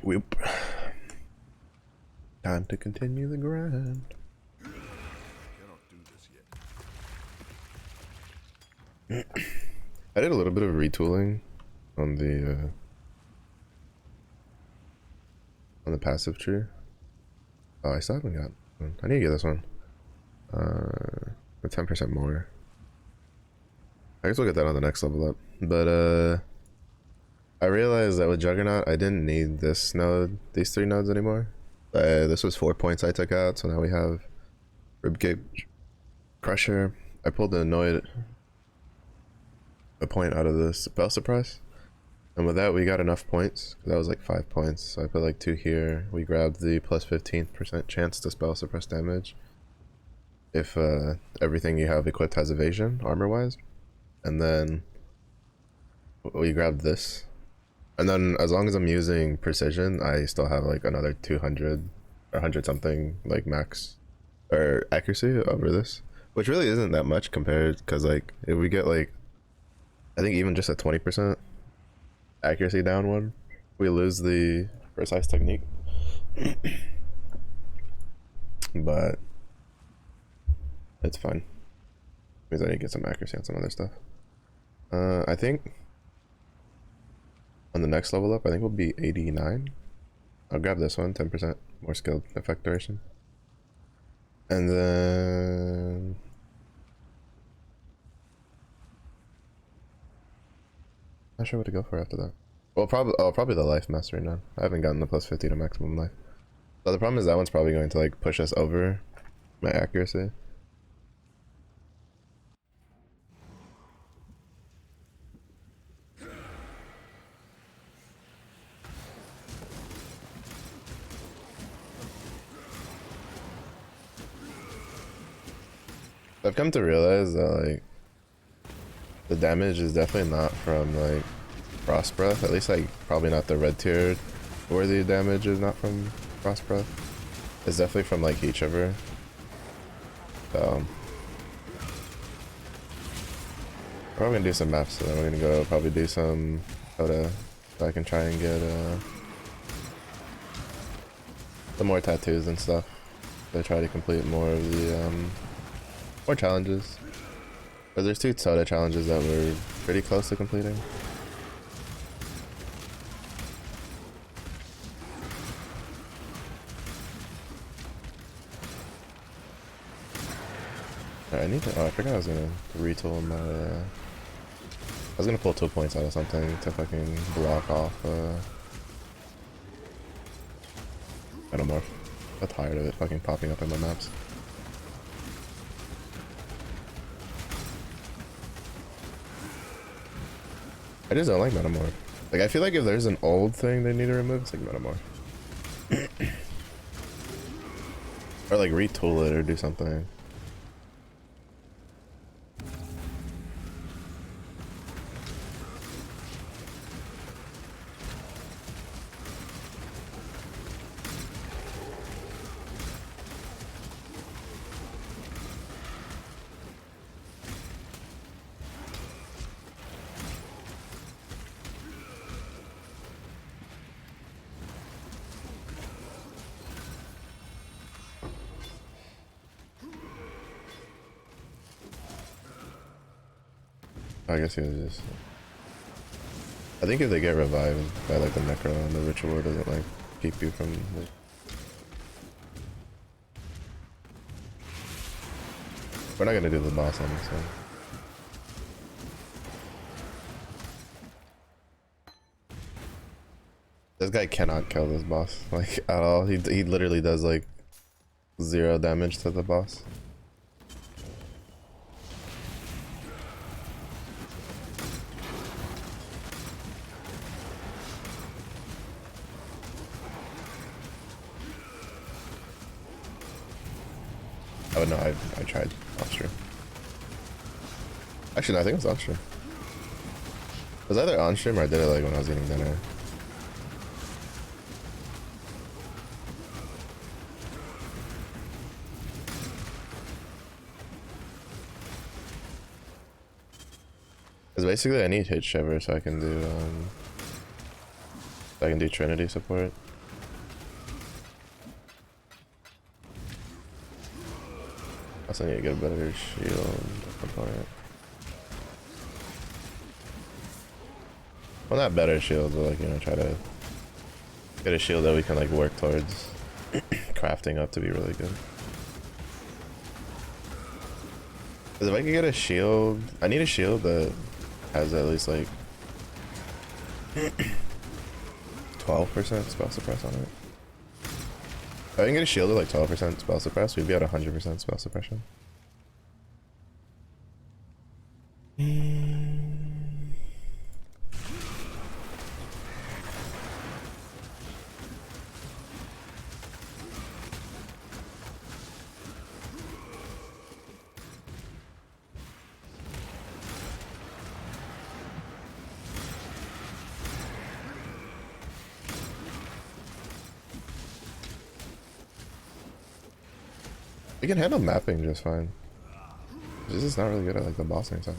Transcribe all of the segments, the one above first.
Whoop. Time to continue the grind. I did a little bit of retooling on the passive tree. Oh, I still haven't got one. I need to get this one. 10% more. I guess we'll get that on the next level up. But I realized that with Juggernaut, I didn't need this node, these 3 nodes anymore. This was 4 points I took out, so now we have Ribcage, Crusher. I pulled the Annoyed a point out of the spell suppress, and with that we got enough points. That was like 5 points, so I put like 2 here. We grabbed the plus 15% chance to spell suppress damage if everything you have equipped has evasion armor wise, and then we grabbed this. And then as long as I'm using precision, I still have like another 200 or 100 something like max or accuracy over this, which really isn't that much compared, because like if we get like, I think even just a 20% accuracy down one, we lose the precise technique. But it's fine, because I need to get some accuracy on some other stuff. I think on the next level up, I think we'll be 89. I'll grab this one, 10% more skilled effect duration. And then not sure what to go for after that. Well, probably the life mastery now. I haven't gotten the plus 50 to maximum life. So the problem is that one's probably going to like push us over my accuracy. I've come to realize that like the damage is definitely not from like Frost Breath. At least like probably not the red tiered worthy damage is not from Frost Breath. It's definitely from like Heat Shiver. So we're probably gonna do some maps, so then we're gonna go probably do some Soda so I can try and get some more tattoos and stuff. So I try to complete more of the more challenges. But there's 2 Soda challenges that we're pretty close to completing. I need to, oh, I forgot I was gonna retool my, I was gonna pull 2 points out of something to fucking block off, Metamorph. I'm tired of it fucking popping up in my maps. I just don't like Metamorph. Like, I feel like if there's an old thing they need to remove, it's like Metamorph. Or like retool it or do something. I guess he was just... I think if they get revived by like the Necro and the Ritual doesn't like keep you from... Like... We're not gonna do the boss on this one. This guy cannot kill this boss, like, at all. He literally does like 0 damage to the boss. Oh no, I tried off stream. Actually, no, I think it was on stream. It was either on stream or I did it like when I was eating dinner. Because basically I need Hit Shiver so I can do Trinity support. Also need to get a better shield component. Well, not better shield, but like, you know, try to get a shield that we can like work towards crafting up to be really good. Because if I could get a shield, I need a shield that has at least like 12% spell suppress on it. If I can get a shield with like 12% spell suppress, we'd be at 100% spell suppression. We can handle mapping just fine. This is not really good at like the bossing stuff.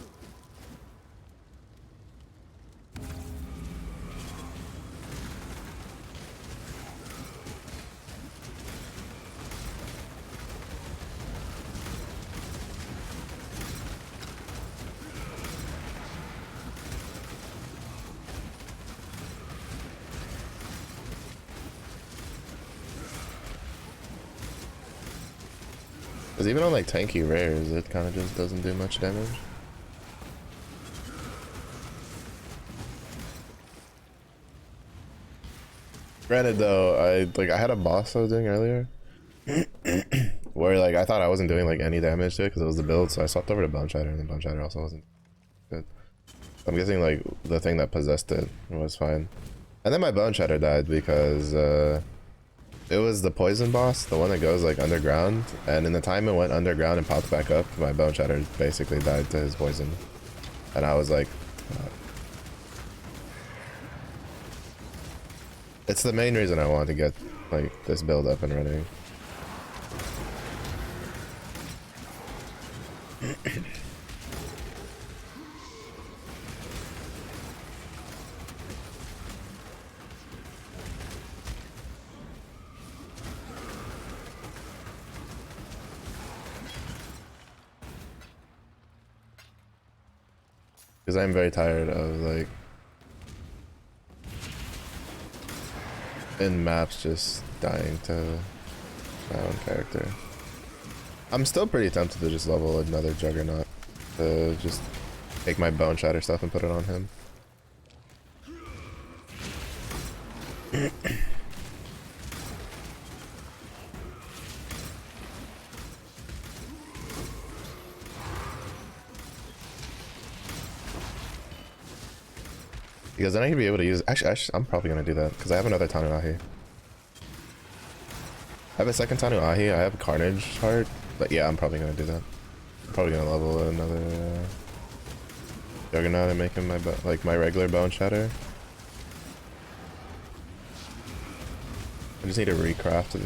Because even on like tanky rares, it kind of just doesn't do much damage. Granted though, I had a boss I was doing earlier where like I thought I wasn't doing like any damage to it because it was the build, so I swapped over to Bone Shatter, and then Bone Shatter also wasn't good. I'm guessing like the thing that possessed it was fine. And then my Bone Shatter died because it was the poison boss, the one that goes like underground, and in the time it went underground and popped back up, my Bone Shatter basically died to his poison. And I was like, it's the main reason I want to get like this build up and running. Because I'm very tired of like in maps just dying to my own character. I'm still pretty tempted to just level another Juggernaut to just take my Bone Shatter stuff and put it on him. Because then I can be able to use... Actually, I'm probably going to do that, because I have another Tanuahi. I have a second Tanuahi, I have Carnage Heart, but yeah, I'm probably going to do that. I'm probably going to level another Juggernaut and make him my regular Bone Shatter. I just need to recraft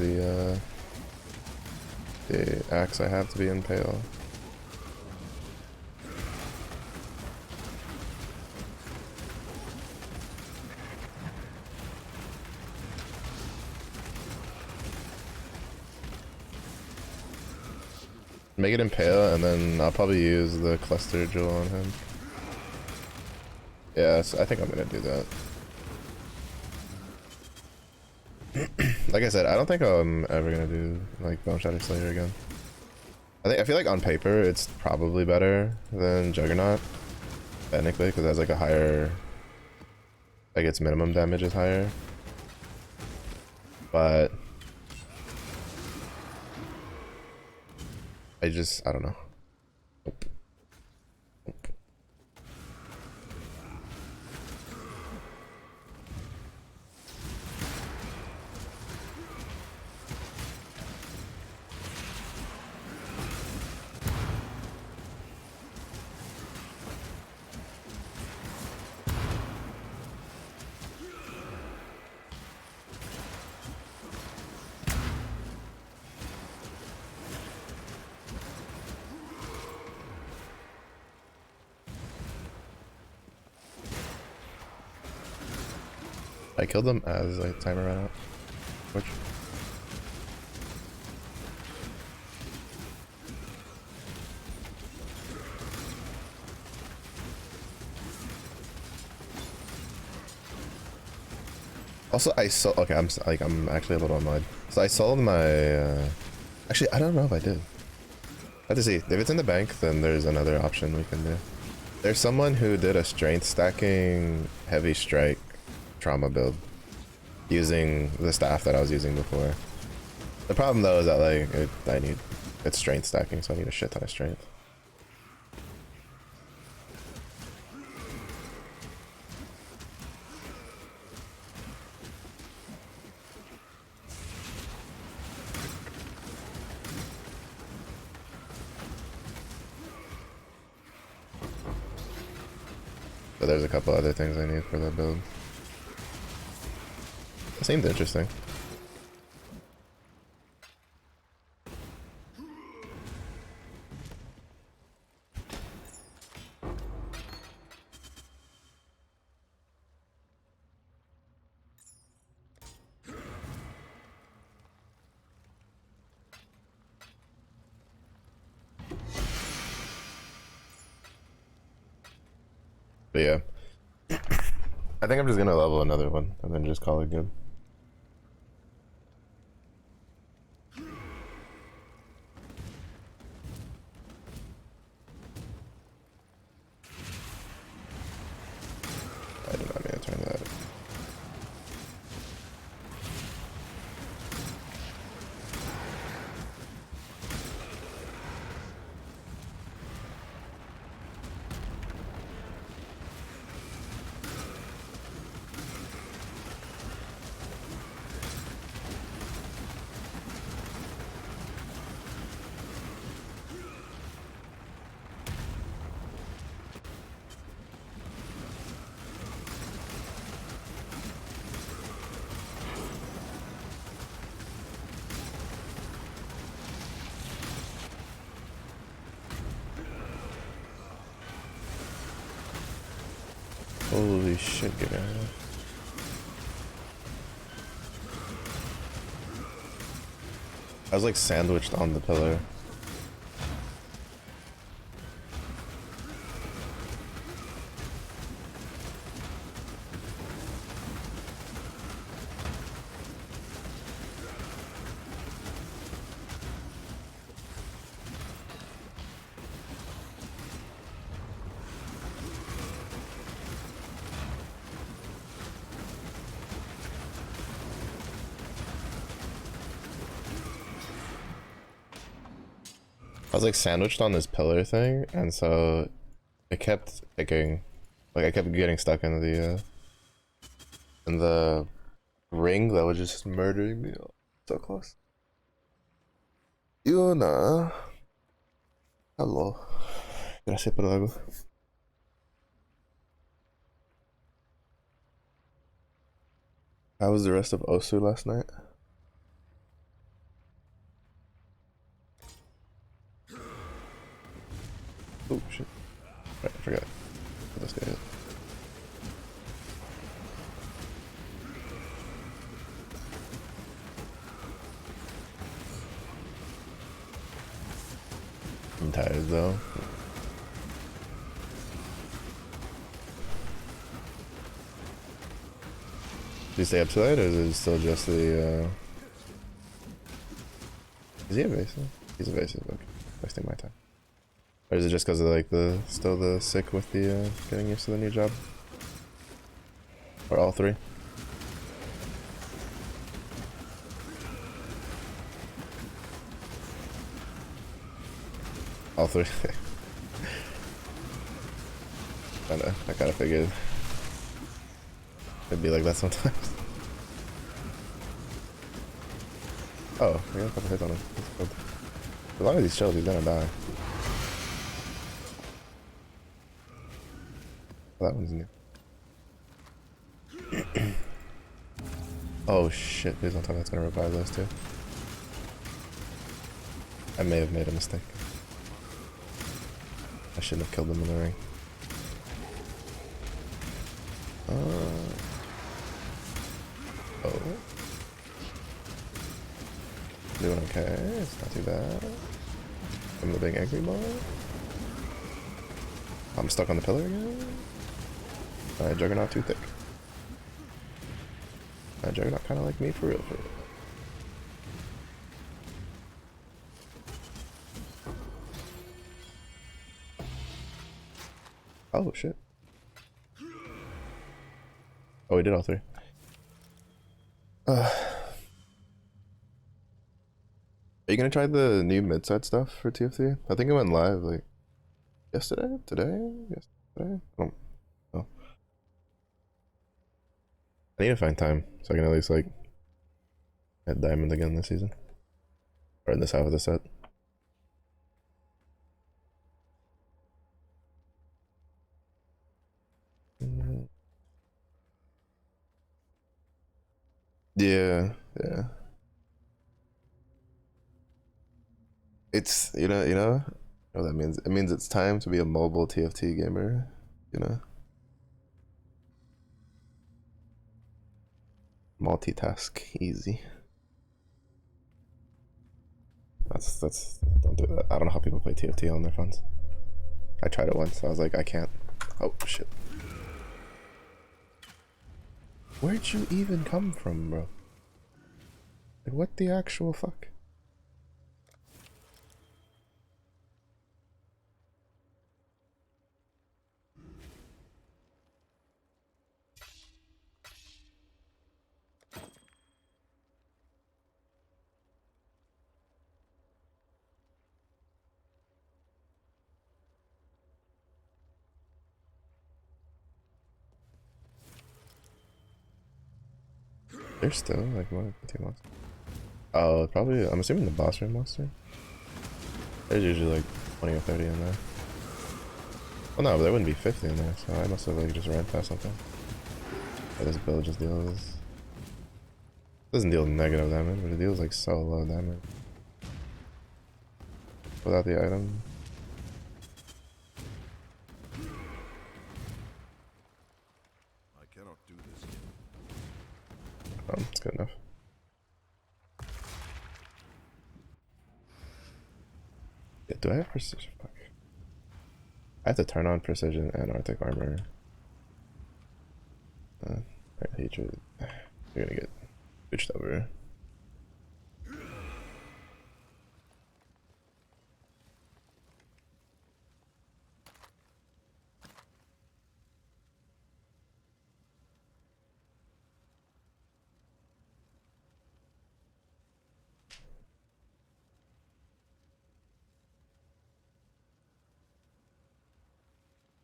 the axe I have to be Impale. Make it Impale, and then I'll probably use the Cluster Jewel on him. Yeah, so I think I'm gonna do that. Like I said, I don't think I'm ever gonna do like Bone Shatter Slayer again. I feel like on paper it's probably better than Juggernaut, technically, because it has like a higher, like its minimum damage is higher. But I don't know. Nope. Nope. I killed them as like timer ran out. Which Also, I sold. Okay, I'm actually a little annoyed. So I sold my. Actually, I don't know if I did. I have to see. If it's in the bank, then there's another option we can do. There's someone who did a strength stacking heavy strike trauma build using the staff that I was using before. The problem though is that like it's strength stacking, so I need a shit ton of strength. But there's a couple other things I need for that build. It seemed interesting. But yeah. I think I'm just gonna level another one and then just call it good. I do not need to turn that. Holy shit, get out of here. I was like sandwiched on the pillar. I was like sandwiched on this pillar thing, and so it kept picking. Like I kept getting stuck in the ring that was just murdering me. Oh, so close. Yuna. Hello. Gracias por algo. How was the rest of Osu last night? Oh shit. Right, I forgot. What this guy is. I'm tired though. Did you stay up tonight, or is it still just the Is he evasive? He's evasive, okay. Wasting my time. Or is it just because of like still the sick with the getting used to the new job? Or all three? All three. I kinda figured it'd be like that sometimes. Oh, we got a couple hits on him. As long as he's chilled, he's gonna die. Oh, that one's new. Oh shit, please don't tell me that's gonna revive those two. I may have made a mistake. I shouldn't have killed them in the ring. Oh. Doing okay, it's not too bad. I'm the big angry boy. I'm stuck on the pillar again. Alright, Juggernaut too thick. Juggernaut kind of like me for real, for real. Oh shit. Oh, we did all three. Are you gonna try the new mid-side stuff for TF3? I think it went live like yesterday, today, yesterday. I don't know. I need to find time so I can at least like hit diamond again this season, or in this half of the set. Yeah, yeah. It's you know what that means. It means it's time to be a mobile TFT gamer. You know, multitask easy. That's don't do that. I don't know how people play TFT on their phones. I tried it once. I was like, I can't. Oh shit. Where'd you even come from, bro? Like, what the actual fuck? There's still like more than 2 months. Oh, probably. I'm assuming the boss room monster. There's usually like 20 or 30 in there. Well, no, but there wouldn't be 50 in there, so I must have like just ran past something. Yeah, this build just deals. Doesn't deal negative damage, but it deals like so low damage without the item. I cannot do this. It's good enough. Yeah, do I have precision? Fuck. I have to turn on precision and Arctic armor. Alright, hatred. You're gonna get switched over.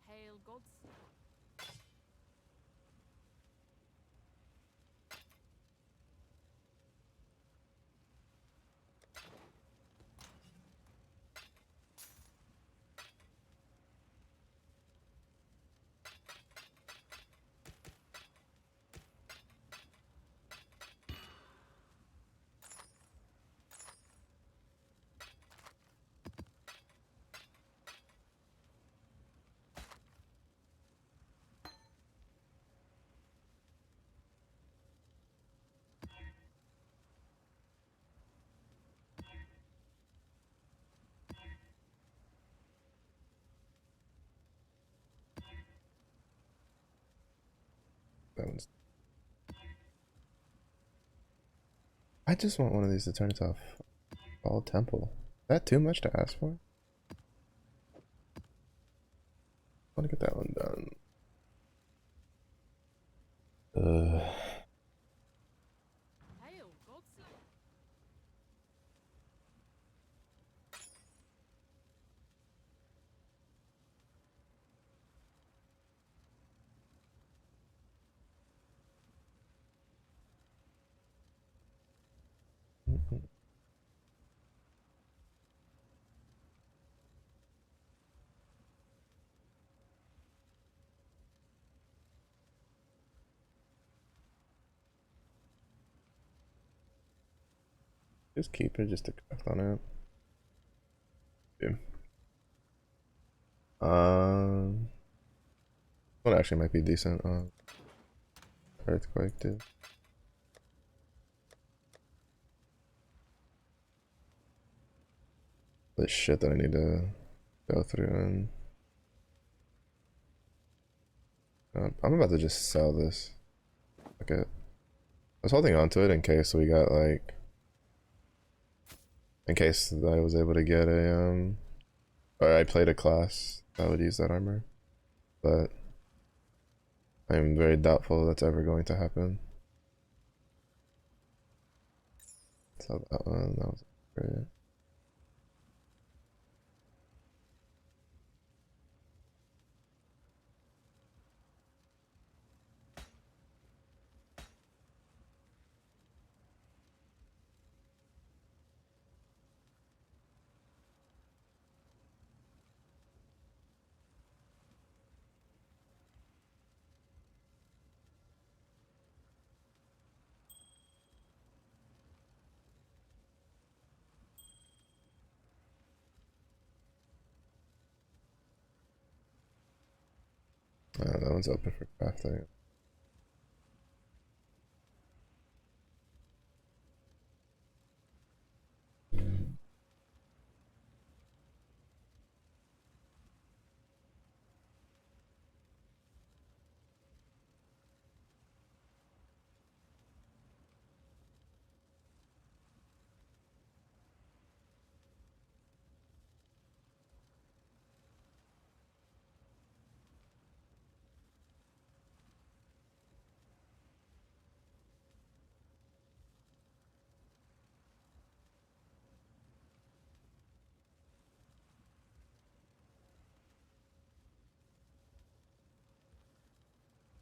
Hail gods. That one's. I just want one of these to turn into a all temple. Is that too much to ask for? I want to get that one done. Hail gods. Just keep it just to craft on it. Yeah. One actually might be decent. Earthquake too. The shit that I need to go through and I'm about to just sell this. Okay. was holding on to it in case we got like, in case I was able to get a or I played a class that would use that armor, but I'm very doubtful that's ever going to happen. So that was great. That one's open for crafting.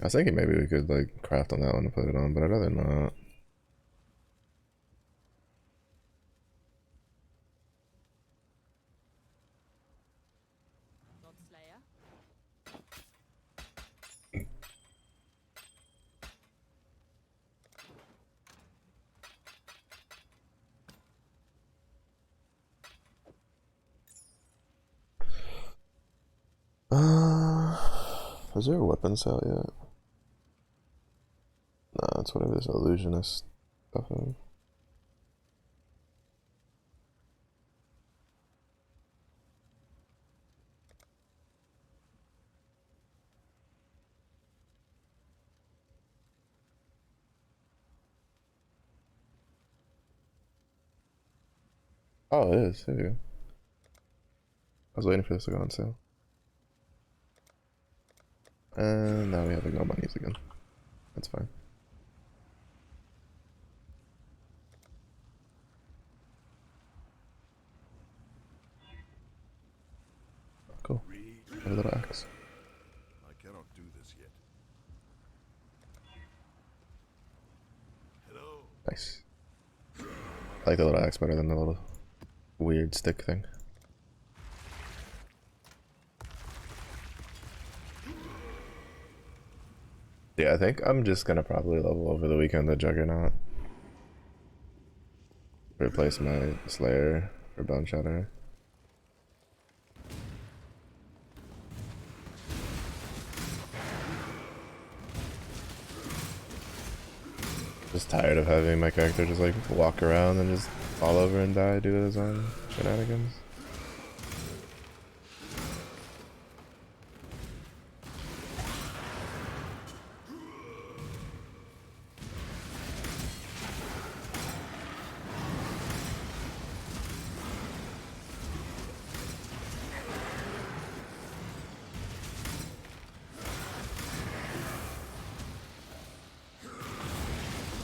I was thinking maybe we could like craft on that one and put it on, but I'd rather not. God Slayer. Is there a weapon sale yet? Nah, it's whatever this illusionist stuff is. Oh, it is. There you go. I was waiting for this to go on sale. And now we have to go monies again. That's fine. Cool. Have a little axe. I cannot do this yet. Hello. Nice. I like the little axe better than the little weird stick thing. Yeah, I think I'm just gonna probably level over the weekend the Juggernaut. Replace my Slayer for Bone Shatter. Just tired of having my character just like walk around and just fall over and die due to his own shenanigans.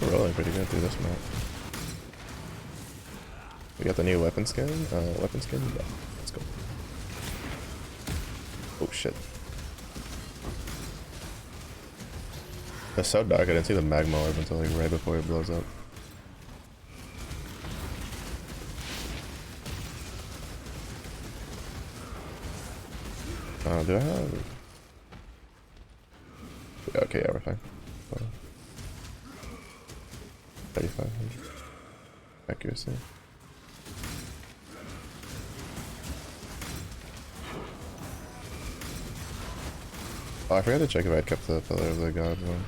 We're rolling pretty good through this map. We got the new weapon skin? Weapon skin? Yeah, let's go. Oh shit. It's so dark, I didn't see the magma orb until like right before it blows up. Do I have... Yeah, okay, yeah, we're fine. 3,500 accuracy. Oh, I forgot to check if I had kept the Pillar of the Gods one.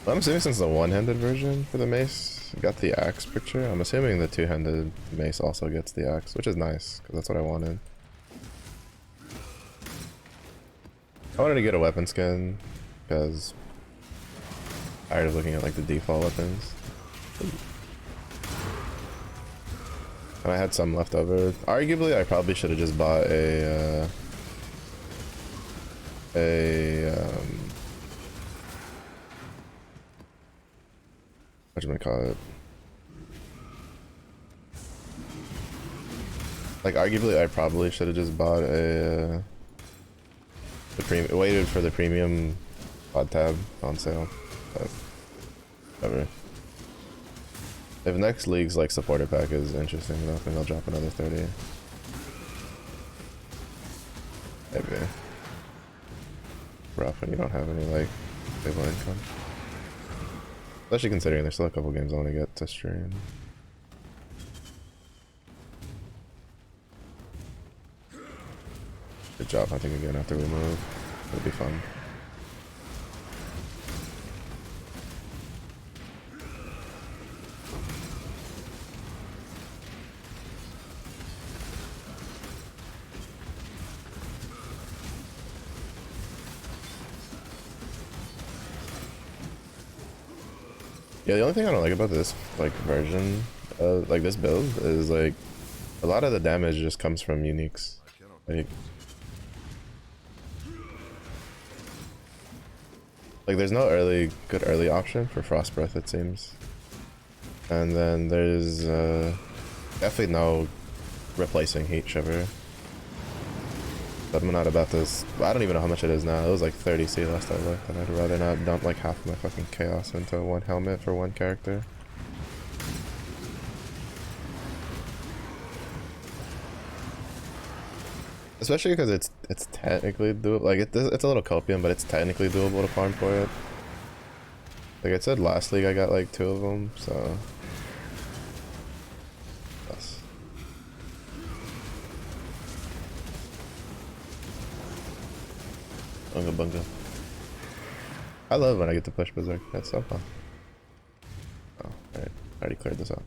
I'm assuming since the one-handed version for the mace, got the axe picture. I'm assuming the two-handed mace also gets the axe, which is nice, because that's what I wanted. I wanted to get a weapon skin, because I'm tired of looking at like the default weapons. And I had some left over. Arguably, I probably should have just bought what do I call it? Like, arguably, I probably should have just bought waited for the premium pod tab on sale, but whatever. If next league's like supporter pack is interesting enough, and I'll drop another 30. Maybe. Rough when you don't have any like stable income. Especially considering there's still a couple games I want to get to stream. Good job hunting again after we move. It'll be fun. Yeah, the only thing I don't like about this like version, like this build, is like a lot of the damage just comes from uniques. Like there's no good early option for Frost Breath, it seems, and then there's definitely no replacing Heat Shiver. But I'm not about this. I don't even know how much it is now. It was like 30C last I looked, and I'd rather not dump like half my fucking chaos into one helmet for one character. Especially because it's technically doable. Like it's a little copium, but it's technically doable to farm for it. Like I said last league, I got like 2 of them, so. Yes. Bunga bunga. I love when I get to push Berserk. That's so fun. Oh, alright. I already cleared this out.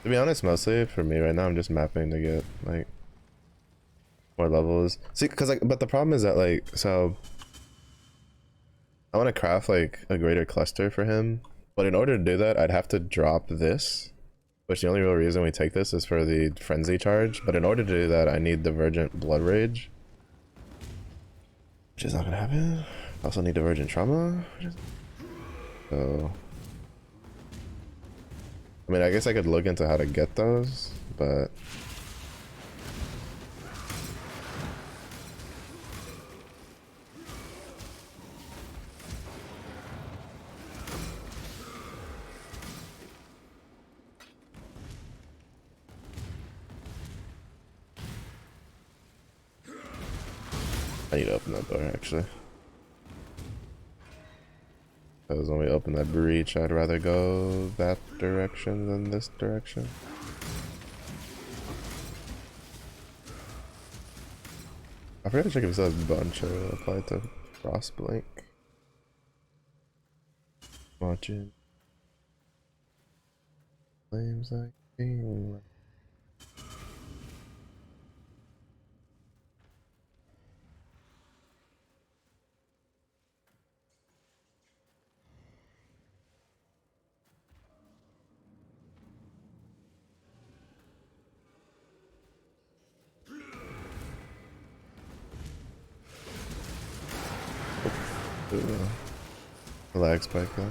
To be honest, mostly for me right now, I'm just mapping to get like more levels. See, but the problem is that like, so I want to craft like a greater cluster for him, but in order to do that, I'd have to drop this, which the only real reason we take this is for the frenzy charge. But in order to do that, I need Divergent Blood Rage, which is not gonna happen. I also need Divergent Trauma. So. I mean, I guess I could look into how to get those, but I need to open that door actually. Because when we open that breach, I'd rather go that direction than this direction. I forgot to check if it says bunch or applied to Frostblink. Watching flames like king. Lag spike though.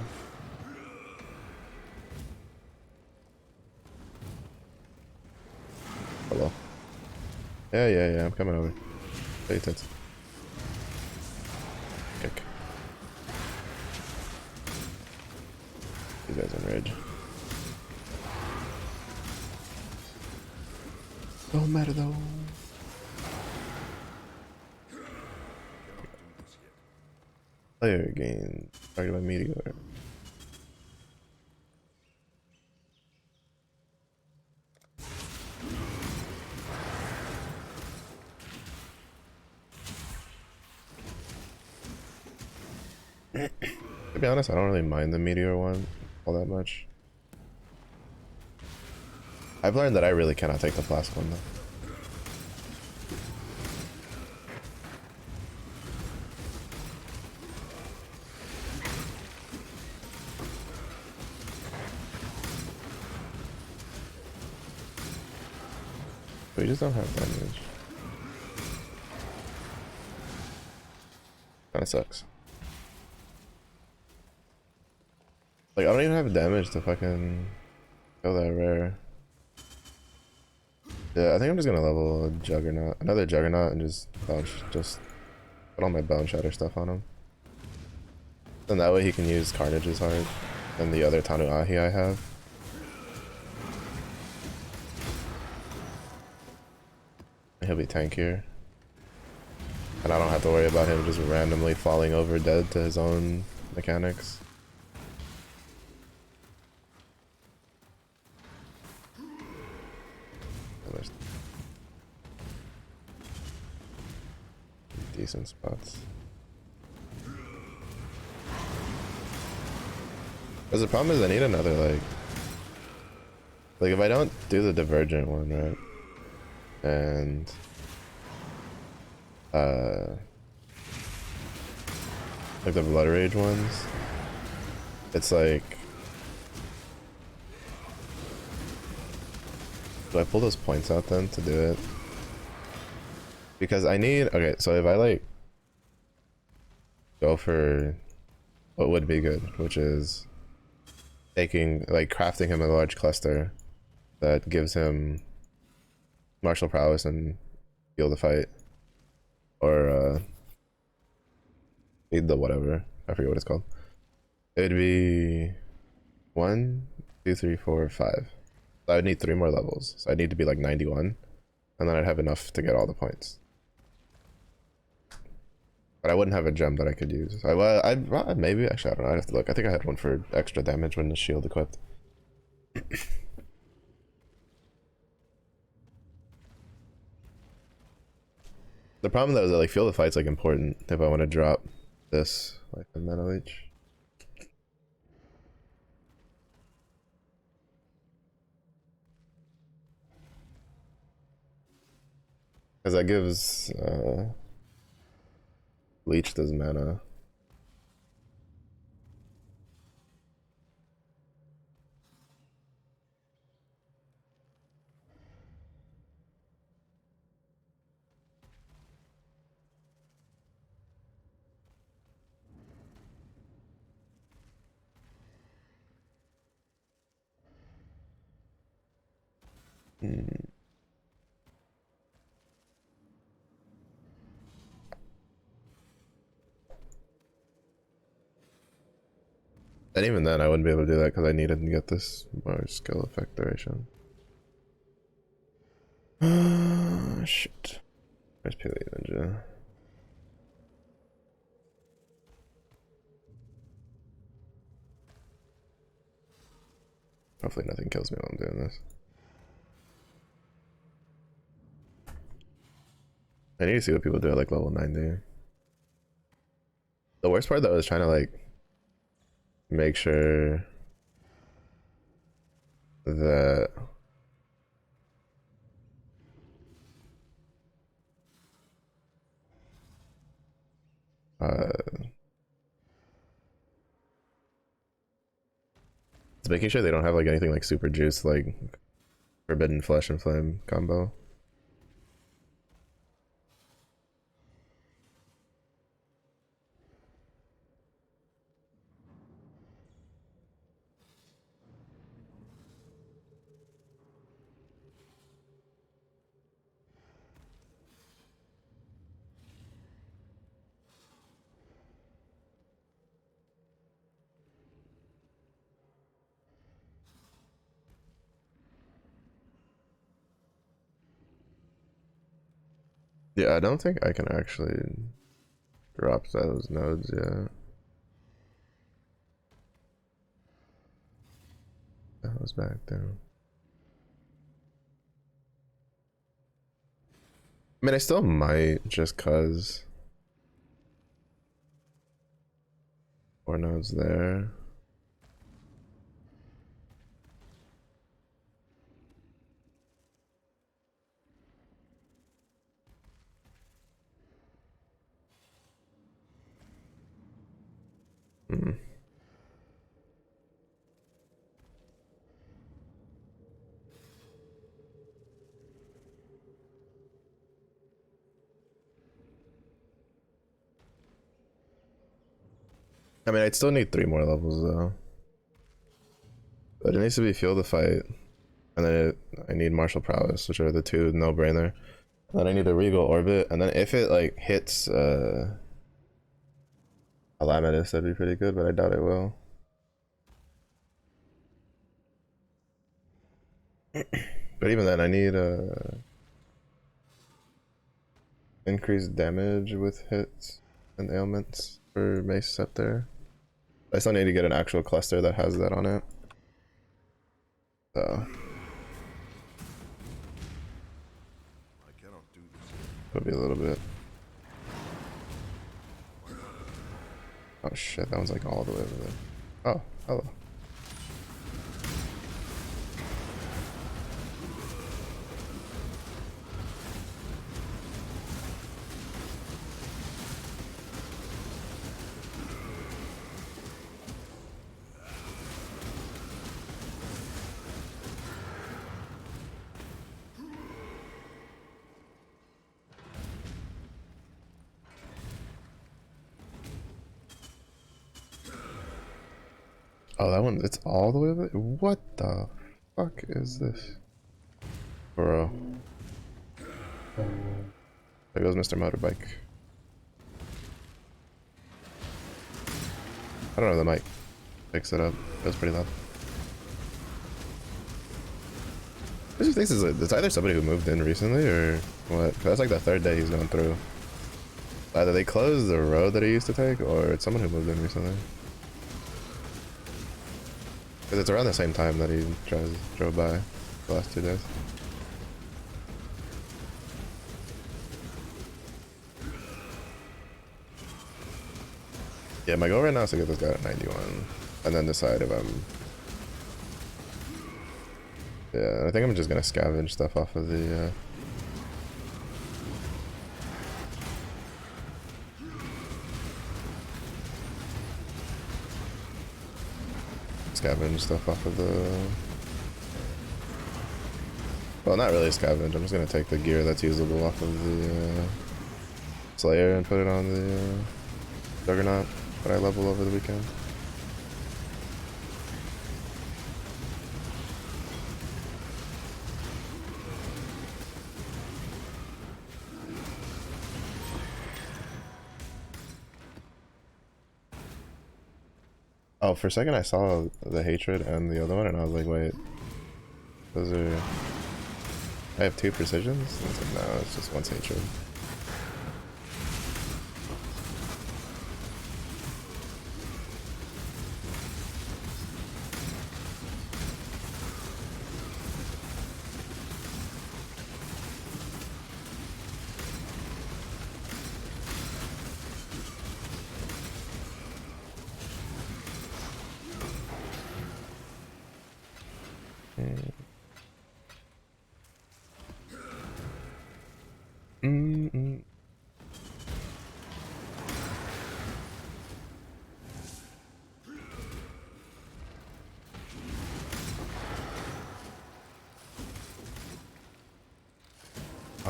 Hello. Yeah, I'm coming over. Pay attention. Enrage. Don't matter though. Player gain. Targeted by meteor. To be honest, I don't really mind the meteor one all that much. I've learned that I really cannot take the flask one though. We just don't have damage. Kinda sucks. Like, I don't even have damage to fucking kill that rare. Yeah, I think I'm just gonna level a Juggernaut, another Juggernaut, and just put all my Bone Shatter stuff on him. And that way he can use Carnage as hard. And the other Tanuahi I have. He'll be tankier. And I don't have to worry about him just randomly falling over dead to his own mechanics. There's decent spots. Because the problem is I need another like if I don't do the Divergent one, right? And like the Blood Rage ones, it's like, do I pull those points out then to do it? Because I need, okay, so if I like go for what would be good, which is taking, like crafting him a large cluster that gives him martial prowess and heal the fight, or the whatever, I forget what it's called. It'd be 1, 2, 3, 4, 5. So I would need 3 more levels. So I'd need to be like 91, and then I'd have enough to get all the points. But I wouldn't have a gem that I could use. I'd maybe, actually I don't know, I'd have to look. I think I had one for extra damage when the shield equipped. The problem though is that like Field of Fight's like important if I want to drop this like a Mana Leech. Because that gives Leech does mana. Hmm. And even then I wouldn't be able to do that because I needed to get this more skill effect duration. Shit. Where's Paleo Ninja? Hopefully nothing kills me while I'm doing this. I need to see what people do at like level 90. The worst part though is trying to like make sure that it's making sure they don't have like anything like super juice like Forbidden Flesh and Flame combo. Yeah, I don't think I can actually drop those nodes yet. That was back down. I mean, I still might just cause 4 nodes there. Hmm. I mean, I'd still need 3 more levels though. But it needs to be fuel to fight. And then I need martial prowess, which are the 2 no-brainer. Then I need a regal orbit, and then if it like hits Alametis, that'd be pretty good, but I doubt it will. But even then, I need increased damage with hits and ailments for Mace up there. I still need to get an actual cluster that has that on it. So I cannot do this. it'll be a little bit. Oh shit, that one's like all the way over there. Oh, hello. Oh, that one, it's all the way over there? What the fuck is this? Bro. There goes Mr. Motorbike. I don't know, the mic picks it up. It was pretty loud. I just think it's either somebody who moved in recently or what. 'Cause that's like the 3rd day he's going through. Either they closed the road that he used to take, or it's someone who moved in recently. Because it's around the same time that he drove by the last 2 days. Yeah, my goal right now is to get this guy at 91, and then decide if I'm. Yeah, I think I'm just gonna scavenge stuff off of the. Scavenge stuff off of the. Well, not really scavenge. I'm just gonna take the gear that's usable off of the Slayer and put it on the Juggernaut that I level over the weekend. Oh, for a second I saw the hatred and the other one, and I was like, wait, those are. I have 2 precisions? And it's like, no, it's just 1's hatred.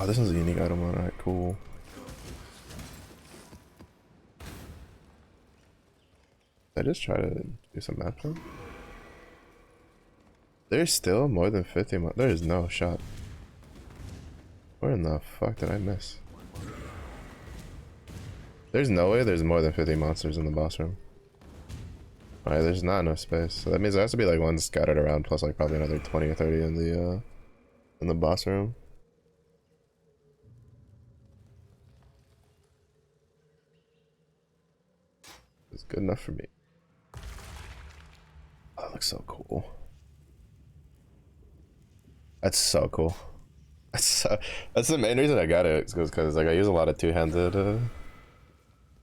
Oh, this is a unique item. Alright, cool. I just try to do some mapping. There's still more than 50 there is no shot. Where in the fuck did I miss? There's no way there's more than 50 monsters in the boss room. Alright, there's not enough space. So that means there has to be like one scattered around, plus like probably another 20 or 30 in the boss room. It's good enough for me. Oh, that looks so cool. That's so cool. That's the main reason I got it, because like I use a lot of two-handed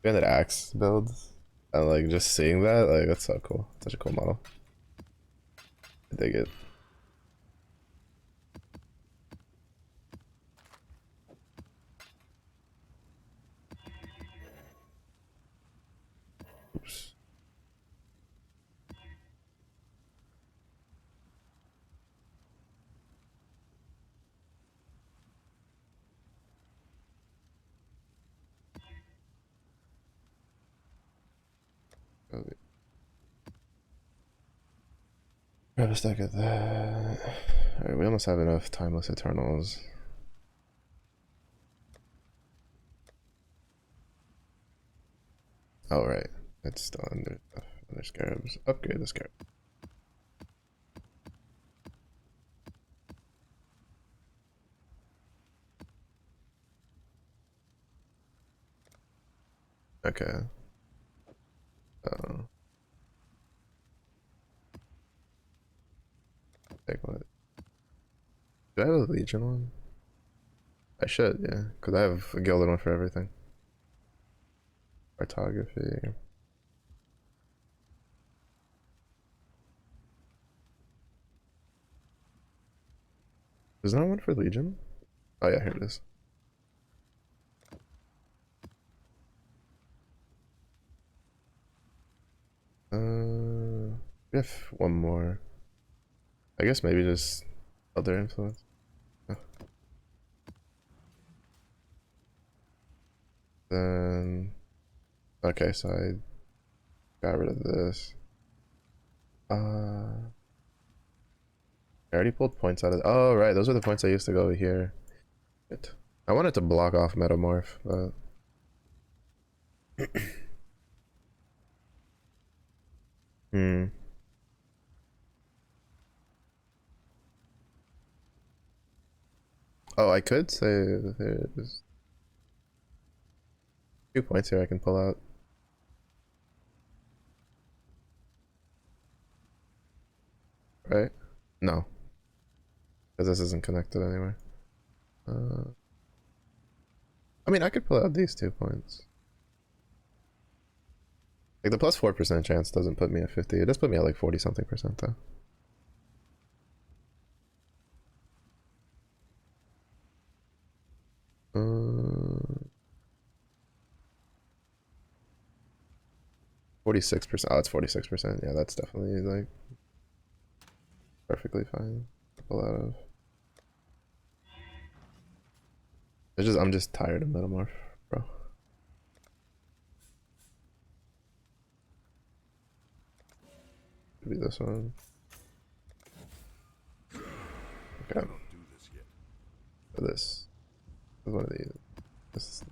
axe builds, and like just seeing that, like that's so cool. Such a cool model. I dig it. Oops. Okay. Grab a stack of that. Alright, we almost have enough timeless eternals. Oh right. It's still under scarabs. Upgrade the scarab. Okay. Oh. Take what? Do I have a Legion one? I should, yeah. Because I have a gilded one for everything. Cartography. Is there one for Legion? Oh yeah, here it is. We have one more. I guess maybe just other influence. Oh. Then okay, so I got rid of this. I already pulled points out of. Oh right, those are the points I used to go over here. Shit. I wanted to block off Metamorph, but hmm. Oh, I could say there's 2 points here I can pull out. Right? No, because this isn't connected anywhere. I mean, I could pull out these 2 points. Like the plus 4% chance doesn't put me at 50. It does put me at like 40 something percent though. 46%. Oh, it's 46%. Yeah, that's definitely like perfectly fine to pull out of. I'm just tired of Metamorph, bro. Could be this one. Okay. Cannot do this yet. So this is one of these. This is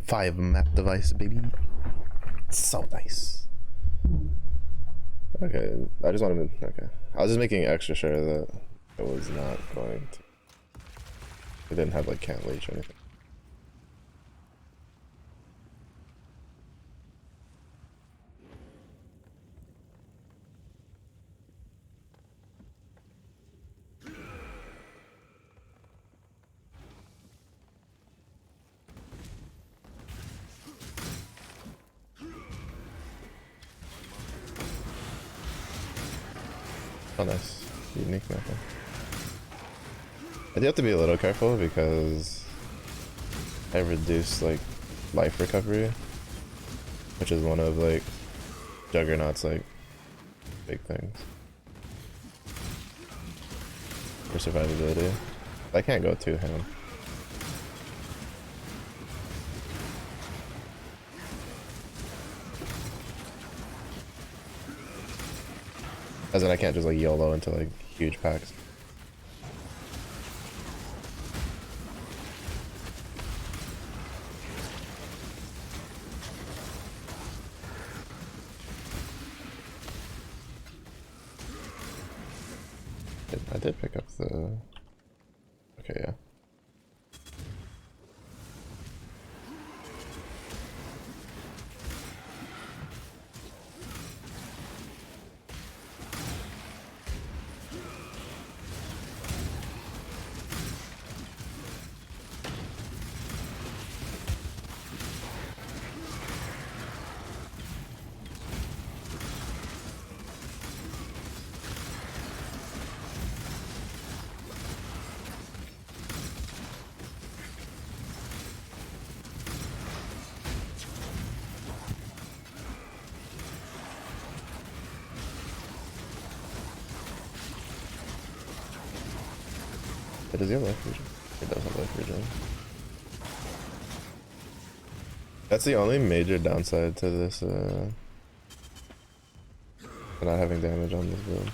five map device, baby. So nice. Okay, I just wanted to. Okay, I was just making extra sure that it was not going to. It didn't have like can't leech or anything. Oh, nice. Unique method. I do have to be a little careful because I reduced like life recovery, which is one of like Juggernaut's like big things for survivability. I can't go too ham. As in I can't just like YOLO into like huge packs. I did pick up the... Okay, yeah. Does he have life regen? He does have life regen. That's the only major downside to this, not having damage on this build.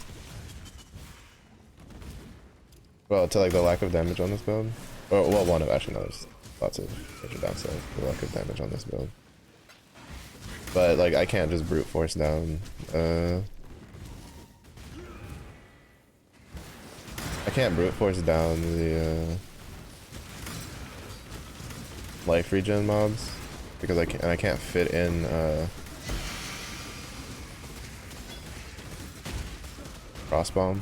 Well, to like the lack of damage on this build. Or, well, one of, actually, no, there's lots of major downside to the lack of damage on this build. But, like, I can't just brute force down, I can't brute force down the, life regen mobs. Because I can't fit in, crossbomb.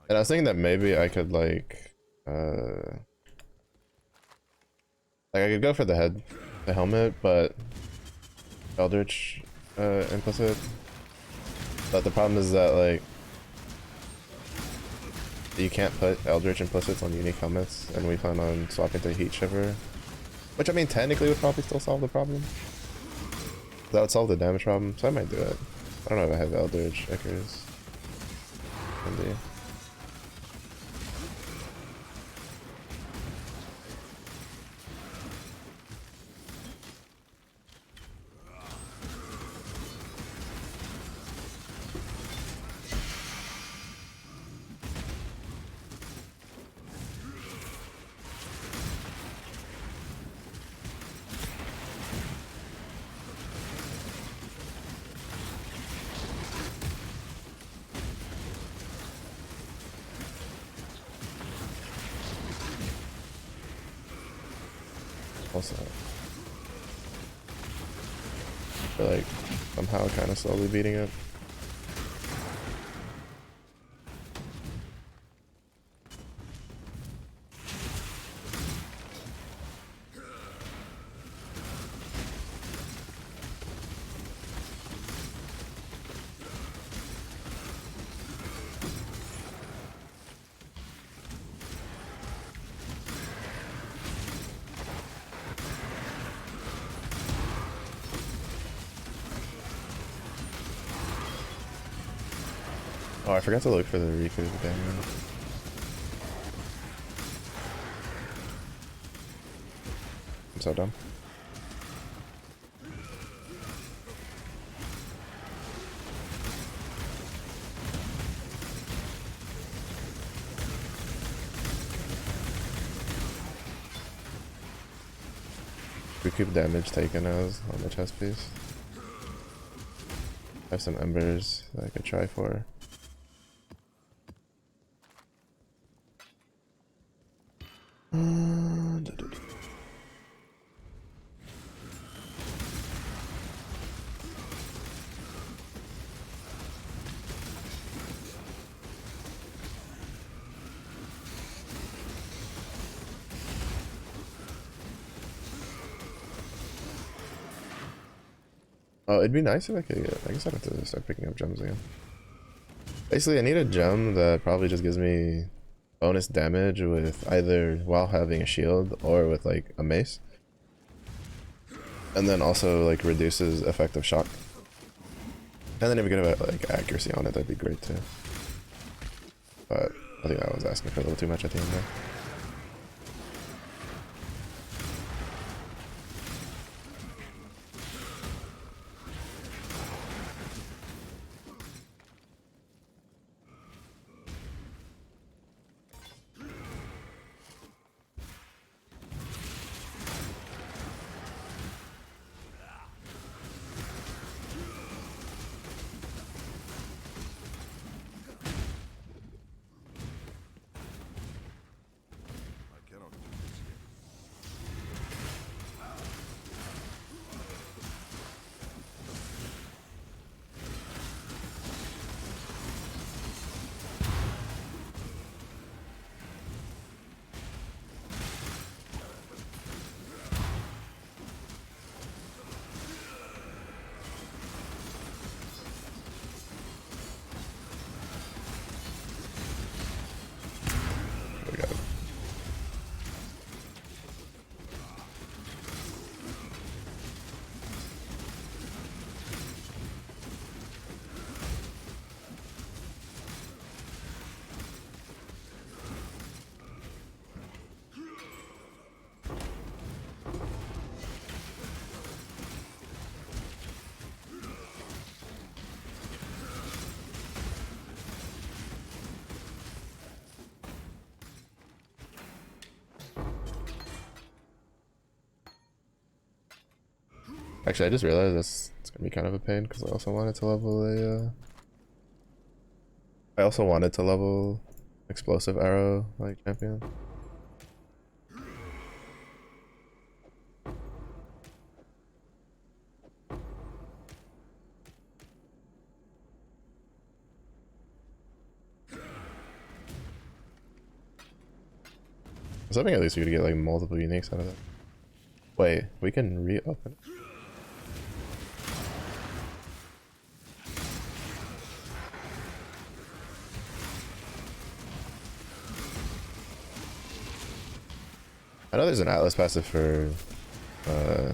And I was thinking that maybe I could like I could go for the head, the helmet, but Eldritch implicit. But the problem is that like you can't put Eldritch implicits on unique helmets, and we plan on swapping to Heat Shiver. Which I mean technically would probably still solve the problem. That would solve the damage problem, so I might do it. I don't know if I have Eldritch Icarus. Maybe. Also, I feel like somehow kind of slowly beating it. Oh, I forgot to look for the recoup damage. I'm so dumb. Recoup damage taken as on the chest piece. I have some embers that I could try for. Oh, it'd be nice if I could get, I guess I'd have to start picking up gems again. Basically, I need a gem that probably just gives me bonus damage with either while having a shield or with like a mace. And then also like reduces effective shock. And then if we could have like accuracy on it, that'd be great too. But I think I was asking for a little too much at the end there. Actually, I just realized it's gonna be kind of a pain because I also wanted to level a. I also wanted to level explosive arrow like champion. I was hoping at least we could get like multiple uniques out of that. Wait, we can reopen it. I know there's an Atlas passive for uh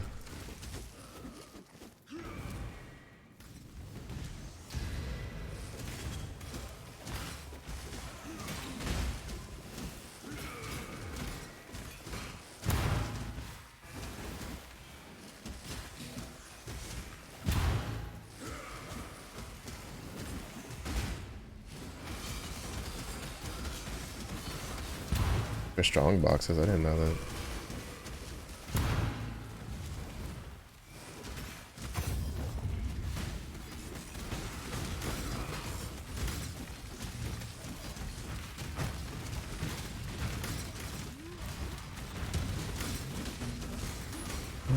for strong boxes. I didn't know that.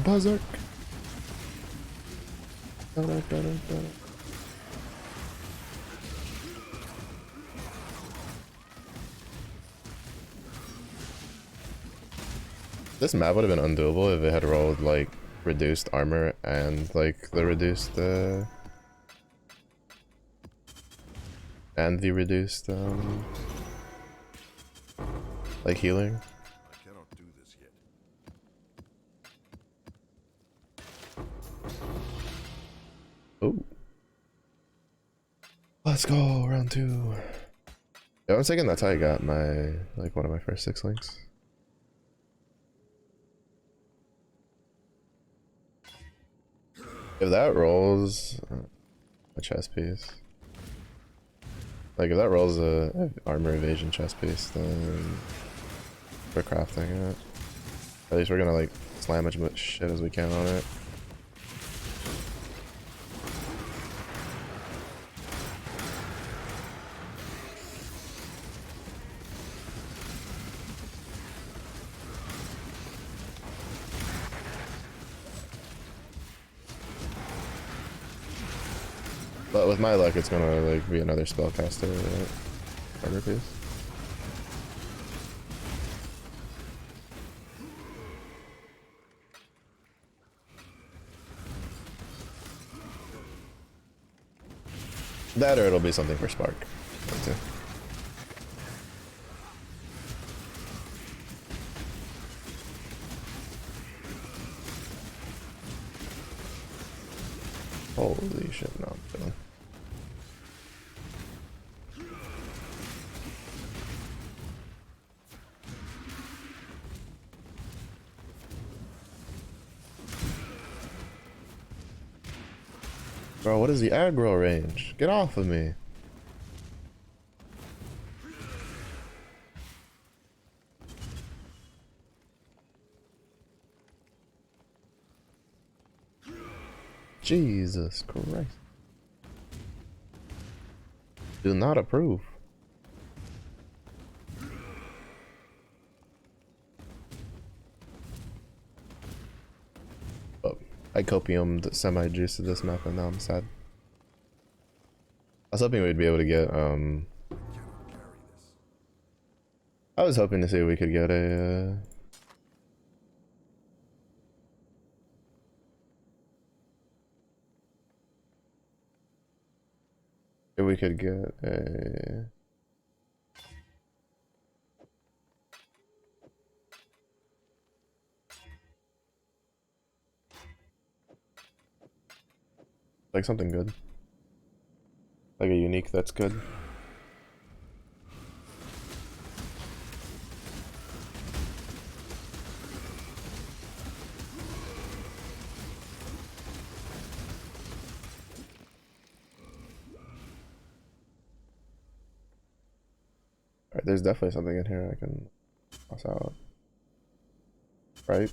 Berserk. This map would have been undoable if it had rolled like reduced armor and like the reduced and the reduced like healing. I cannot do this yet. Oh, let's go round 2. Yeah, I'm thinking that's how I got my like one of my first 6 links. If that rolls a chest piece, like if that rolls a armor evasion chest piece, then we're crafting it. At least we're gonna like slam as much shit as we can on it. But with my luck, it's gonna like be another spellcaster armor piece. That or it'll be something for Spark. That too. Holy shit, no, I'm chilling. Bro, what is the aggro range? Get off of me. Jesus Christ. Do not approve. Oh, I copiumed semi-juice to this map and now I'm sad. I was hoping we'd be able to get, I cannot carry this. I was hoping to see if we could get a, if we could get a... like something good. Like a unique that's good. Alright, there's definitely something in here I can toss out. Right?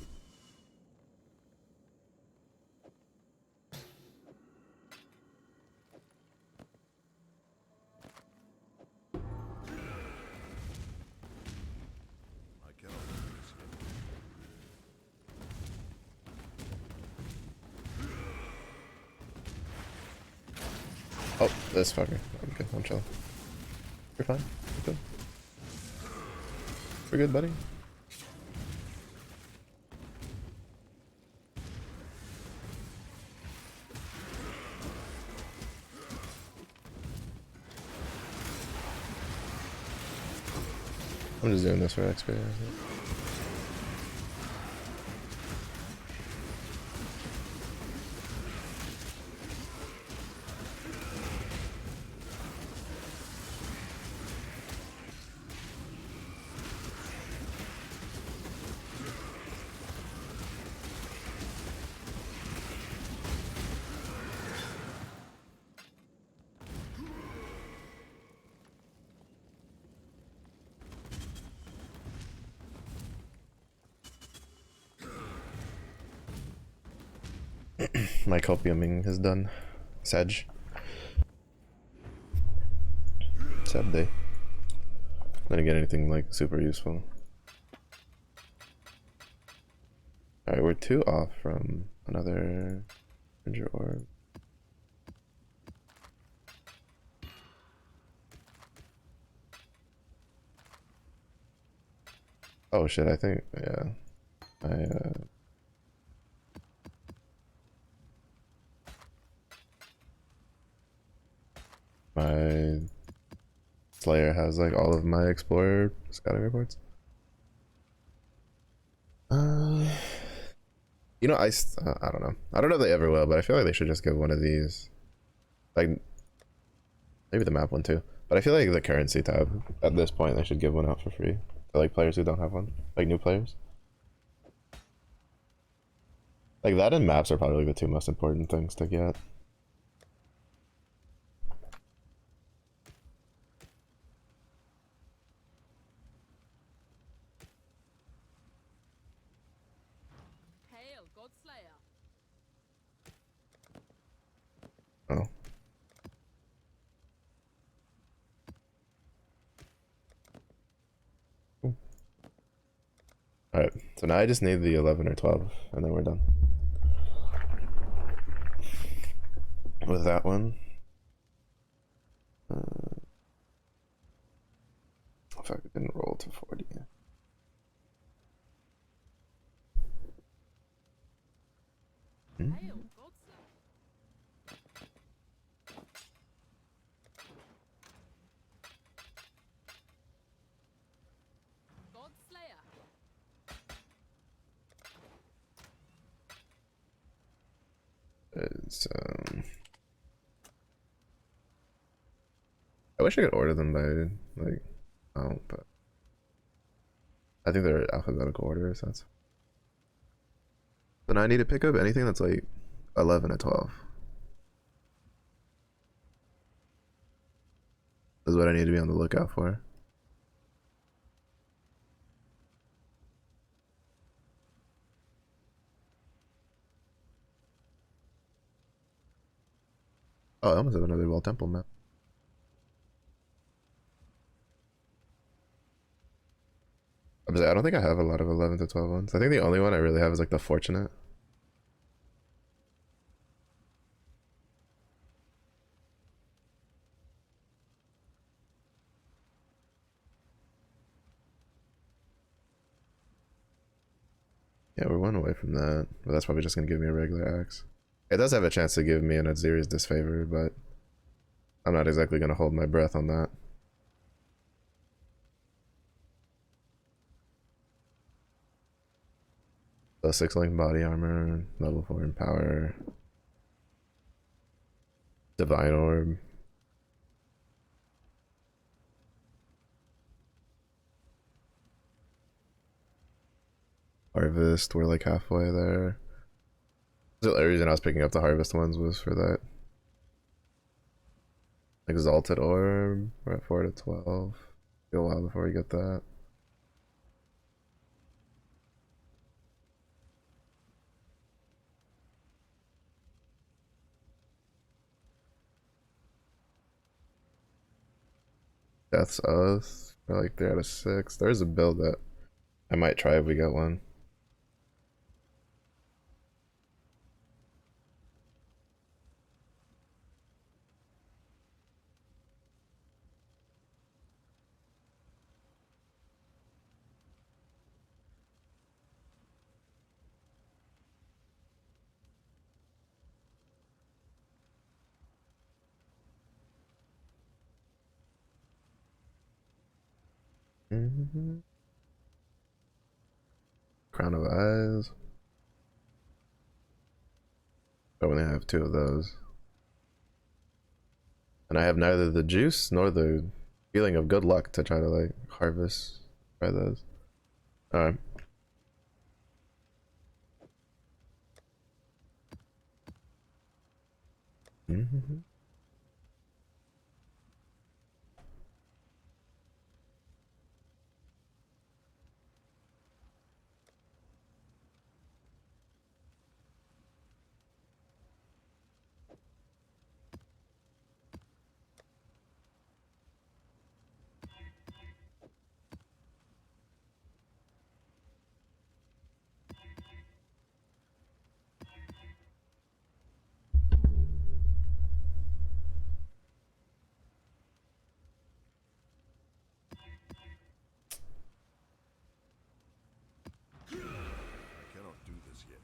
Oh, this fucker. I'm good. I'm chilling. You're fine. You're good. We're good, buddy. I'm just doing this for XP. I think. My copiuming is done. Sedge. Sad day. Didn't get anything like super useful. Alright, we're 2 off from another Ranger orb. Oh shit, I think, yeah. My Slayer has like all of my Explorer scouting reports. Uh, you know, I don't know. I don't know if they ever will, but I feel like they should just give one of these. Like, maybe the map one too. But I feel like the currency tab, at this point, they should give one out for free. To like players who don't have one. Like new players. Like that and maps are probably like the 2 most important things to get. Hail, Godslayer. Oh. Alright, so now I just need the 11 or 12, and then we're done. With that one. If I didn't roll to 40. Hail, Godslayer. Godslayer. It's, I wish I could order them by, like, oh, but I think they're alphabetical order, so that's. Then I need to pick up anything that's like 11 or 12. Is what I need to be on the lookout for. Oh, I almost have another Wall Temple map. I don't think I have a lot of 11 to 12 ones. I think the only one I really have is like the Fortunate. Yeah, we're 1 away from that, but that's probably just gonna give me a regular axe. It does have a chance to give me an Adziri's disfavor, but I'm not exactly gonna hold my breath on that. So 6 length body armor, level 4 in power, divine orb. Harvest, we're like halfway there. The only reason I was picking up the harvest ones was for that. Exalted orb, we're at 4 to 12. Be a while before we get that. Death's Oath, we're like 3 out of 6. There's a build that I might try if we get one. Mm-hmm. Crown of Eyes. I only have 2 of those. And I have neither the juice nor the feeling of good luck to try to like harvest by those. Alright. Mm-hmm. I cannot do this yet.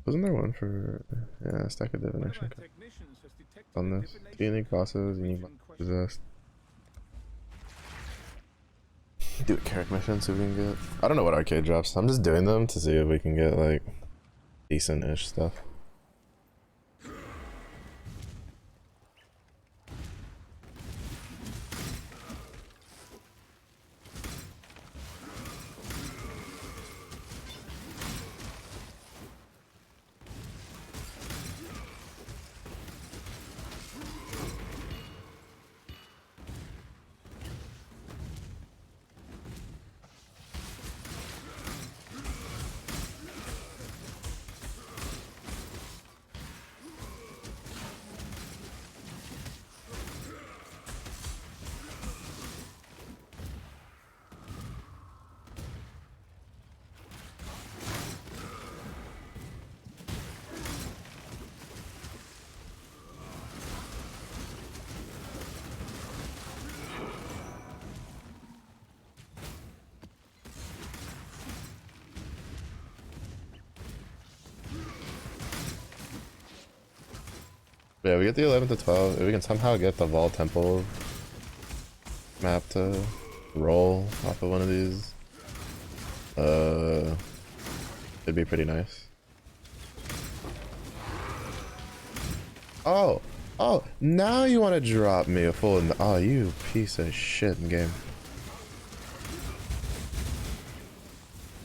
Wasn't there one for stack of divination on this? 2 unique bosses, unique possessed. Do a character mission, see if we can get. I don't know what arcade drops. I'm just doing them to see if we can get like decent-ish stuff. Yeah, we get the 11 to 12. If we can somehow get the Vol Temple map to roll off of one of these, it'd be pretty nice. Oh, oh, now you want to drop me a full. Oh, you piece of shit in game.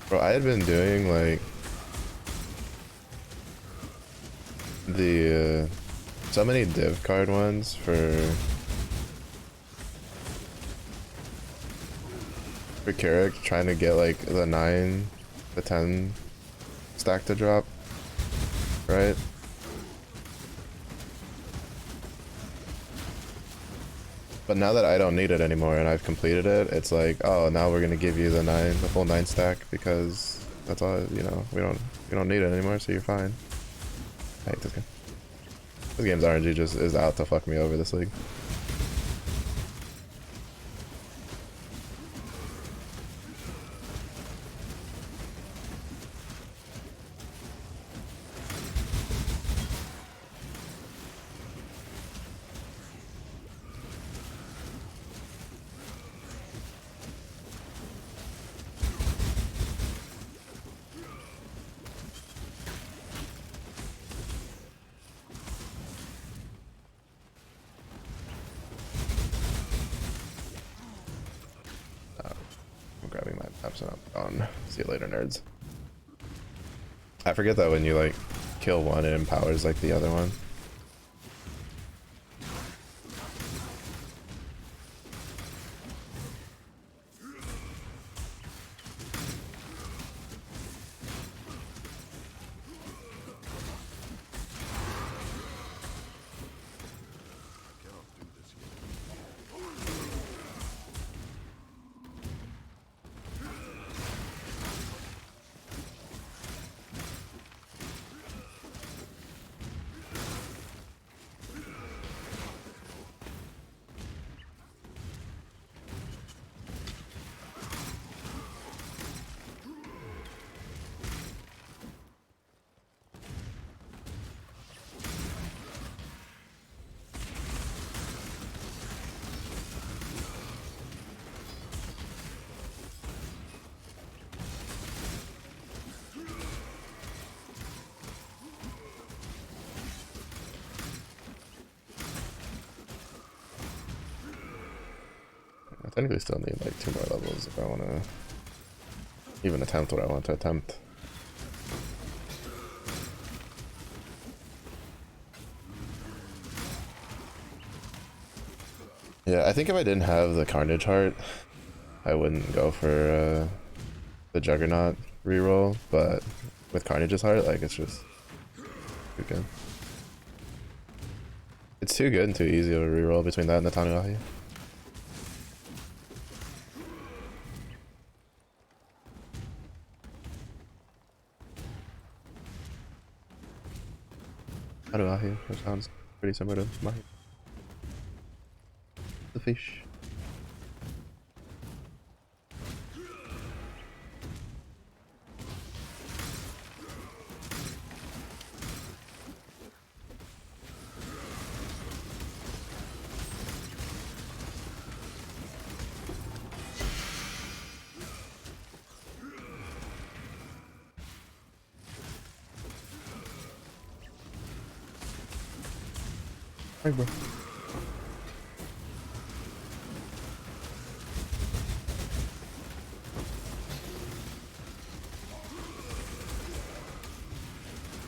Bro, I had been doing like the so many div card ones for Carrick, trying to get like the 9, the 10 stack to drop, right? But now that I don't need it anymore and I've completed it, it's like, oh, now we're gonna give you the 9, the full 9 stack because that's all, you know, we don't need it anymore, so you're fine. I hate this game. This game's RNG just is out to fuck me over this league. I'm grabbing my maps and I'm gone. See you later, nerds. I forget that when you like kill one, it empowers like the other one. technically still need like 2 more levels if I want to even attempt what I want to attempt. Yeah, I think if I didn't have the Carnage Heart, I wouldn't go for the Juggernaut reroll, but with Carnage's Heart, like, it's just too good. It's too good and too easy to reroll between that and the Tanuahi. Tanuahi, which sounds pretty similar to Mahi. The fish. Hey, bro.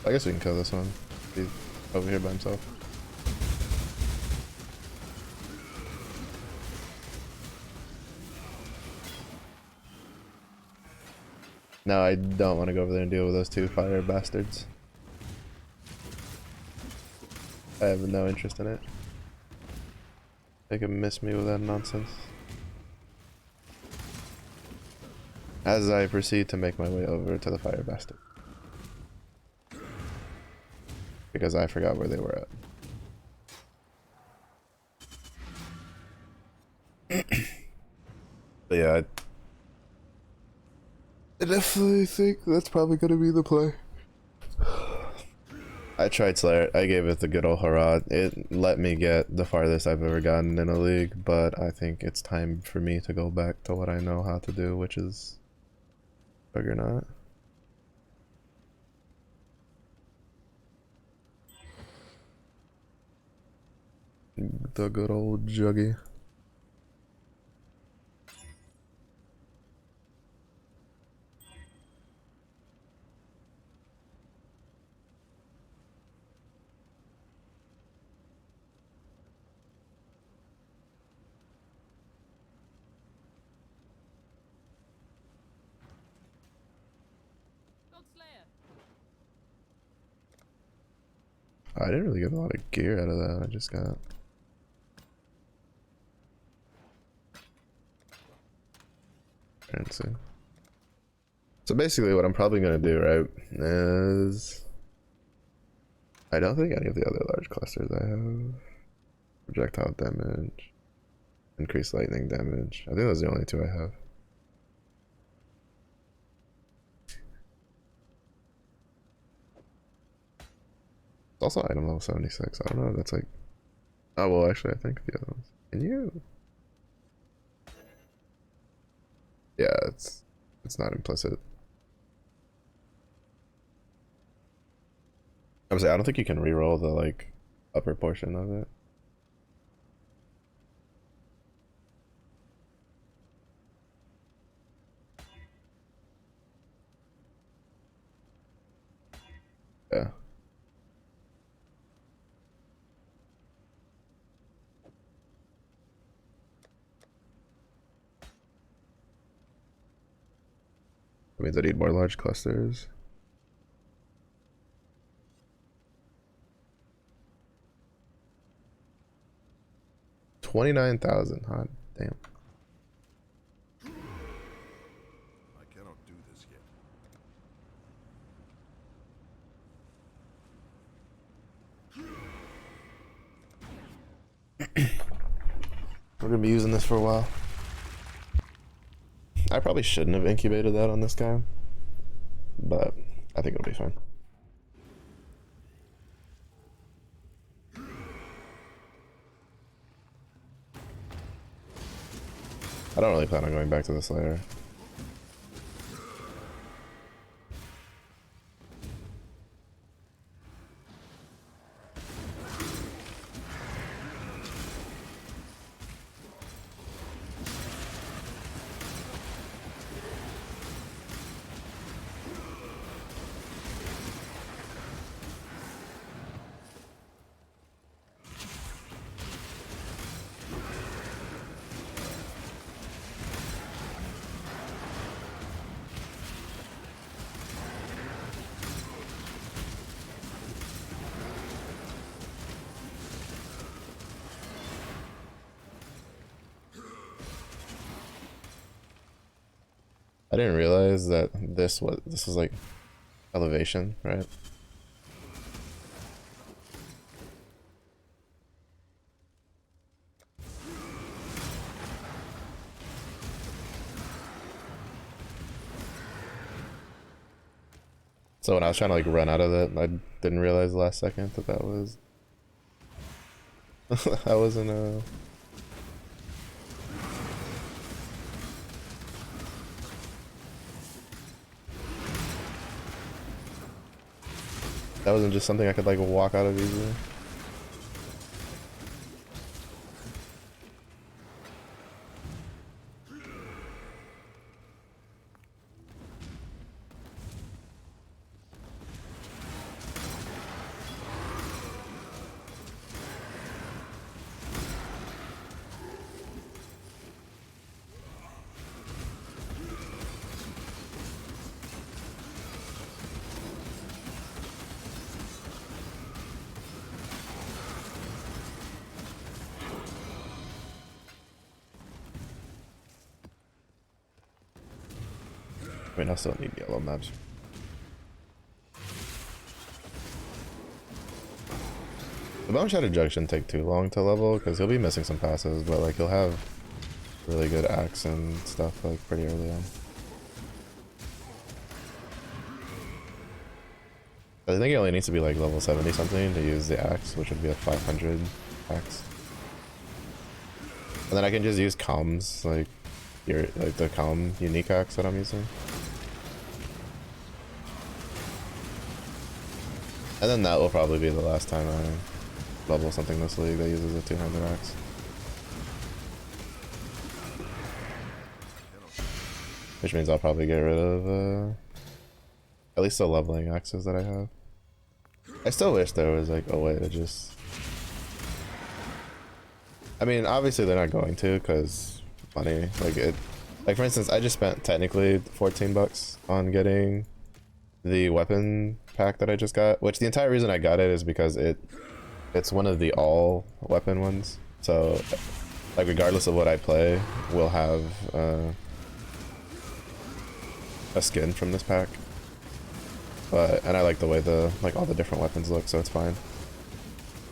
I guess we can kill this one. He's over here by himself. No, I don't want to go over there and deal with those 2 fire bastards. I have no interest in it. They can miss me with that nonsense. As I proceed to make my way over to the fire bastard. Because I forgot where they were at. But yeah, I definitely think that's probably gonna be the play. I tried Slayer. I gave it the good old hurrah. It let me get the farthest I've ever gotten in a league, but I think it's time for me to go back to what I know how to do, which is Juggernaut. The good old Juggy. God Slayer. I didn't really get a lot of gear out of that. I just got fancy. So basically what I'm probably gonna do, right, is I don't think any of the other large clusters I have. Projectile damage, increased lightning damage. I think those are the only 2 I have. It's also item level 76. I don't know if that's like... Oh, well, actually, I think the other ones. Can you? Yeah, it's not implicit. I was saying, I don't think you can reroll the, like, upper portion of it. Yeah. That means I need more large clusters. $29,000. Hot damn. I cannot do this yet. We're gonna be using this for a while. I probably shouldn't have incubated that on this guy, but I think it'll be fine. I don't really plan on going back to this layer. I didn't realize that this was like elevation, right? So when I was trying to like run out of it, I didn't realize the last second that that was I wasn't that wasn't just something I could like walk out of easily. I mean, I still need yellow maps. The Bone Shadow Jug shouldn't take too long to level because he'll be missing some passes, but like he'll have really good axe and stuff like pretty early on. I think he only needs to be like level 70 something to use the axe, which would be a 500 axe. And then I can just use comms, like the calm unique axe that I'm using. And then that will probably be the last time I level something this league that uses a 200 axe. Which means I'll probably get rid of at least the leveling axes that I have. I still wish there was like a way to just... I mean, obviously they're not going to because money. Like for instance, I just spent technically 14 bucks on getting the weapon pack that I just got, which the entire reason I got it is because it's one of the all weapon ones. So like regardless of what I play, we'll have a skin from this pack. And I like the way like all the different weapons look, so it's fine.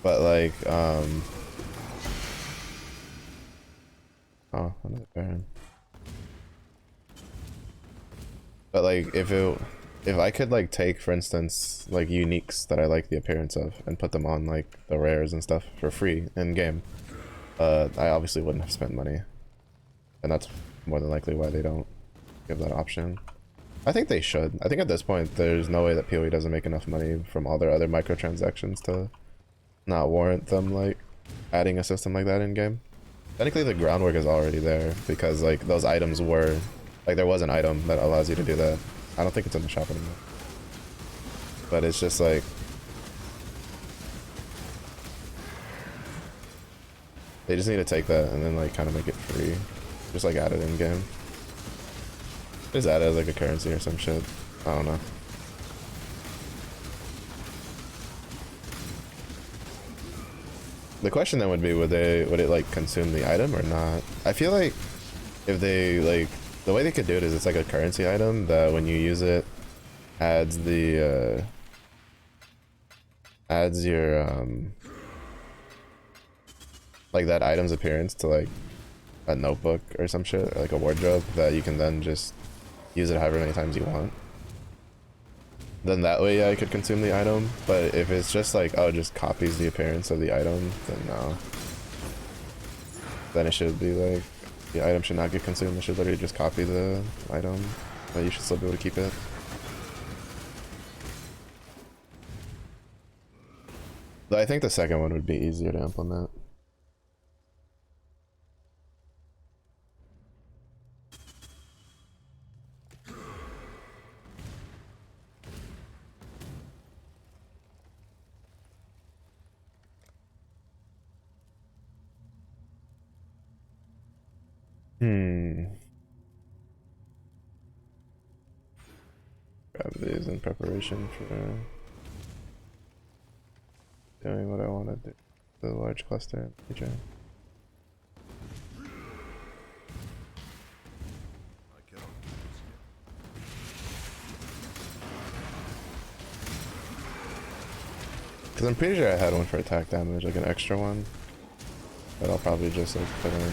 But like oh, another Baron. But like if I could like take, for instance, like uniques that I like the appearance of and put them on like the rares and stuff for free in game, I obviously wouldn't have spent money. And that's more than likely why they don't give that option. I think they should. I think at this point there's no way that PoE doesn't make enough money from all their other microtransactions to not warrant them like adding a system like that in game. Technically the groundwork is already there because like those items were like there was an item that allows you to do that. I don't think it's in the shop anymore. But it's just like they just need to take that and then like kind of make it free. Just like add it in game. Just add it as like a currency or some shit. I don't know. The question then would be, would it like consume the item or not? I feel like if they like, the way they could do it is it's like a currency item that when you use it adds the adds your like that item's appearance to like a notebook or some shit, or like a wardrobe that you can then just use it however many times you want. Then that way, yeah, I could consume the item. But if it's just like, oh, it just copies the appearance of the item, then no. Then it should be like, the item should not get consumed. It should literally just copy the item, but you should still be able to keep it. Though I think the second one would be easier to implement. Grab these in preparation for doing what I want to do. The large cluster PJ. I cannot do this yet. Cause I'm pretty sure I had one for attack damage, like an extra one. But I'll probably just like put in.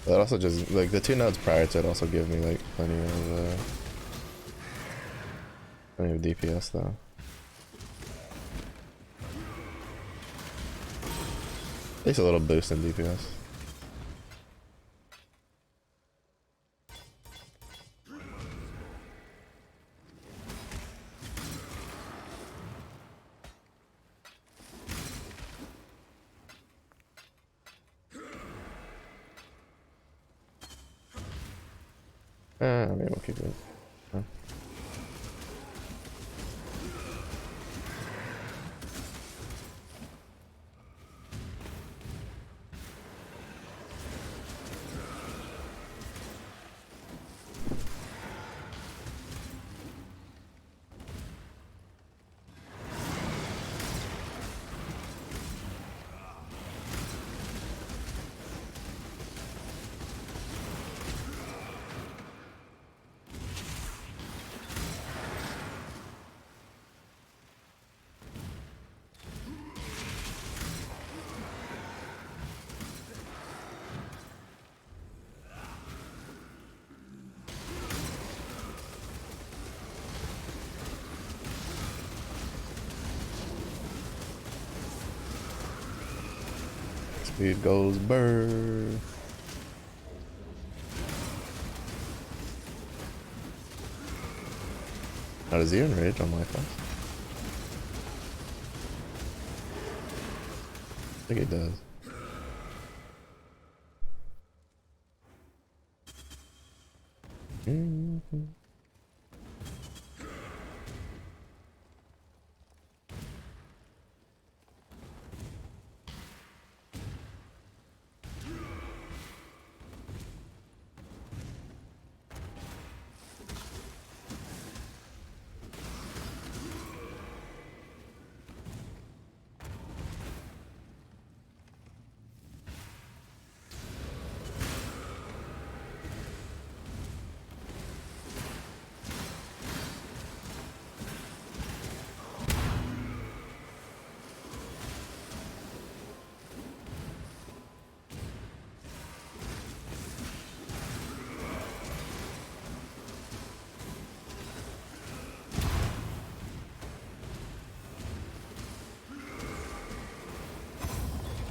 That also just like the 2 nodes prior to it also give me like plenty of DPS though. At least a little boost in DPS. Maybe we'll keep it. Huh. Speed goes burr. How does he enrage on my fast? I think it does.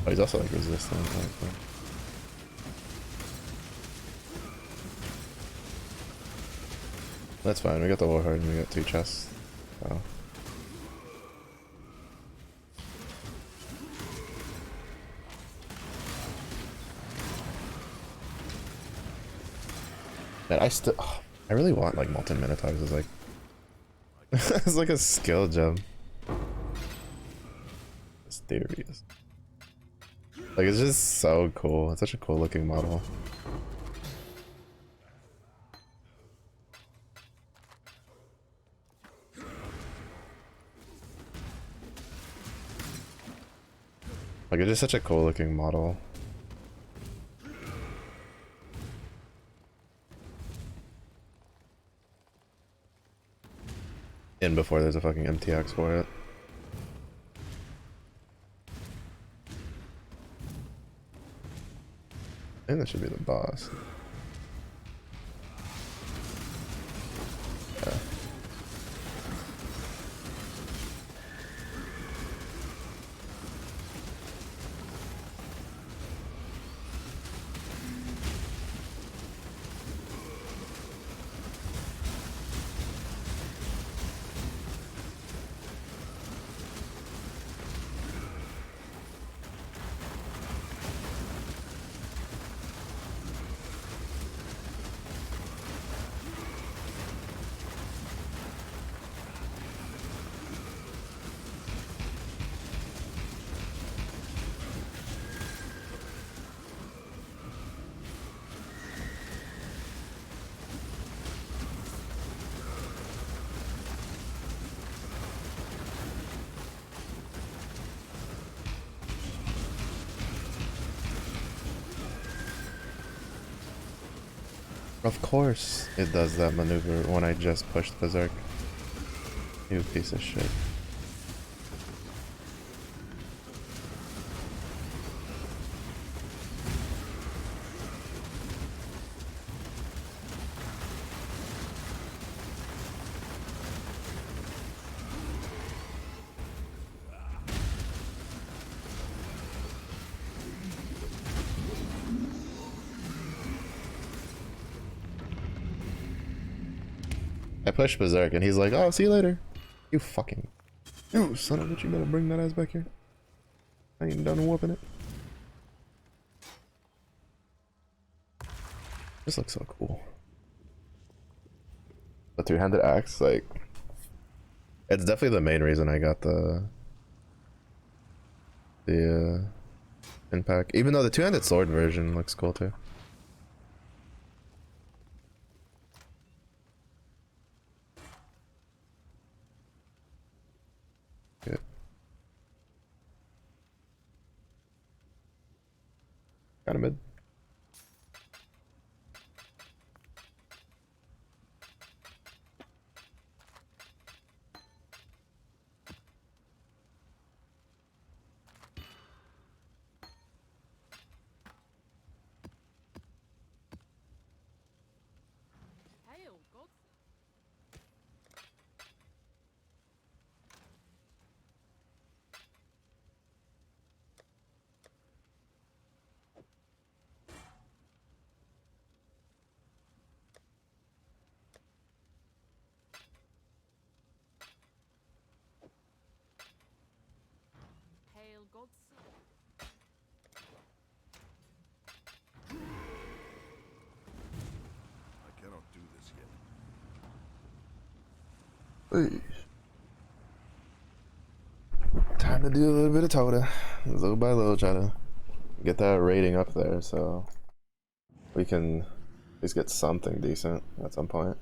Oh, he's also like resistant. Okay. That's fine. We got the warhead and we got 2 chests. So. Man, I really want like molten minotaurs as like it's like a skill gem. Mysterious. Like it's just so cool. It's such a cool looking model. Like it's just such a cool looking model. And before there's a fucking MTX for it. I think that should be the boss. Yeah. Of course it does that maneuver when I just pushed Berserk. You piece of shit. I pushed Berserk and he's like, oh, see you later. You fucking... You son of a bitch, you better bring that ass back here. I ain't done whooping it. This looks so cool. The three-handed axe, like... It's definitely the main reason I got the impact. Even though the two-handed sword version looks cool too. Good. Got a mid. Hail, gods. Hail, gods. I cannot do this yet. Hey. Time to do a little bit of Toda. Little by little, try to get that rating up there so we can at least get something decent at some point.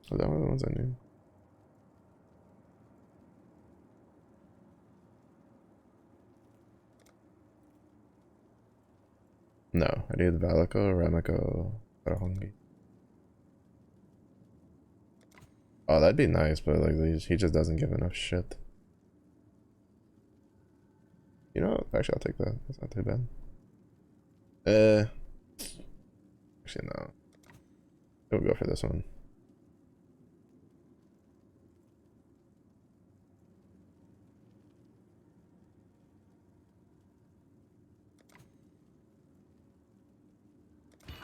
Oh, that one of the ones I knew. No, I need Valico, Ramico, Tarahongi. Oh, that'd be nice, but like he just doesn't give enough shit. You know, actually I'll take that. That's not too bad. Actually no. We'll go for this one.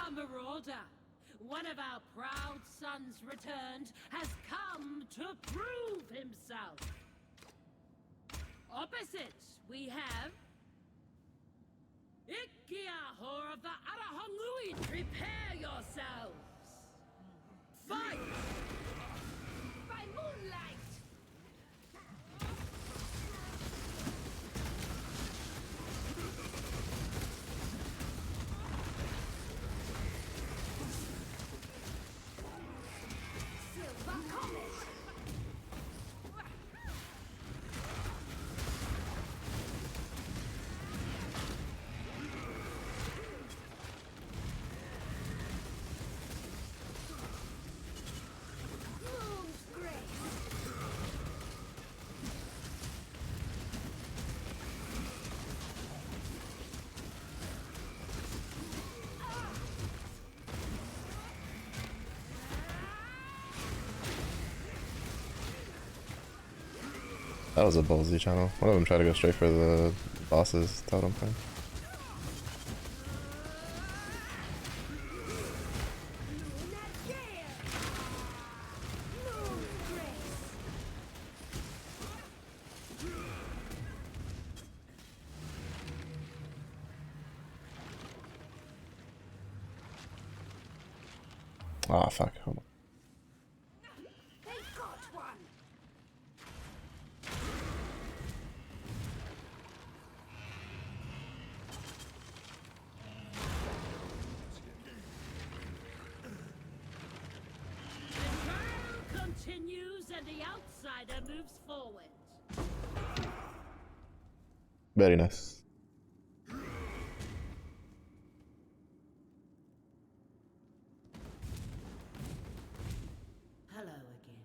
A marauder. One of our proud sons returned, has come to prove himself. Opposite, we have Ikiahor of the Arahonguin. Prepare yourselves. Fight! By moonlight! Silver Comet! Moon's Grace! That was a ballsy channel. One of them tried to go straight for the boss's totem thing. Ah, fuck. Hold on. They got one. The trial continues and the outsider moves forward. Very nice. Hello again.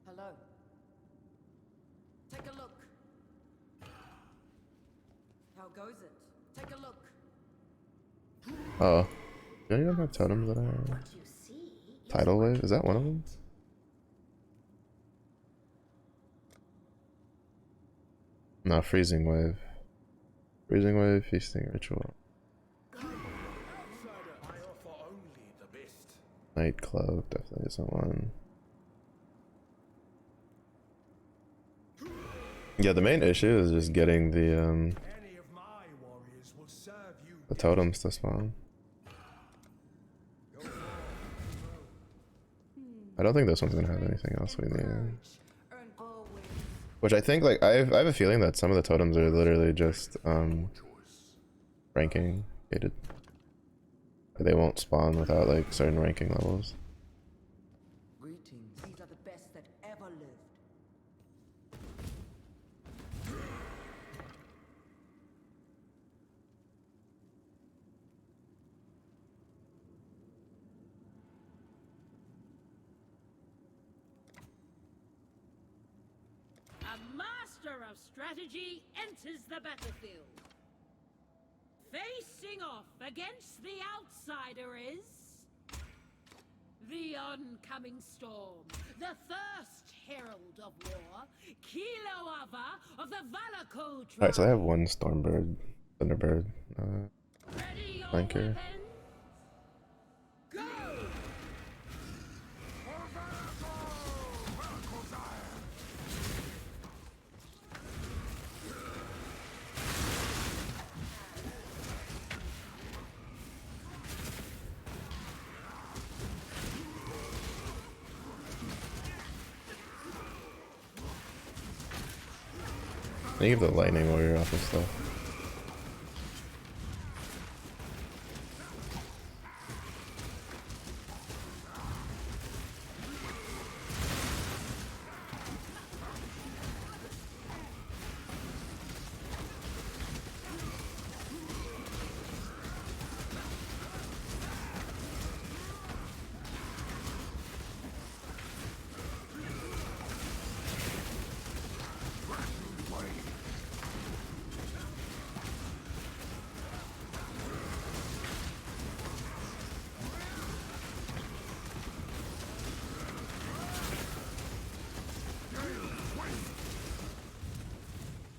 Hello. Take a look. How goes it? Take a look. Oh. Do any of them have totems that are What you see is tidal wave? Is that one of them? No, freezing wave. Freezing wave, feasting ritual. Outsider, I offer only the best. Night cloak definitely isn't one. Yeah, the main issue is just getting Any of my warriors will serve you. the totems to spawn. I don't think this one's gonna have anything else we need. Earn always. Which I think, like, I have a feeling that some of the totems are literally just ranking gated. They won't spawn without like certain ranking levels. Greetings. These are the best that ever lived. a master of strategy enters the battlefield. Facing off against the outsider is the oncoming storm, the first herald of war, Kiloava of the Valaco tribe. Alright, so I have one Stormbird, Thunderbird, Ready your flanker. weapons? Go! I think the lightning warrior off and stuff.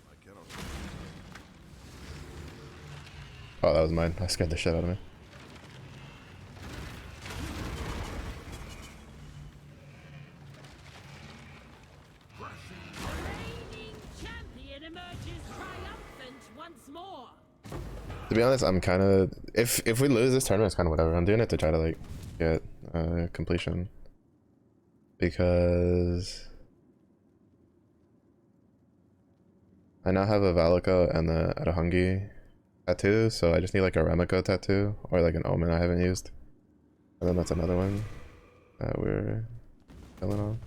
I cannot. Oh, that was mine. I scared the shit out of me. Reigning champion emerges triumphant once more. To be honest, I'm kind of, if we lose this tournament, it's kind of whatever. I'm doing it to try to like get completion, because I now have a Valako and the Adahungi tattoo, so I just need like a Remiko tattoo or like an Omen I haven't used, and then that's another one that we're killing on.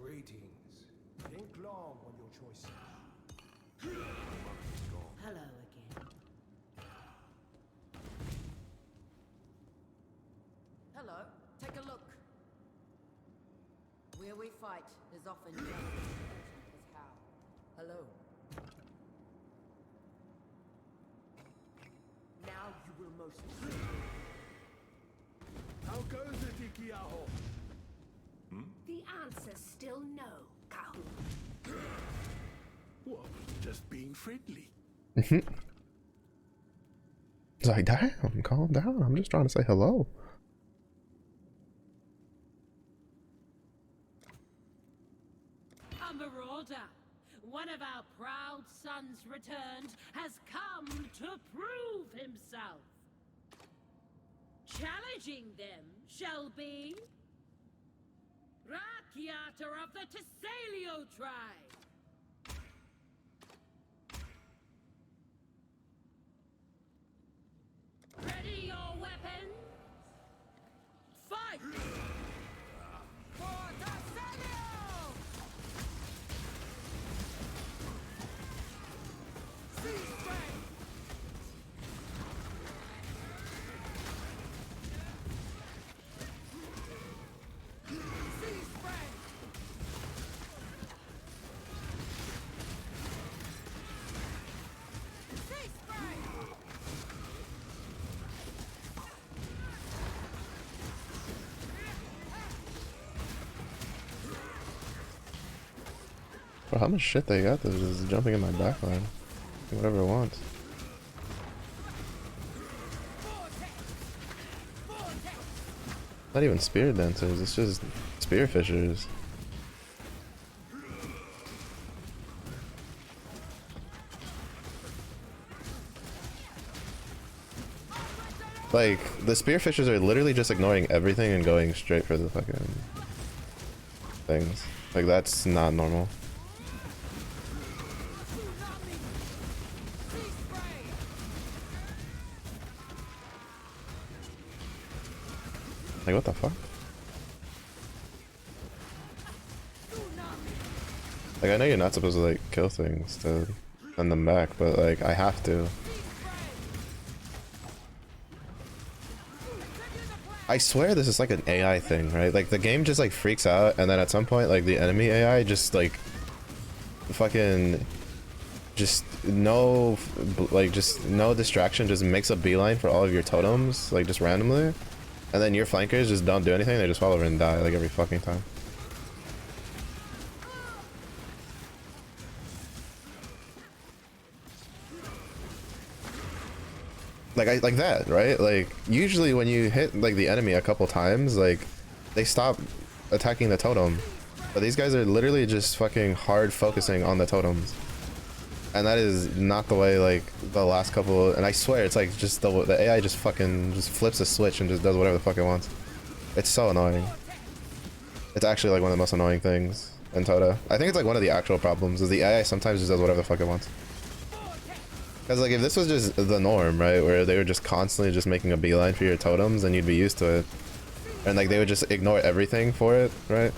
Greetings. Think long on your choices. Hello again. Hello. Take a look. Where we fight is often just as important as how. Hello. Now you will most How goes it, Ikiaho? The answer's still no, Kahu. What? Just being friendly. It's like, damn, calm down. I'm just trying to say hello. A marauder, one of our proud sons returned has come to prove himself. Challenging them shall be Rakiater of the Tessalio tribe. Ready your weapon. Fight! For Tessalio! Sea spray! Sea spray! Sea spray! Bro, how much shit they got that's just jumping in my backline? Do whatever it wants. Not even spear dancers, it's just spear fishers. Like, the spear fishers are literally just ignoring everything and going straight for the fucking things. Like, that's not normal. Like, what the fuck? Like, I know you're not supposed to, like, kill things to send them back, but, like, I have to. I swear this is, like, an AI thing, right? Like, the game just, like, freaks out, and then at some point, like, the enemy AI just, like, fucking... just no distraction, just makes a beeline for all of your totems, like, just randomly. And then your flankers just don't do anything, they just fall over and die, like, every fucking time. Like that, right? Like, usually when you hit, like, the enemy a couple times, like, they stop attacking the totem. But these guys are literally just fucking hard focusing on the totems. And that is not the way, like, the last couple... And I swear, it's like, just the AI just fucking just flips a switch and just does whatever the fuck it wants. It's so annoying. It's actually, like, one of the most annoying things in Tota. I think it's, like, one of the actual problems, is the AI sometimes just does whatever the fuck it wants. Because, like, if this was just the norm, right, where they were just constantly just making a beeline for your totems, then you'd be used to it. And, like, they would just ignore everything for it, right?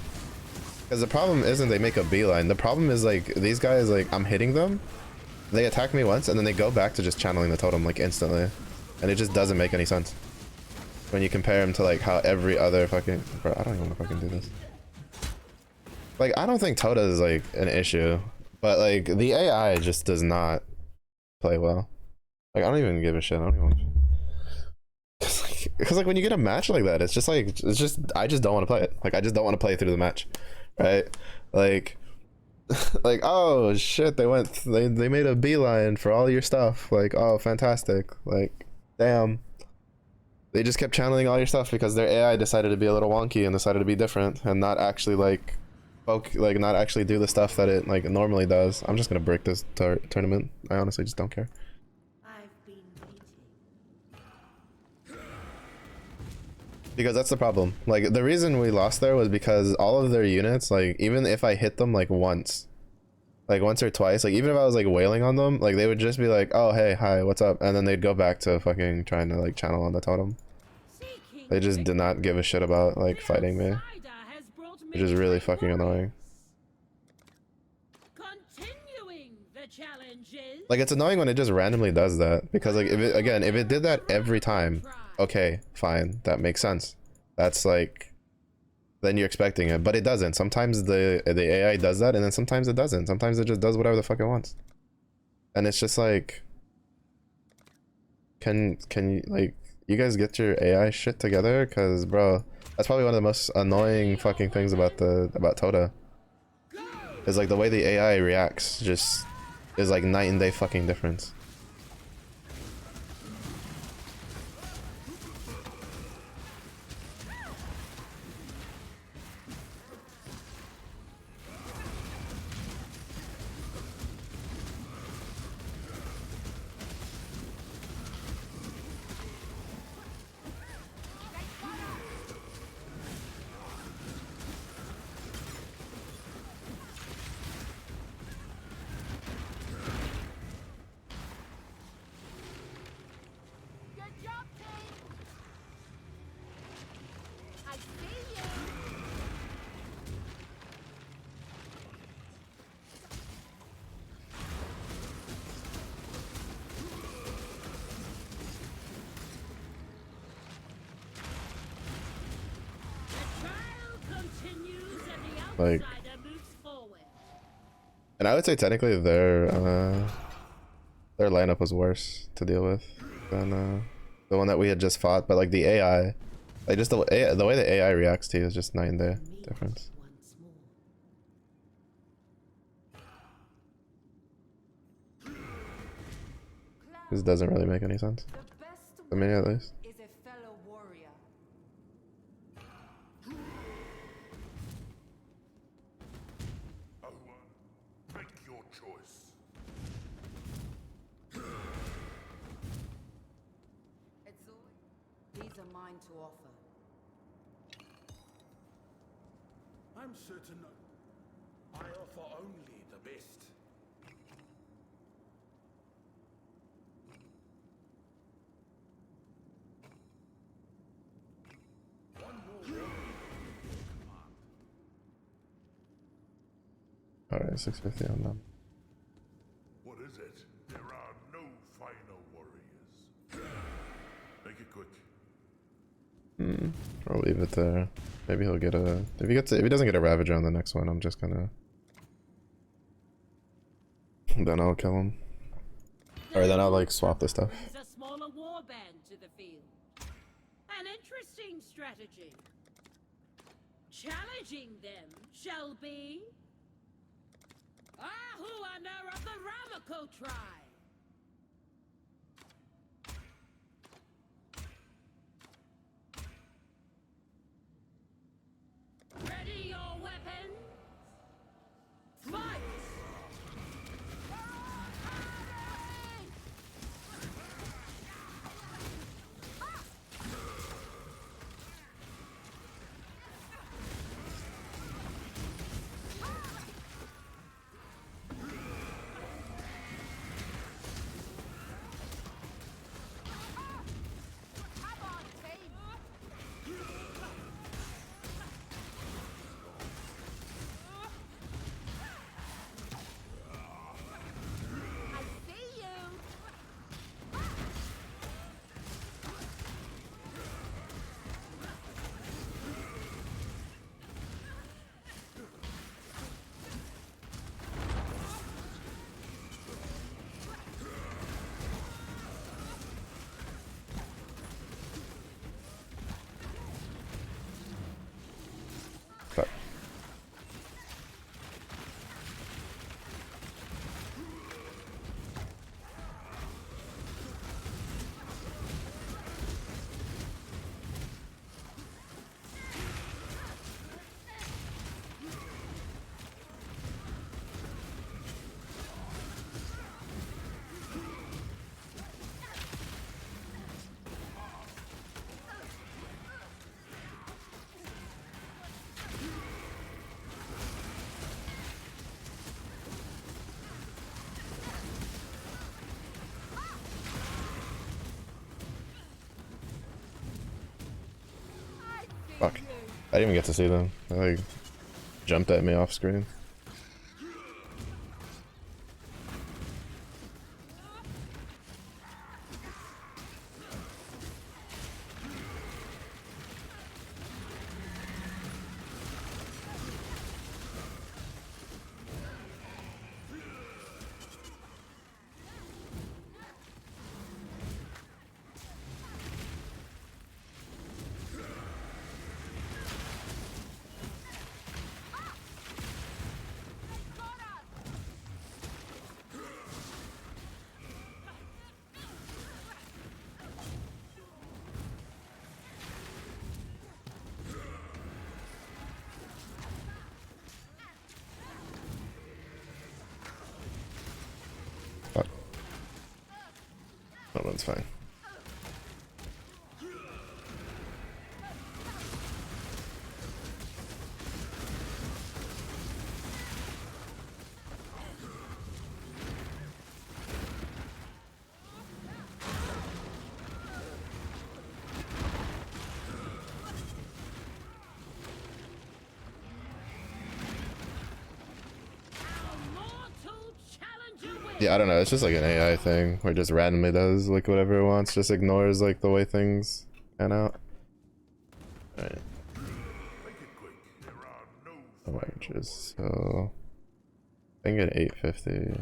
Because the problem isn't they make a beeline. The problem is, like, these guys, like, I'm hitting them, they attack me once, and then they go back to just channeling the totem, like, instantly. And it just doesn't make any sense. When you compare them to, like, how every other fucking... Bro, I don't even want to fucking do this. Like, I don't think Tota is, like, an issue. But, like, the AI just does not play well. Like, I don't even give a shit. I don't even... Because, like, when you get a match like that, it's just, like, it's just... I just don't want to play it. Like, I just don't want to play through the match. Right? Like... like, oh shit, they made a beeline for all your stuff. Like, oh, fantastic. Like, damn. They just kept channeling all your stuff because their AI decided to be a little wonky and decided to be different and not actually, like, not actually do the stuff that it, like, normally does. I'm just gonna break this tournament. I honestly just don't care. I've been waiting. Because that's the problem. Like, the reason we lost there was because all of their units, like, even if I hit them, like, once or twice, like, even if I was, like, wailing on them, like, they would just be like, oh, hey, hi, what's up? And then they'd go back to fucking trying to, like, channel on the totem. They just did not give a shit about, like, fighting me. Which is really fucking annoying. Like, it's annoying when it just randomly does that. Because, like, if it did that every time, okay, fine, that makes sense. That's, like, then you're expecting it, but it doesn't. Sometimes the AI does that, and then sometimes it doesn't. Sometimes it just does whatever the fuck it wants. And it's just like, can you, like, you guys get your AI shit together? Because, bro, that's probably one of the most annoying fucking things about Tota. Is, like, the way the AI reacts just is, like, night and day fucking difference. Like, outsider moves forward. and I would say technically their lineup was worse to deal with than the one that we had just fought. But like the AI, like just the way the AI reacts to you is just night and day difference. Once more. This doesn't really make any sense. The best For me, at least. is a fellow warrior. Owen, make your choice. It's all. These are mine to offer. I'm certain I offer only the best. One more warrior. All right, 650 on them. What is it? There are no final warriors. Make it quick. I'll leave it there. Maybe he'll get a. If he doesn't get a Ravager on the next one, I'm just gonna. Then I'll kill him. Or then I'll like swap the stuff. Brings a smaller warband to the field. An interesting strategy. Challenging them shall be Ahuana of the Ramako tribe. Ready your weapons. Fight! But fuck. I didn't even get to see them. They like jumped at me off screen. Fuck. That one's fine. Mortal challenger wins. Yeah, I don't know. It's just like an AI thing where it just randomly does like whatever it wants, just ignores like the way things pan out. Alright. Make it quick. There are no Oh my goodness. So I can get 850.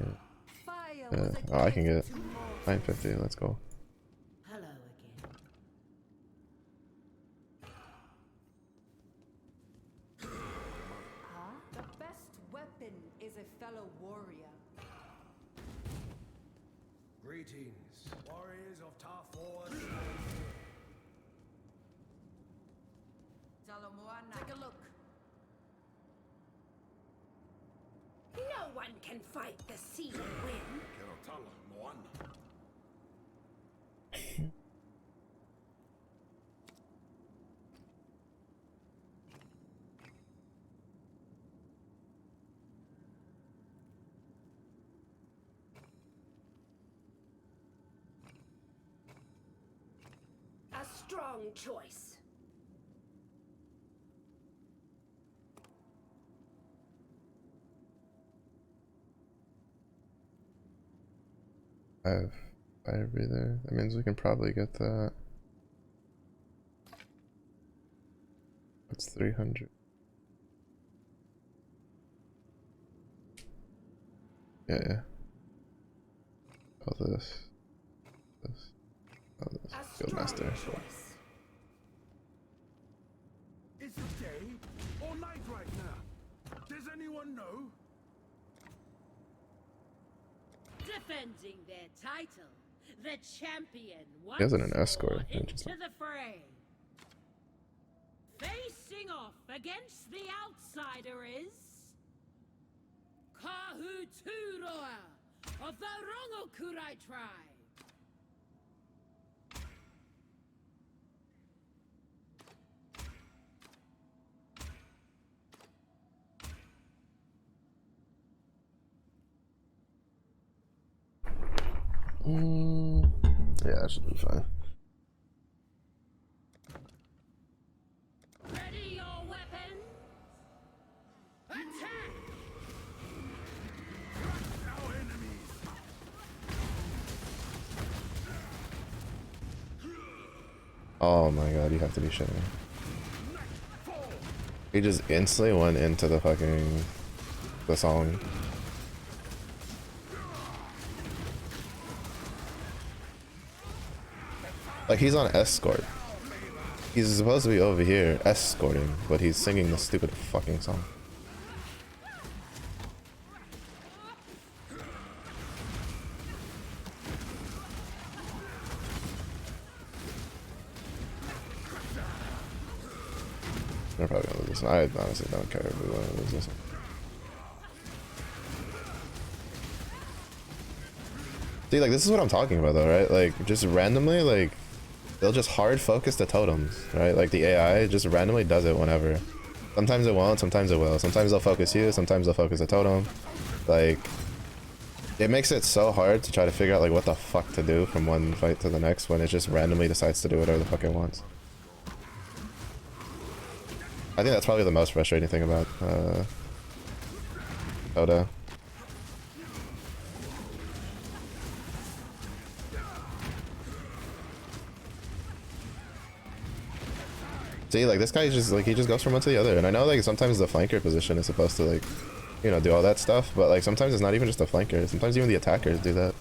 Oh, I can get 950. Let's go. Hello again. The best weapon is a fellow warrior. Greetings, warriors of Tarfor. Take a look. No one can fight the sea and wind. Kerotala, Moana. A strong choice. I have fire breather. That means we can probably get that. That's 300. Yeah. Oh, this. Oh, this. Field master. Choice. Is it day or night right now? Does anyone know? Defending their title, the champion once He has an more escort. into Interesting. the fray. Facing off against the outsider is Kahuturoa of the Rongokurai tribe. Yeah, that should be fine. Ready your weapon. Attack! Our enemies. Oh my god, you have to be shitting me. He just instantly went into the song. Like, he's on escort. He's supposed to be over here escorting, but he's singing the stupid fucking song. They're probably gonna lose this one. I honestly don't care if we want to lose this one. See, like, this is what I'm talking about, though, right? Like, just randomly, like, they'll just hard focus the totems, right? Like, the AI just randomly does it whenever. Sometimes it won't, sometimes it will. Sometimes they'll focus you, sometimes they'll focus a totem. Like, it makes it so hard to try to figure out, like, what the fuck to do from one fight to the next when it just randomly decides to do whatever the fuck it wants. I think that's probably the most frustrating thing about, Oda. See, like, this guy just, like, he just goes from one to the other. And I know, like, sometimes the flanker position is supposed to, like, you know, do all that stuff. But, like, sometimes it's not even just the flanker. Sometimes even the attackers do that.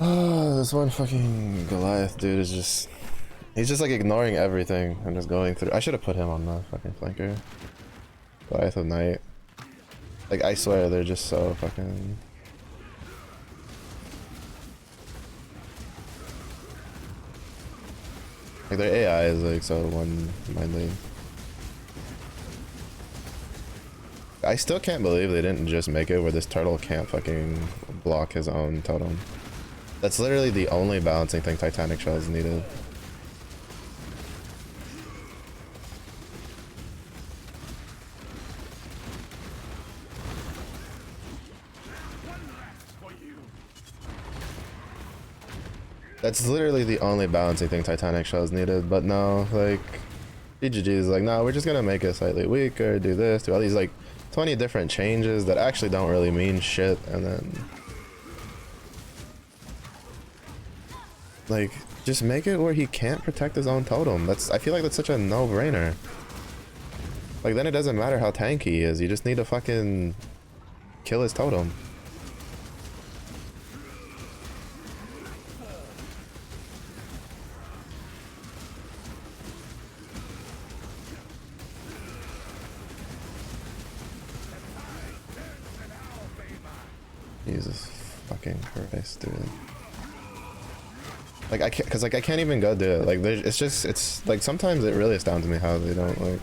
Oh, this one fucking Goliath dude is just... He's just, like, ignoring everything and just going through... I should have put him on the fucking flanker. Goliath of Night. Like, I swear, they're just so fucking... Like their AI is like so one-minded. I still can't believe they didn't just make it where this turtle can't fucking block his own totem. That's literally the only balancing thing Titanic Shells needed. That's literally the only balancing thing Titanic Shells needed, but no, like, BGG is like, no, we're just gonna make it slightly weaker, do this, do all these like 20 different changes that actually don't really mean shit, and then like, just make it where he can't protect his own totem. I feel like that's such a no-brainer. Like, then it doesn't matter how tanky he is, you just need to fucking kill his totem. Jesus fucking Christ, dude. Like I can't, cause like I can't even go do it. Like it's like sometimes it really astounds me how they don't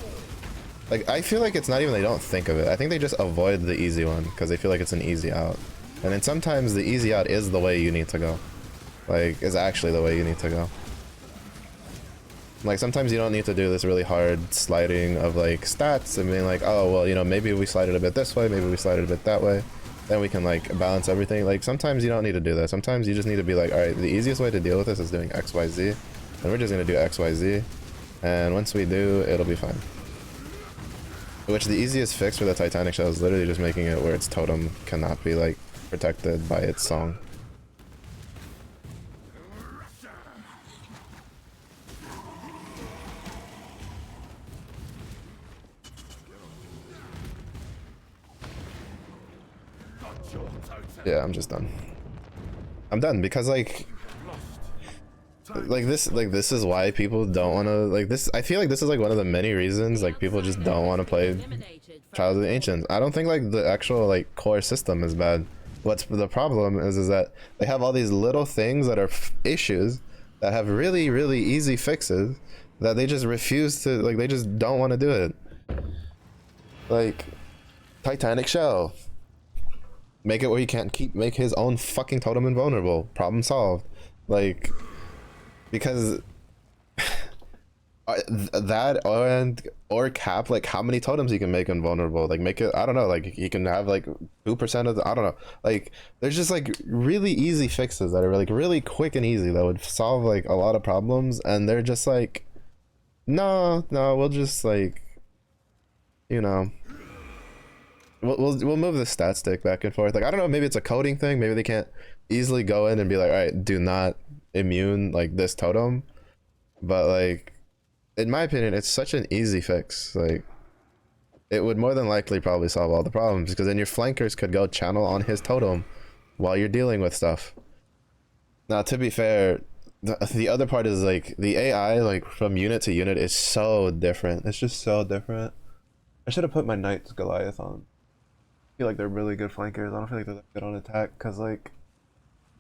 like I feel like it's not even they don't think of it. I think they just avoid the easy one because they feel like it's an easy out. And then sometimes the easy out is the way you need to go. Like is actually the way you need to go. Like sometimes you don't need to do this really hard sliding of like stats and being like, oh well, you know, maybe we slide it a bit this way, maybe we slide it a bit that way. Then we can like balance everything. Like sometimes you don't need to do that. Sometimes you just need to be like, all right, the easiest way to deal with this is doing X, Y, Z, and we're just gonna do X, Y, Z, and once we do, it'll be fine. Which the easiest fix for the Titanic Shell is literally just making it where its totem cannot be like protected by its song. Yeah, I'm just done. I'm done because like this is why people don't want to like this. I feel like this is like one of the many reasons like people just don't want to play Trials of the Ancients. I don't think like the actual like core system is bad. What's the problem is that they have all these little things that are issues that have really easy fixes that they just refuse to like. They just don't want to do it. Like Titanic Shell. Make it where he can't make his own fucking totem invulnerable. Problem solved. Like, because that or cap like how many totems he can make invulnerable. Like make it, I don't know, like he can have like 2% of the, I don't know. Like there's just like really easy fixes that are like really quick and easy that would solve like a lot of problems, and they're just like, no, we'll just like, you know, we'll move the stat stick back and forth. Like I don't know, maybe it's a coding thing. Maybe they can't easily go in and be like, all right, do not immune like this totem. But like, in my opinion, it's such an easy fix. Like, it would more than likely probably solve all the problems because then your flankers could go channel on his totem while you're dealing with stuff. Now, to be fair, the other part is like the AI, like from unit to unit, is so different. It's just so different. I should have put my Knights Goliath on. I feel like they're really good flankers. I don't feel like they're that good on attack because like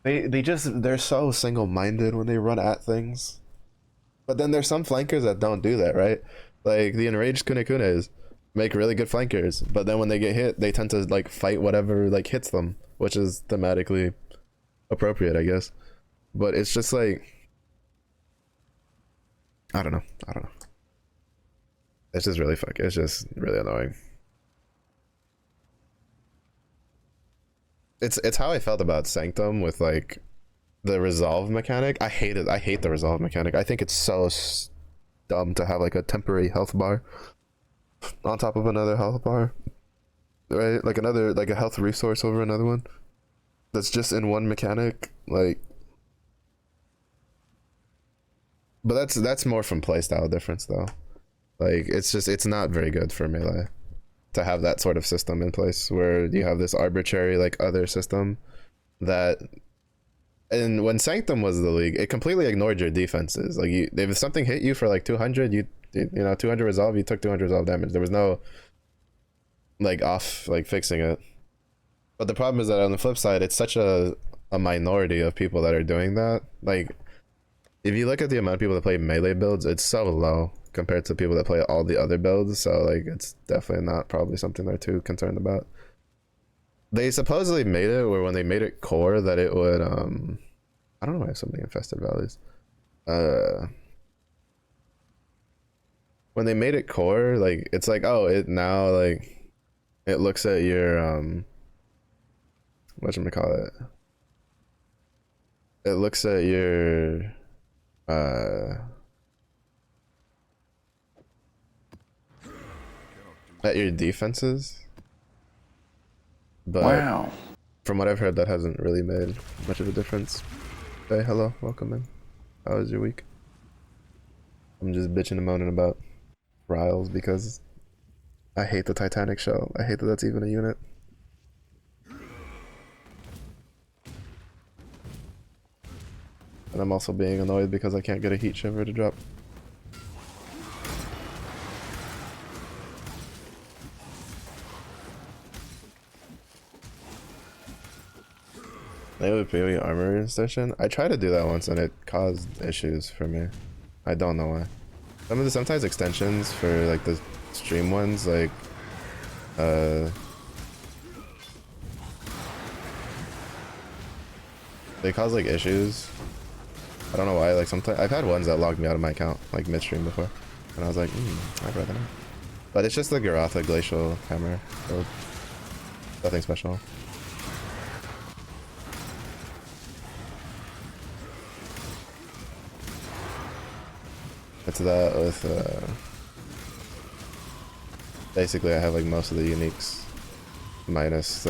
they're so single-minded when they run at things. But then there's some flankers that don't do that, right? Like the enraged Kunekunes make really good flankers, but then when they get hit, they tend to like fight whatever like hits them, which is thematically appropriate, I guess. But it's just like, I don't know. It's just really it's just really annoying. It's how I felt about Sanctum with like the resolve mechanic. I hate it. I hate the resolve mechanic. I think it's so dumb to have like a temporary health bar on top of another health bar, right? Like another, like a health resource over another one that's just in one mechanic. Like, but that's more from playstyle difference though. Like it's not very good for melee to have that sort of system in place where you have this arbitrary like other system that. And when Sanctum was the league, it completely ignored your defenses. Like if something hit you for like 200, you know 200 resolve, you took 200 resolve damage. There was no like off like fixing it. But the problem is that on the flip side, it's such a minority of people that are doing that. Like if you look at the amount of people that play melee builds, it's so low compared to people that play all the other builds. So like, it's definitely not probably something they're too concerned about. They supposedly made it where when they made it core that it would I don't know why I have so many infested valleys. When they made it core, like it's like, oh, it now like it looks at your whatchamacallit, it looks at your defenses, but Wow. from what I've heard, that hasn't really made much of a difference. Hey, hello, welcome in. How was your week? I'm just bitching and moaning about Riles because I hate the Titanic shell. I hate that that's even a unit. And I'm also being annoyed because I can't get a heat shiver to drop. Maybe armor station. I tried to do that once and it caused issues for me. I don't know why. Sometimes extensions for like the stream ones, like they cause like issues. I don't know why. Like sometimes I've had ones that logged me out of my account like midstream before, and I was like, I'd rather not. But it's just the Garatha Glacial Hammer build. Nothing special. It's that with basically I have like most of the uniques minus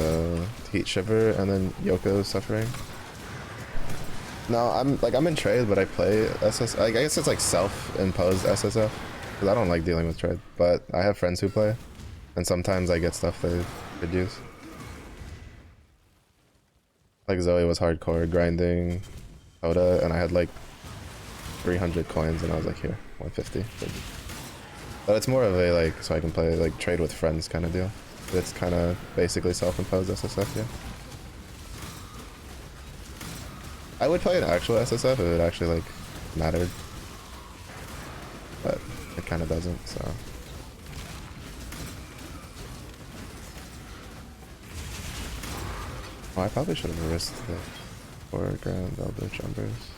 Heat Shiver and then Yoko Suffering. No, I'm in trade, but I play SS. I guess it's like self-imposed SSF because I don't like dealing with trade, but I have friends who play, and sometimes I get stuff they could use. Like Zoe was hardcore grinding Oda, and I had like 300 coins, and I was like, here, 150. But it's more of a like, so I can play like trade with friends kind of deal. It's kind of basically self-imposed SSF, yeah. I would play an actual SSF if it actually like mattered, but it kind of doesn't. So oh, I probably should have risked the 4 grand Eldritch Embers.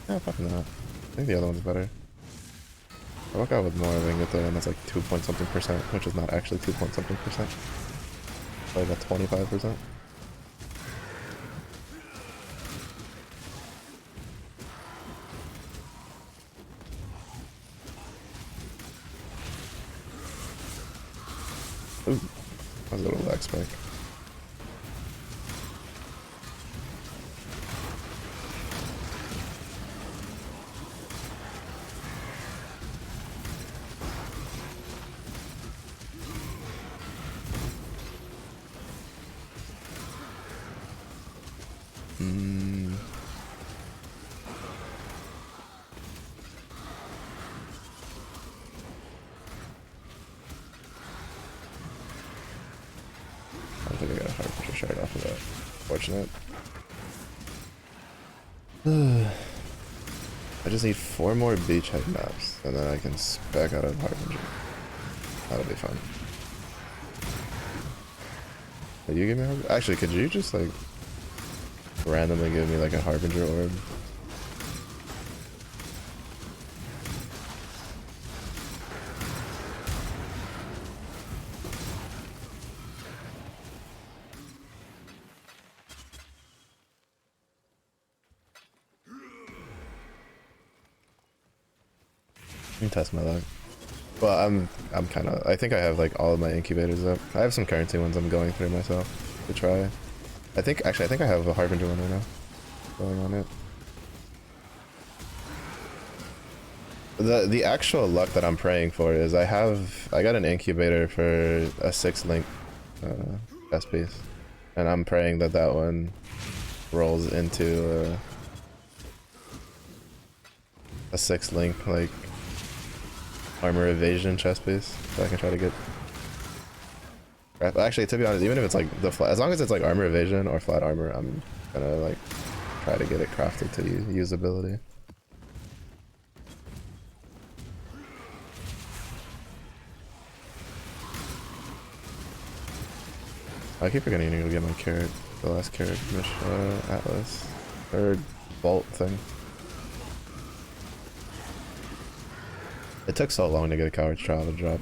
Yeah, probably not. I think the other one's better. I walk out with more if I can get the one that's like 2 point something percent, which is not actually 2 point something percent. Like a 25%. Ooh, that was a little lag spike. I don't think I got a hard push shard off of that. Fortunate. I just need 4 more beachhead maps, and then I can spec out of Harbinger. That'll be fun. Will you give me a Harbinger? Actually, could you just like randomly give me like a Harbinger orb? Test my luck. Well, I'm kind of. I think I have like all of my incubators up. I have some currency ones I'm going through myself to try. I think I have a Harbinger one right now going on it. The actual luck that I'm praying for is I got an incubator for a 6-link chess piece, and I'm praying that that one rolls into a 6-link like armor evasion chest piece so I can try to get. Actually, to be honest, even if it's like the flat, as long as it's like armor evasion or flat armor, I'm gonna like try to get it crafted to usability. I keep forgetting to go get my carrot, the last carrot mission, Atlas, or Vault thing. It took so long to get a coward's trial to drop.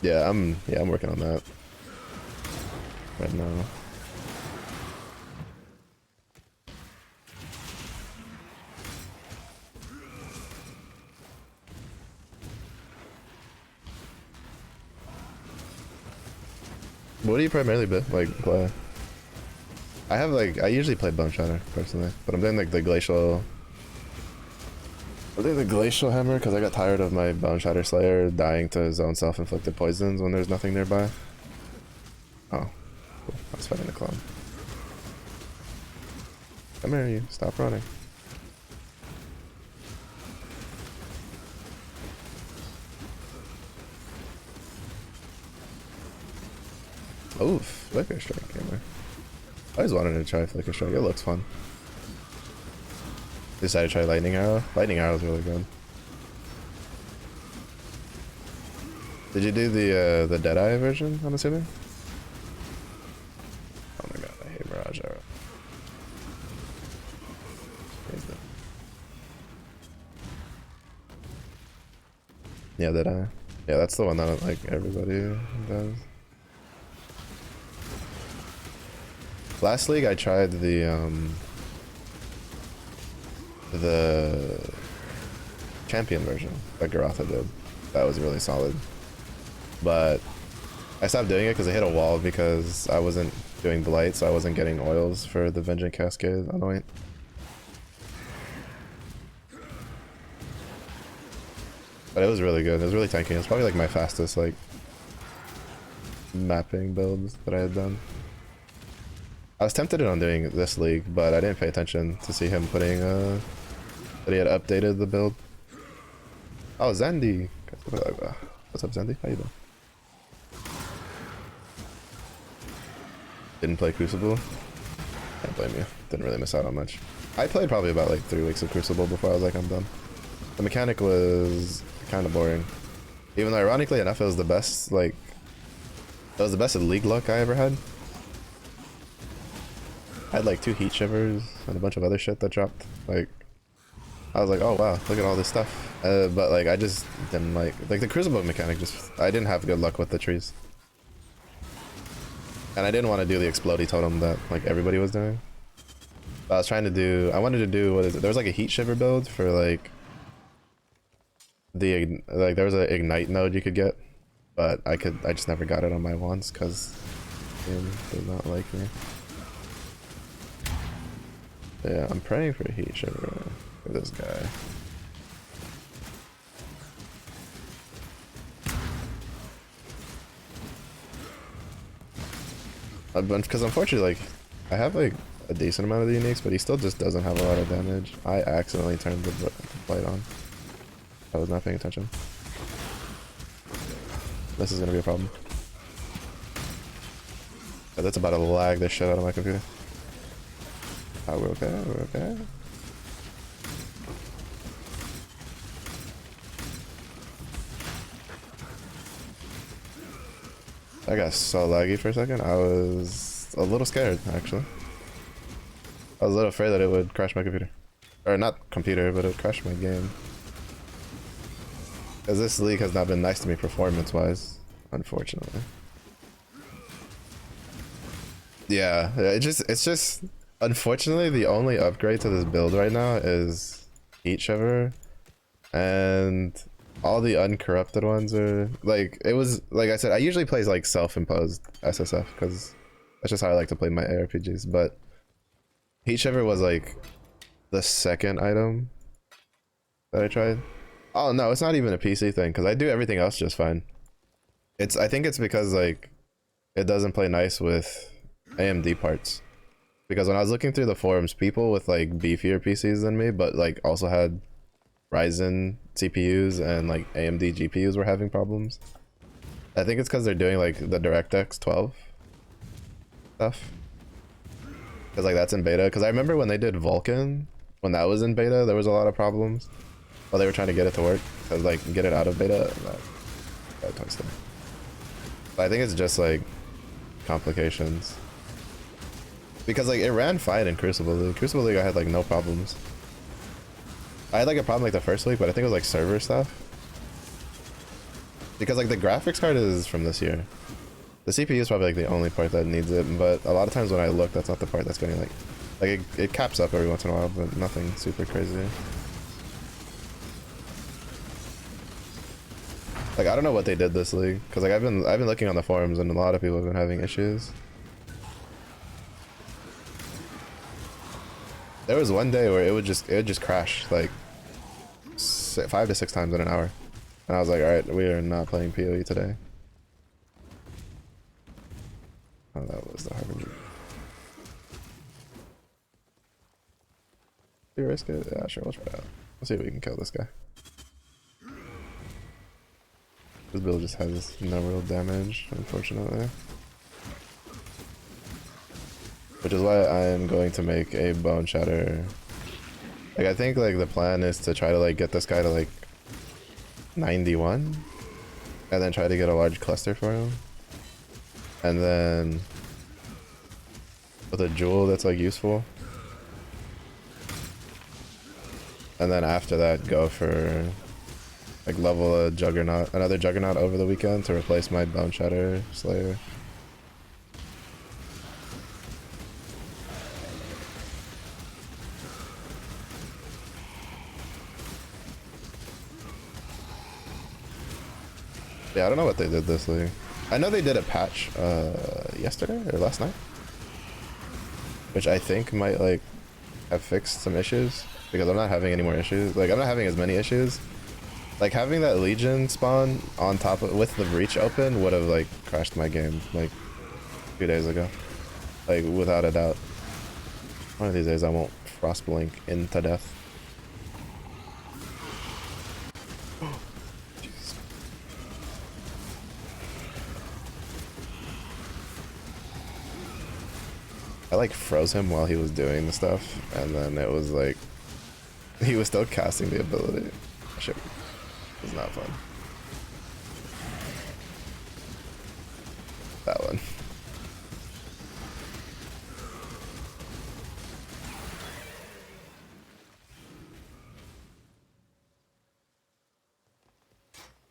Yeah, I'm working on that right now. What do you primarily play? I have I usually play Bone Shatter personally, but I'm doing like the glacial. I'm doing the glacial hammer because I got tired of my Bone Shatter Slayer dying to his own self-inflicted poisons when there's nothing nearby. Oh, cool. I was fighting a clone. Come here, you. Stop running. Oof, Flicker Strike gamer. I always wanted to try Flicker Strike. It looks fun. Decided to try Lightning Arrow. Lightning Arrow is really good. Did you do the Deadeye version, I'm assuming? Oh my god, I hate Mirage Arrow. Yeah, Deadeye. Yeah, that's the one that like everybody does. Last league I tried the champion version that Garotha did. That was really solid. But I stopped doing it because I hit a wall because I wasn't doing Blight, so I wasn't getting oils for the Vengeance Cascade Anoint. But it was really good. It was really tanky. It was probably like my fastest like mapping builds that I had done. I was tempted on doing this league, but I didn't pay attention to see him putting that he had updated the build. Oh, Zandy. What's up, Zandy? How you doing? Didn't play Crucible. Can't blame you. Didn't really miss out on much. I played probably about like 3 weeks of Crucible before I was like, I'm done. The mechanic was kind of boring. Even though ironically enough, it was the best, like, it was the best league luck I ever had. I had like 2 heat shivers and a bunch of other shit that dropped. Like, I was like, oh wow, look at all this stuff. But like, I just didn't like the Crucible mechanic. I didn't have good luck with the trees, and I didn't want to do the Explodey totem that like everybody was doing. But I was trying to do. I wanted to do what is it? There was like a heat shiver build for like there was an ignite node you could get, but I just never got it on my wands because it did not like me. Yeah, I'm praying for a heat shiver for this guy. Because unfortunately, like, I have like a decent amount of the uniques, but he still just doesn't have a lot of damage. I accidentally turned the light on. I was not paying attention. This is gonna be a problem. Yeah, that's about to lag the shit out of my computer. Oh, we're okay, we're okay. I got so laggy for a second. I was a little scared, actually. I was a little afraid that it would crash my computer. Or not computer, but it would crash my game. Because this league has not been nice to me performance-wise, unfortunately. Yeah, it's just unfortunately the only upgrade to this build right now is Heat Shiver, and all the uncorrupted ones are like, it was like I said, I usually play like self-imposed SSF because that's just how I like to play my ARPGs, but Heat Shiver was like the second item that I tried. Oh no, it's not even a PC thing because I do everything else just fine. I think it's because like it doesn't play nice with AMD parts. Because when I was looking through the forums, people with like beefier PCs than me, but like also had Ryzen CPUs and like AMD GPUs were having problems. I think it's because they're doing like the DirectX 12 stuff. Because like that's in beta. Because I remember when they did Vulkan, when that was in beta, there was a lot of problems. Well, they were trying to get it to work, to like get it out of beta. That twisted. But I think it's just like complications. Because like it ran fine in Crucible League. Crucible League I had like no problems. I had like a problem like the first week, but I think it was like server stuff. Because like the graphics card is from this year. The CPU is probably like the only part that needs it, but a lot of times when I look, that's not the part that's going like it caps up every once in a while, but nothing super crazy. Like I don't know what they did this league, because like I've been looking on the forums and a lot of people have been having issues. There was one day where it would just crash like 5 to 6 times in an hour, and I was like, all right, we are not playing PoE today. Oh, that was the Harvard. Do you risk it? Yeah, sure. We'll try it out. Let's see if we can kill this guy. This build just has no real damage, unfortunately. Which is why I am going to make a bone shatter. Like I think like the plan is to try to like get this guy to like 91 and then try to get a large cluster for him. And then with a jewel that's like useful. And then after that go for like level a juggernaut, another juggernaut over the weekend to replace my bone shatter slayer. Yeah, I don't know what they did this league. I know they did a patch yesterday or last night, which I think might like have fixed some issues, because I'm not having any more issues. Like I'm not having as many issues. Like having that Legion spawn on top of with the breach open would have like crashed my game like 2 days ago, like without a doubt. One of these days I won't frost blink into death. I like froze him while he was doing the stuff, and then it was like he was still casting the ability. Shit was not fun. That one.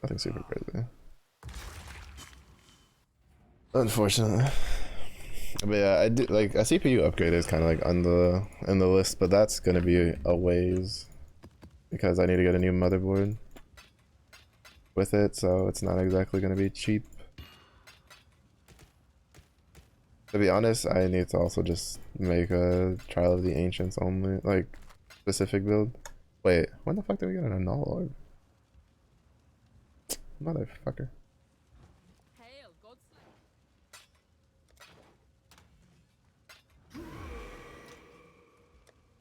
Nothing super crazy. Unfortunately. But yeah, I do like a CPU upgrade is kind of like on the list, but that's gonna be a ways because I need to get a new motherboard with it, so it's not exactly gonna be cheap. To be honest, I need to also just make a Trial of the Ancients only, like, specific build. Wait, when the fuck did we get an null orb? Motherfucker. Hail, Godslayer.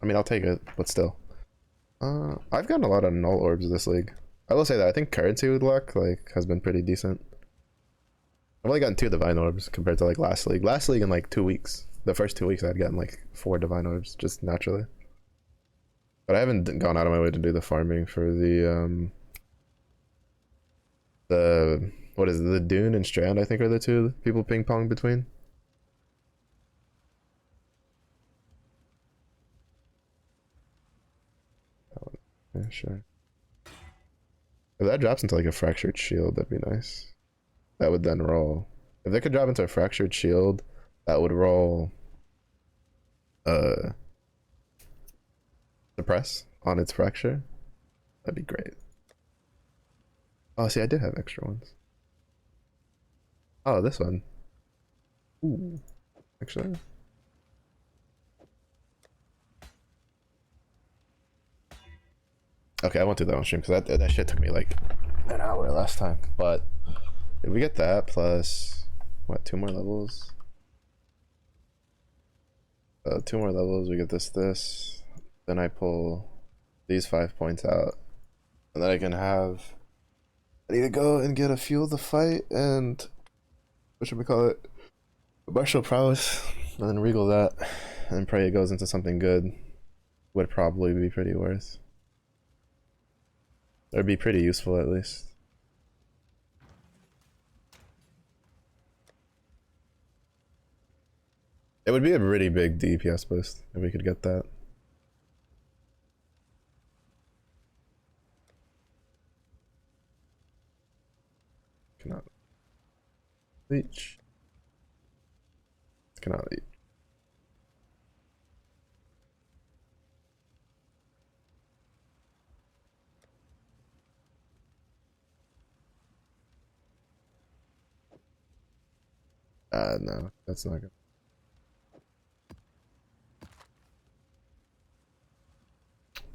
I mean, I'll take it, but still. I've gotten a lot of null orbs this league. I will say that I think currency with luck, like, has been pretty decent. I've only gotten 2 divine orbs compared to like last league. Last league in like 2 weeks. The first 2 weeks I'd gotten like 4 divine orbs just naturally. But I haven't gone out of my way to do the farming for the what is it, the Dune and Strand I think are the 2 people ping pong between. Yeah, sure. If that drops into like a fractured shield, that'd be nice. That would then roll. If they could drop into a fractured shield, that would roll suppress on its fracture. That'd be great. Oh, see, I did have extra ones. Oh, this one. Ooh, actually. Okay, I won't do that on stream because that shit took me like an hour last time. But if we get that plus what, 2 more levels? 2 more levels, we get this. Then I pull these 5 points out, and then I can have. I need to go and get a fuel the fight and what should we call it? Martial prowess, and then regal that, and pray it goes into something good. Would probably be pretty worth. That'd be pretty useful at least. It would be a pretty big DPS boost if we could get that. Cannot reach. Cannot reach. No, that's not good.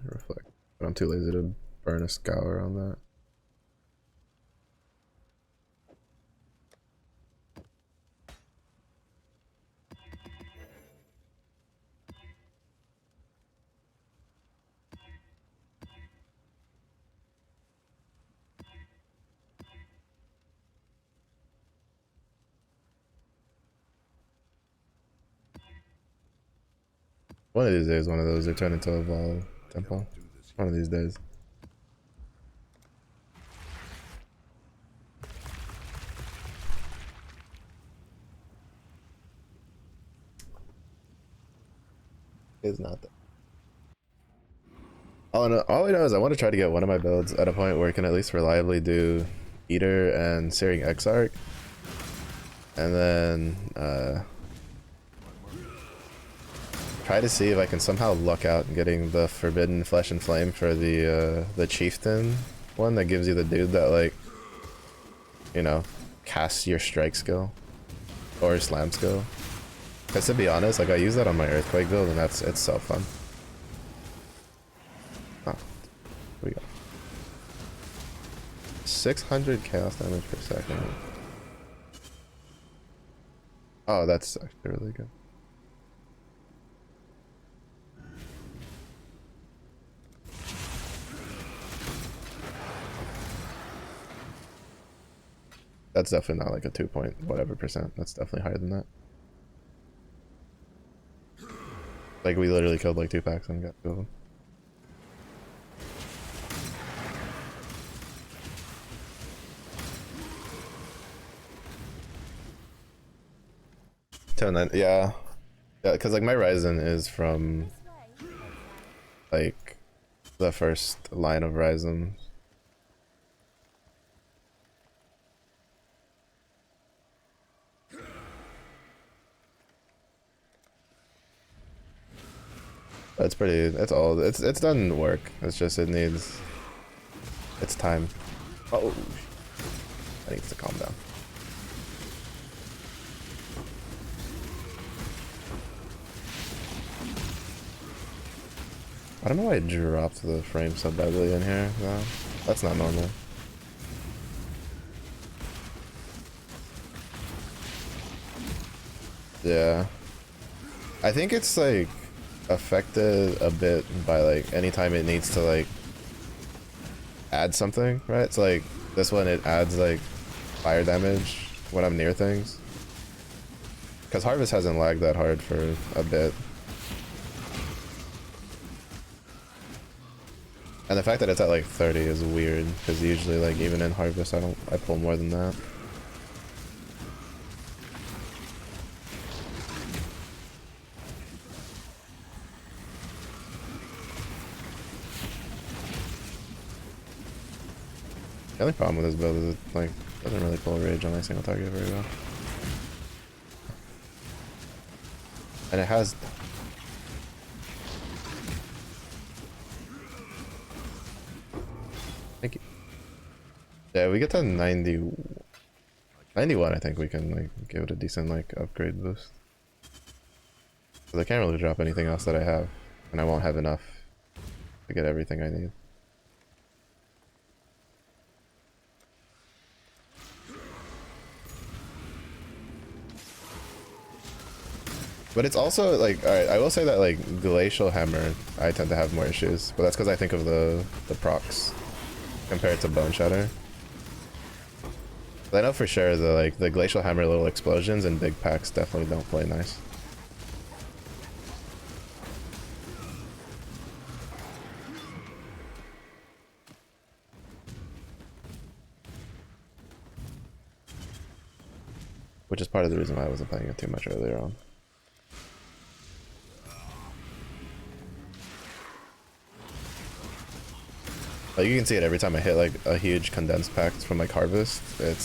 Reflect. But I'm too lazy to burn a scour on that. One of these days, one of those, they turn into a Vol temple. One of these days. It's not that. All I know is I want to try to get one of my builds at a point where it can at least reliably do Eater and Searing Exarch. And then, try to see if I can somehow luck out getting the Forbidden Flesh and Flame for the Chieftain one that gives you the dude that, like, you know, casts your strike skill or slam skill. Because to be honest, like, I use that on my Earthquake build and it's so fun. Oh, here we go. 600 chaos damage per second. Oh, that's actually really good. That's definitely not like a 2 point whatever percent. That's definitely higher than that. Like, we literally killed like 2 packs and got 2 of them. Yeah. Yeah, because like my Ryzen is from like the first line of Ryzen. That's pretty, that's all. It's done work. It's just, it needs, it's time. Oh, I need to calm down. I don't know why it dropped the frame so badly in here, though. That's not normal. Yeah. I think it's like affected a bit by like anytime it needs to like add something, right? It's like this one, it adds like fire damage when I'm near things. Because Harvest hasn't lagged that hard for a bit. And the fact that it's at like 30 is weird, because usually like even in Harvest I pull more than that. The only problem with this build is it like doesn't really pull rage on my single target very well. And it has thank you. Yeah, we get to 91, I think we can like give it a decent like upgrade boost. Because I can't really drop anything else that I have, and I won't have enough to get everything I need. But it's also like, alright, I will say that like Glacial Hammer, I tend to have more issues, but that's because I think of the procs compared to Bone Shatter. But I know for sure the Glacial Hammer little explosions and big packs definitely don't play nice. which is part of the reason why I wasn't playing it too much earlier on. Like you can see it every time I hit like a huge condensed pact from like harvest. It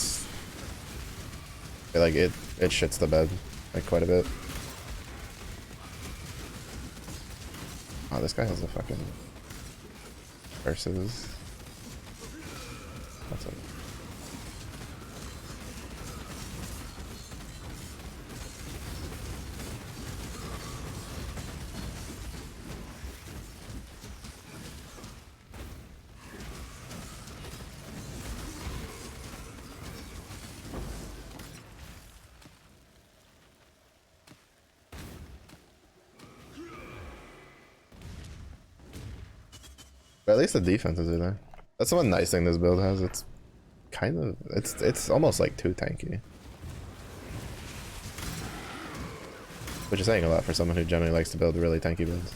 shits the bed like quite a bit. Oh, this guy has a fucking versus. That's it. But at least the defenses are there. That's the one nice thing this build has. It's kind of it's almost like too tanky, which is saying a lot for someone who generally likes to build really tanky builds.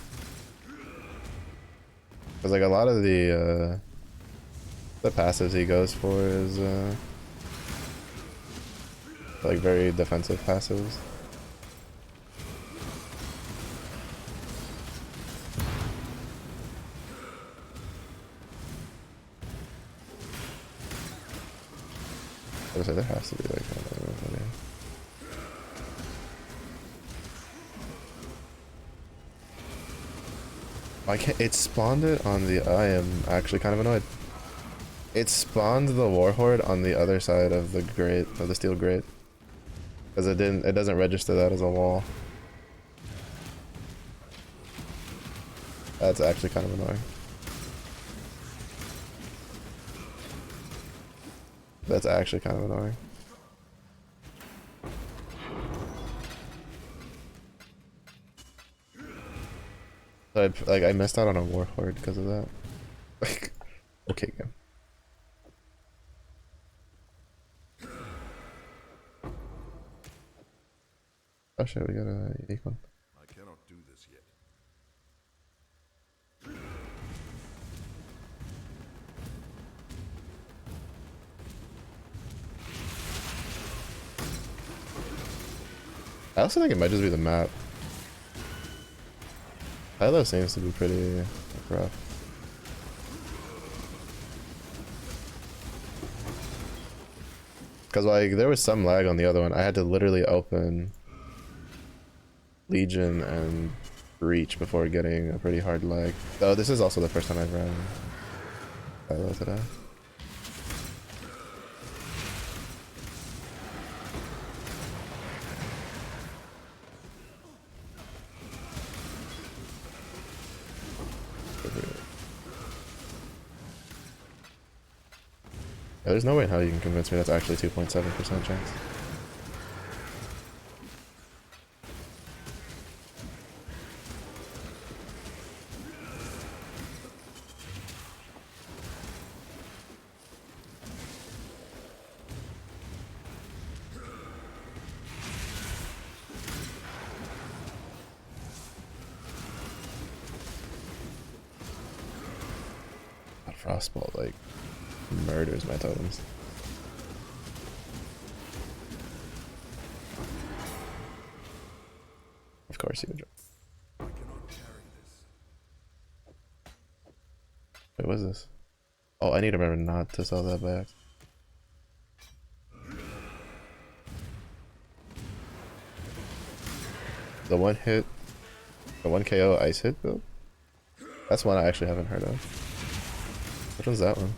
Because like a lot of the passives he goes for is like very defensive passives. I was like, there has to be like another. I can't. It spawned it on the. I am actually kind of annoyed. It spawned the warhorde on the other side of the grate, of the steel grate, because it didn't. It doesn't register that as a wall. That's actually kind of annoying. That's actually kind of annoying. So I missed out on a warhorde because of that. Like, okay, game. Oh shit, we got a unique one. I cannot do this yet. I also think it might just be the map. Hilo seems to be pretty rough. Because like there was some lag on the other one. I had to literally open Legion and Reach before getting a pretty hard lag. Though this is also the first time I've ran Hilo today. Yeah, there's no way in hell you can convince me that's actually 2.7% chance. That frostball like murders my totems. Of course you would. I cannot carry this. Wait, what is this? Oh, I need to remember not to sell that back. The one hit, the 1 KO ice hit build? That's one I actually haven't heard of. Which one's that one?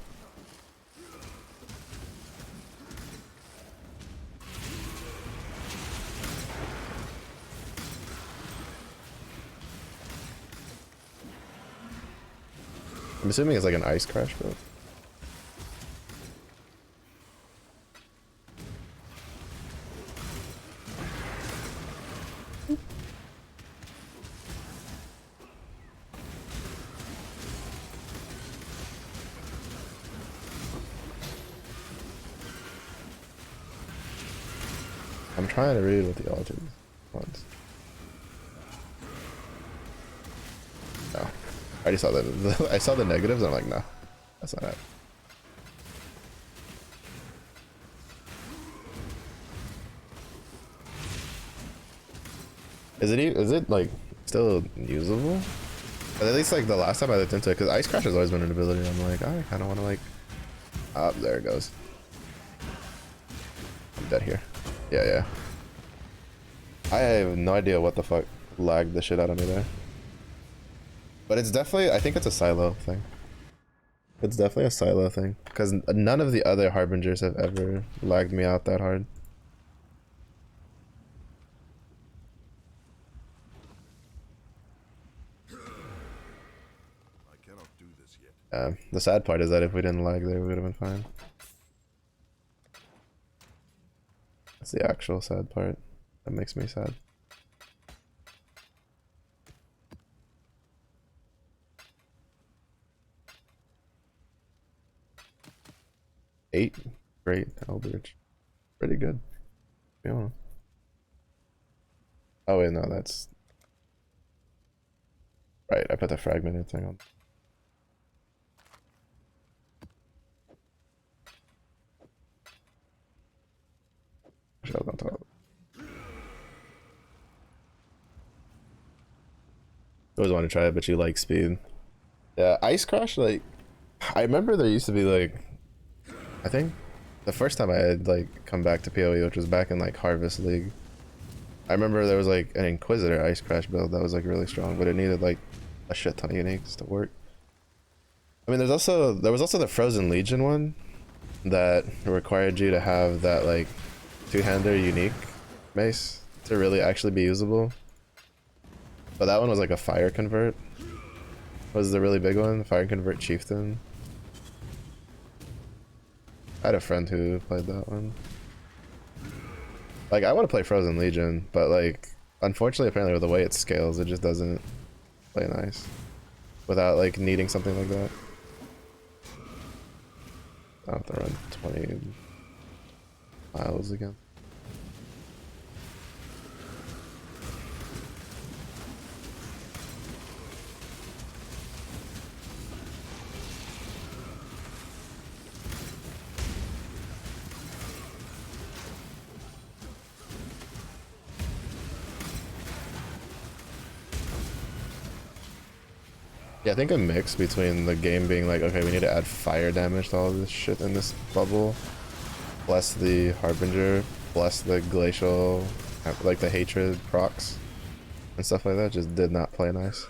I'm assuming it's like an ice crash build. I'm trying to read what the alternate ones. No. I already saw that. I saw the negatives and I'm like, no, that's not it. Is it like still usable? But at least like the last time I looked into it, because Ice Crash has always been an ability. And I'm like, I kind of want to like. Oh, there it goes. I'm dead here. Yeah, yeah. I have no idea what the fuck lagged the shit out of me there. But it's definitely, I think it's a silo thing. It's definitely a silo thing. Because none of the other Harbingers have ever lagged me out that hard. I cannot do this yet. The sad part is that if we didn't lag there, we would have been fine. That's the actual sad part. That makes me sad. Eight. Great, Eldritch. Pretty good. To be honest. Oh wait, no, that's... Right, I put the fragmented thing on. Shells on top. Always want to try it, but you like speed. Yeah, Ice Crash, like... I remember there used to be like... I think the first time I had like come back to PoE, which was back in like Harvest League, I remember there was like an Inquisitor Ice Crash build that was like really strong, but it needed like a shit ton of uniques to work. I mean, there was also the Frozen Legion one that required you to have that like two-hander unique mace to really actually be usable. But that one was like a fire convert. Was the really big one, fire convert chieftain. I had a friend who played that one. Like, I want to play Frozen Legion, but like, unfortunately, apparently with the way it scales, it just doesn't play nice without like needing something like that. I have to run 20 miles again. Yeah, I think a mix between the game being like, okay, we need to add fire damage to all this shit in this bubble, plus the Harbinger, plus the glacial, like the hatred procs and stuff like that, just did not play nice.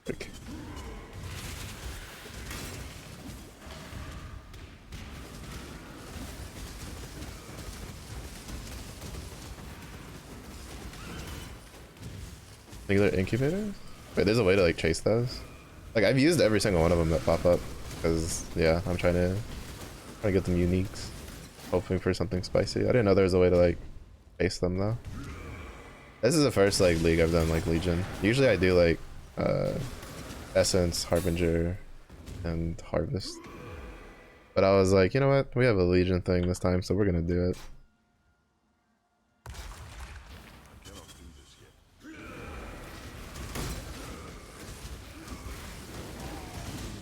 Like, think they're incubators? Wait, there's a way to like chase those? Like, I've used every single one of them that pop up because yeah, I'm trying to get them uniques, hoping for something spicy. I didn't know there was a way to like chase them though. This is the first like league I've done like Legion. Usually I do like Essence, Harbinger, and Harvest. But I was like, you know what? We have a Legion thing this time, so we're gonna do it.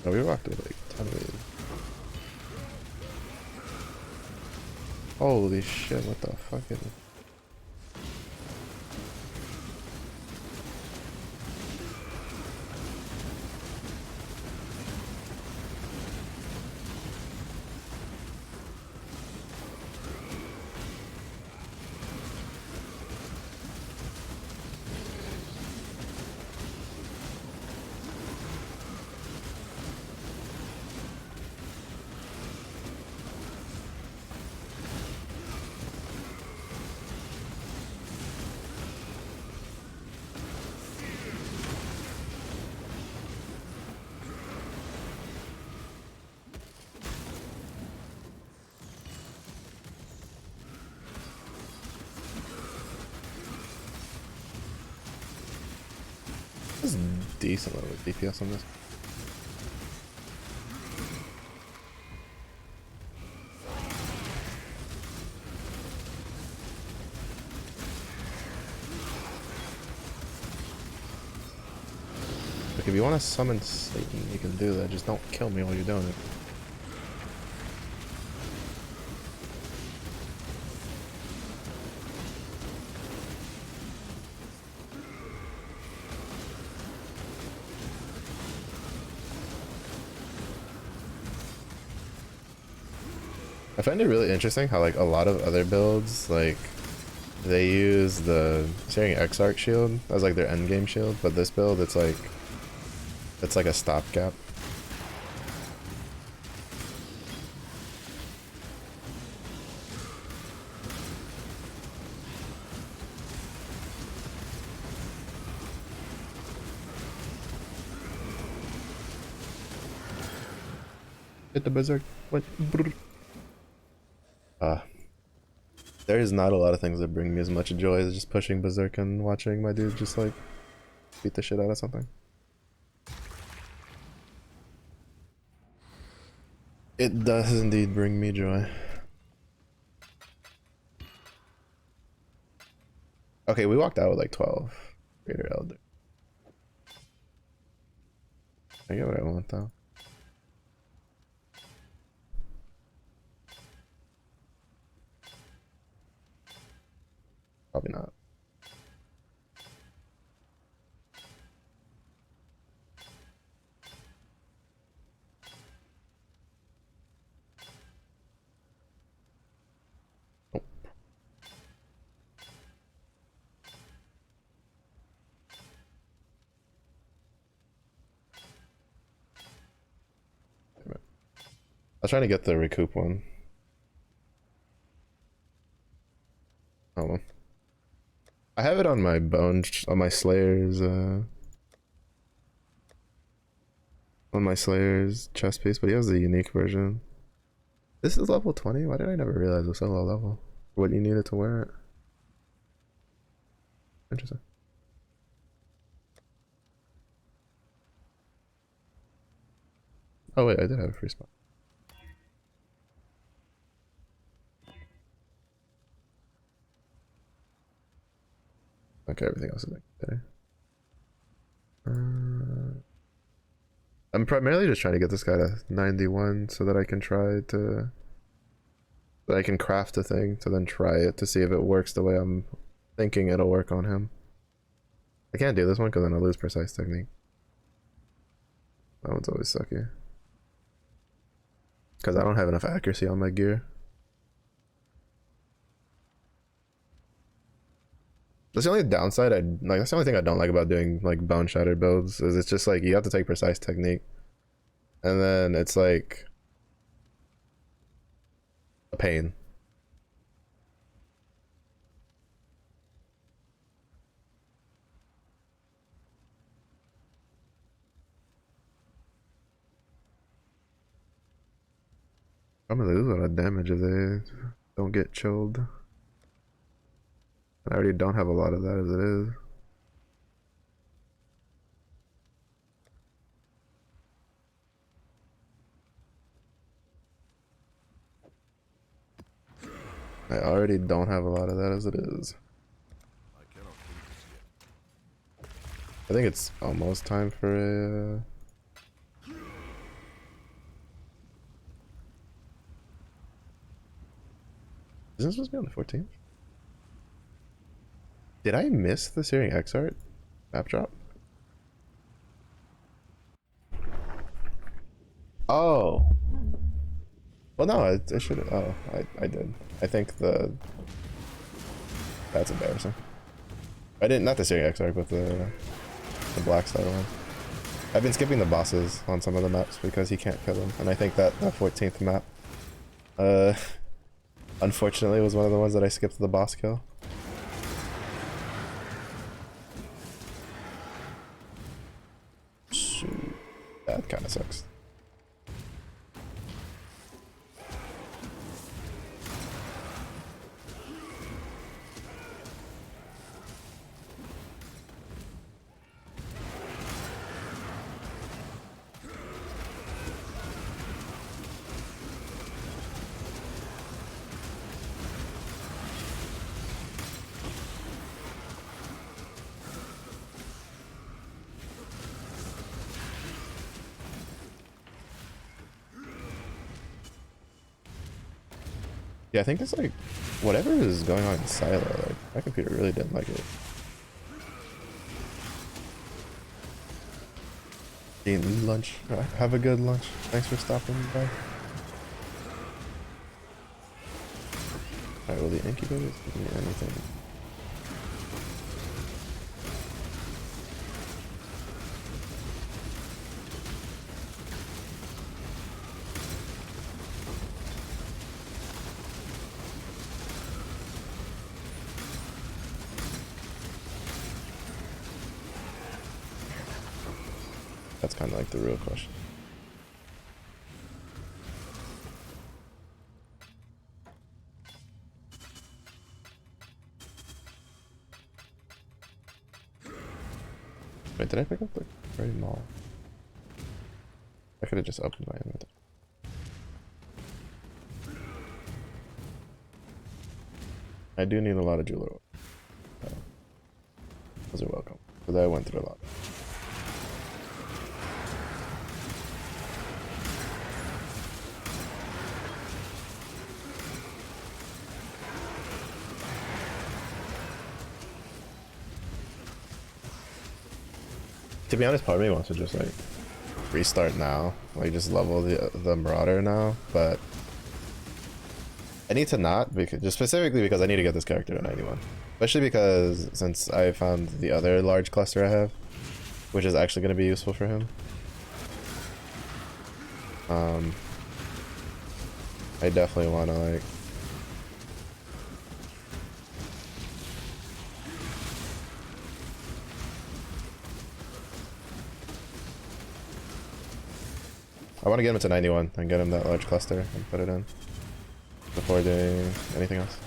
Oh, we rocked it like 10 waves. Holy shit, what the fuck is it? This is decent level of DPS on this. Like, if you want to summon Satan, you can do that. Just don't kill me while you're doing it. I find it really interesting how, like, a lot of other builds, like, they use the Searing Exarch shield as, like, their endgame shield, but this build, it's like a stopgap. Hit the berserk. What? There is not a lot of things that bring me as much joy as just pushing berserk and watching my dude just like beat the shit out of something. It does indeed bring me joy. Okay, we walked out with like 12 Greater Elder. I get what I want though. Probably not. Nope. Damn it. I was trying to get the recoup one. Oh well. I have it on my on my Slayer's chest piece, but he has the unique version. This is level 20? Why did I never realize it was so low level? What you needed to wear it? Interesting. Oh wait, I did have a free spot. Okay, everything else is like better. I'm primarily just trying to get this guy to 91 so that I can craft a thing to then try it to see if it works the way I'm thinking it'll work on him. I can't do this one because then I'll lose precise technique. That one's always sucky. Because I don't have enough accuracy on my gear. That's the only downside that's the only thing I don't like about doing like bone shatter builds is it's just like you have to take precise technique. And then it's like a pain. I'm gonna lose a lot of damage if they don't get chilled. I already don't have a lot of that as it is. I already don't have a lot of that as it is. I think it's almost time for a... Isn't this supposed to be on the 14th? Did I miss the Searing Exarch map drop? Oh. Well, no, I should have. Oh, I did. I think that's embarrassing. I didn't, not the Searing Exarch, but the Black Star one. I've been skipping the bosses on some of the maps because he can't kill them, and I think that the 14th map, unfortunately, was one of the ones that I skipped the boss kill. Shoot, that kind of sucks. Yeah, I think it's like whatever is going on in Silo. Like my computer really didn't like it. Eating lunch. Have a good lunch. Thanks for stopping by. Alright, well the incubators give me anything. That's kind of like the real question. Wait, did I pick up the very mall? I could have just opened my inventory. I do need a lot of jeweler oil. Those are welcome, because I went through a lot. To be honest, part of me wants to just like restart now, like just level the Marauder now, but I need to not, because just specifically because I need to get this character to 91, especially because since I found the other large cluster I have, which is actually going to be useful for him. I definitely want to like I want to get him to 91 and get him that large cluster and put it in before doing anything else.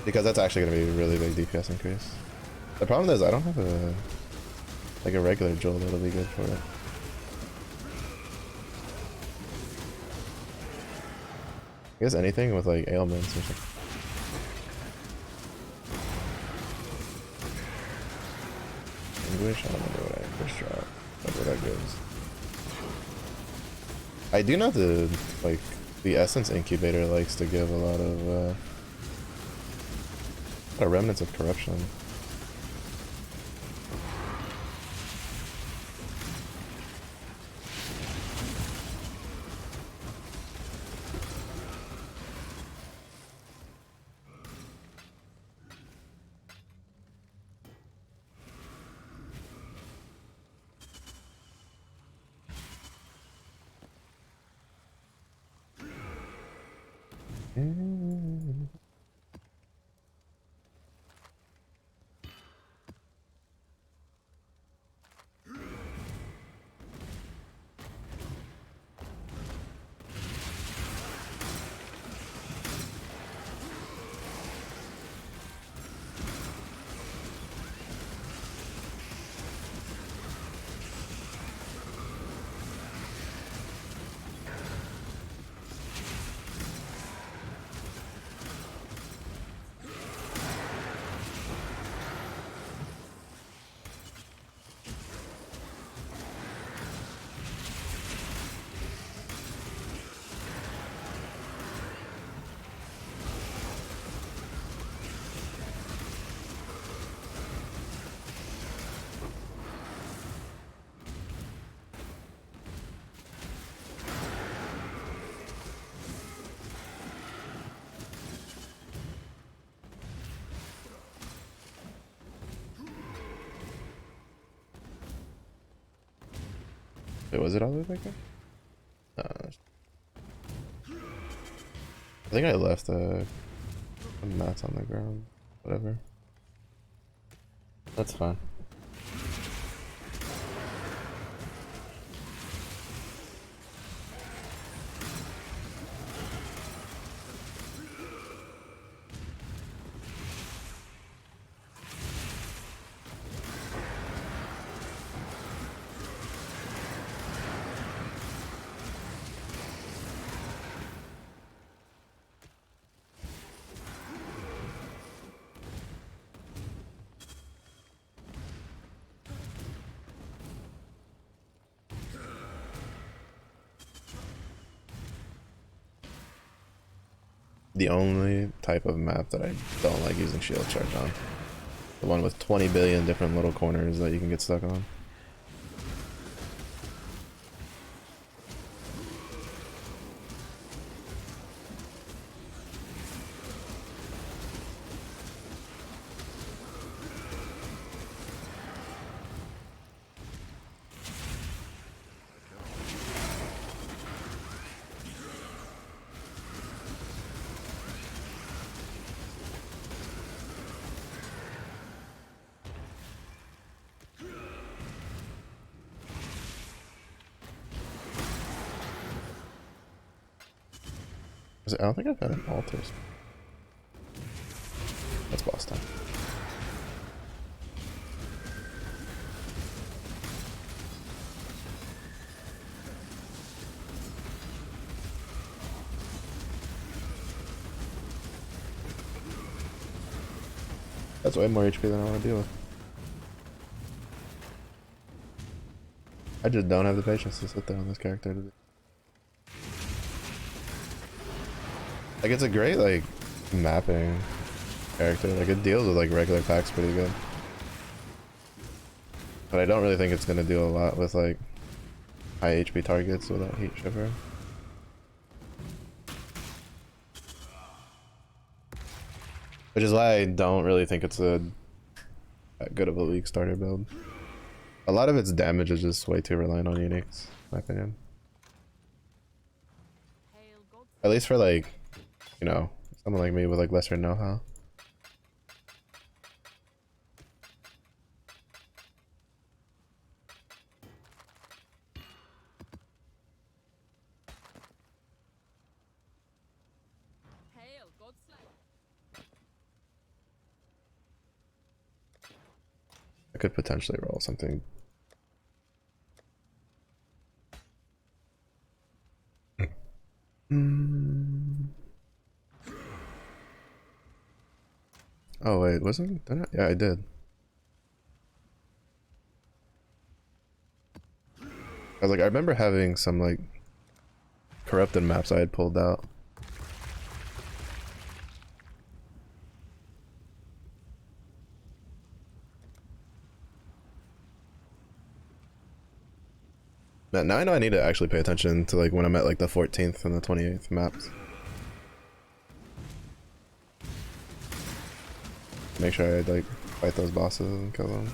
Because that's actually going to be a really big DPS increase. The problem is I don't have a like a regular Joel that'll be good for it. I guess anything with like ailments or something. English? I don't remember what I first dropped. Whatever that gives. I do know the Essence Incubator likes to give a lot of remnants of corruption. Wait, was it all the way back there? I think I left a mats on the ground. Whatever. That's fine. the only type of map that I don't like using shield charge on. The one with 20 billion different little corners that you can get stuck on. I don't think I've had an altars. That's boss time. That's way more HP than I want to deal with. I just don't have the patience to sit there on this character today. Like, it's a great, like, mapping character. Like, it deals with, like, regular packs pretty good. But I don't really think it's gonna do a lot with, like, high HP targets without Heat Shiver. Which is why I don't really think it's that good of a League starter build. A lot of its damage is just way too reliant on uniques, in my opinion. At least for, like, you know, someone like me with, like, lesser know-how. I could potentially roll something. Oh wait, wasn't did I? Yeah, I did. I was like, I remember having some like corrupted maps I had pulled out. Now I know I need to actually pay attention to like when I'm at like the 14th and the 28th maps. Make sure I like fight those bosses and kill them.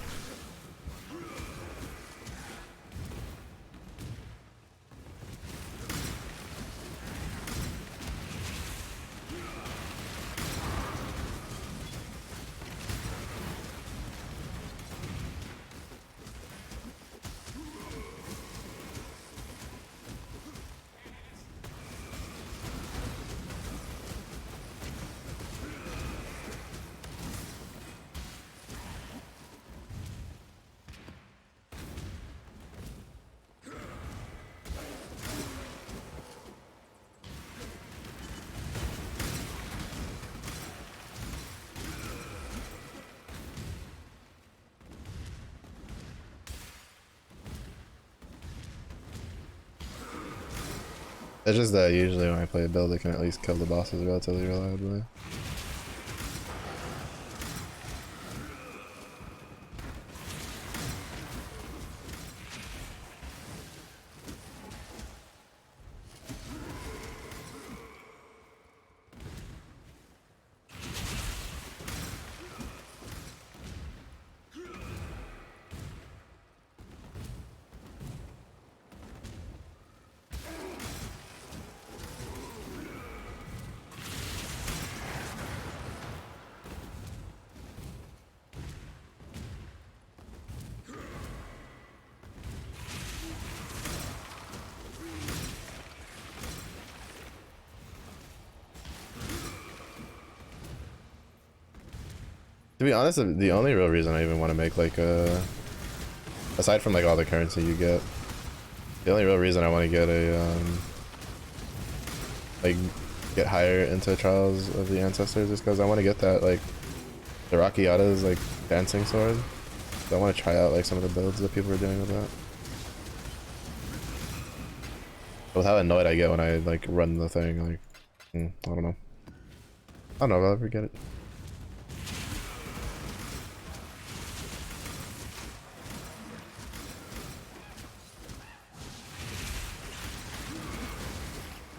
It's just that usually when I play a build, I can at least kill the bosses relatively reliably. To be honest, the only real reason I even want to make like a, aside from like all the currency you get, the only real reason I want to get a like get higher into Trials of the Ancestors is because I want to get that like the Rakiata's like dancing sword. So I want to try out like some of the builds that people are doing with that. With how annoyed I get when I like run the thing, like I don't know. don't know if I'll ever get it.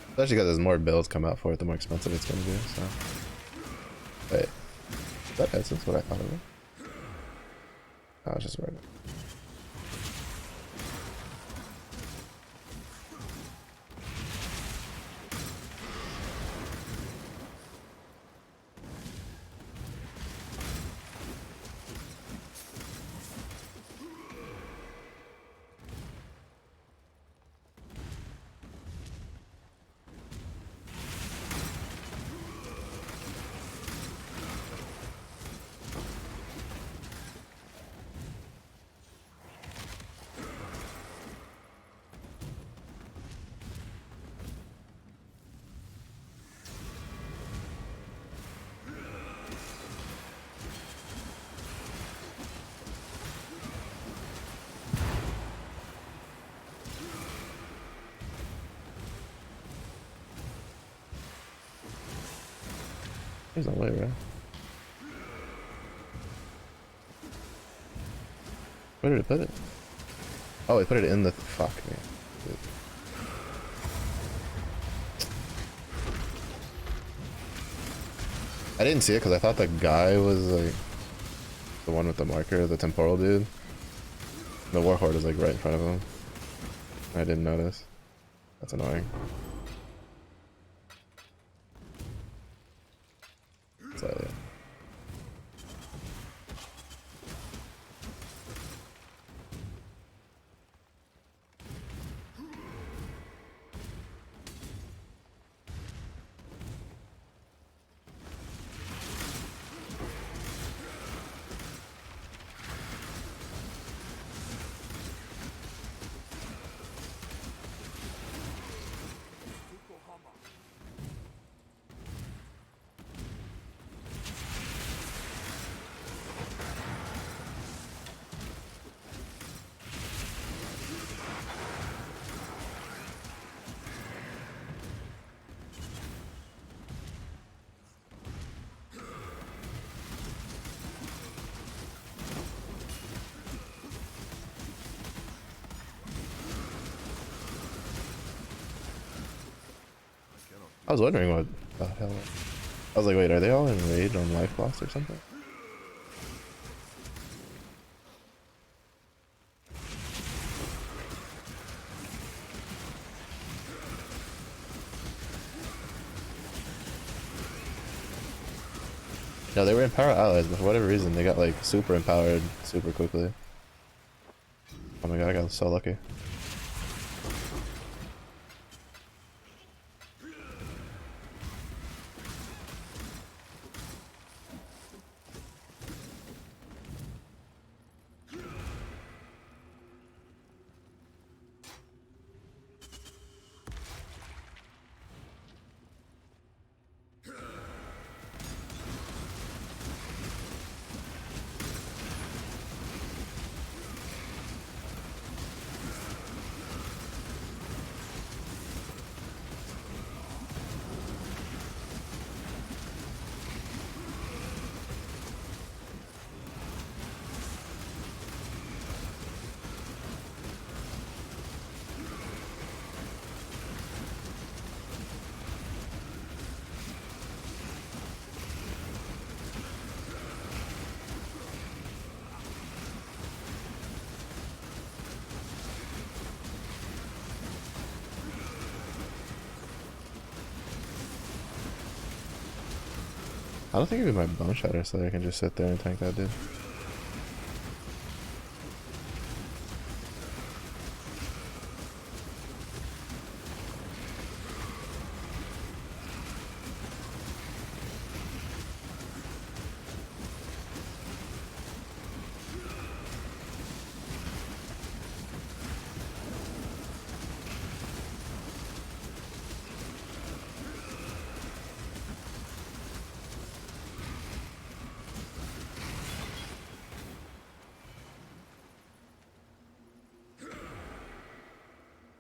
Especially because as more builds come out for it, the more expensive it's gonna be, so. Wait. That essence what I thought of it. Oh, it's just right. There's no way, right? Where did it put it? Oh, it put it in the fuck me. I didn't see it because I thought the guy was like the one with the marker, the temporal dude. The warhorde is like right in front of him. I didn't notice. That's annoying. So yeah. I was wondering what the hell. I was like, wait, are they all in raid on life loss or something? No, they were Empower Allies, but for whatever reason, they got like super empowered super quickly. Oh my god, I got so lucky. I don't think it'd be my bone shatter, so I can just sit there and tank that dude.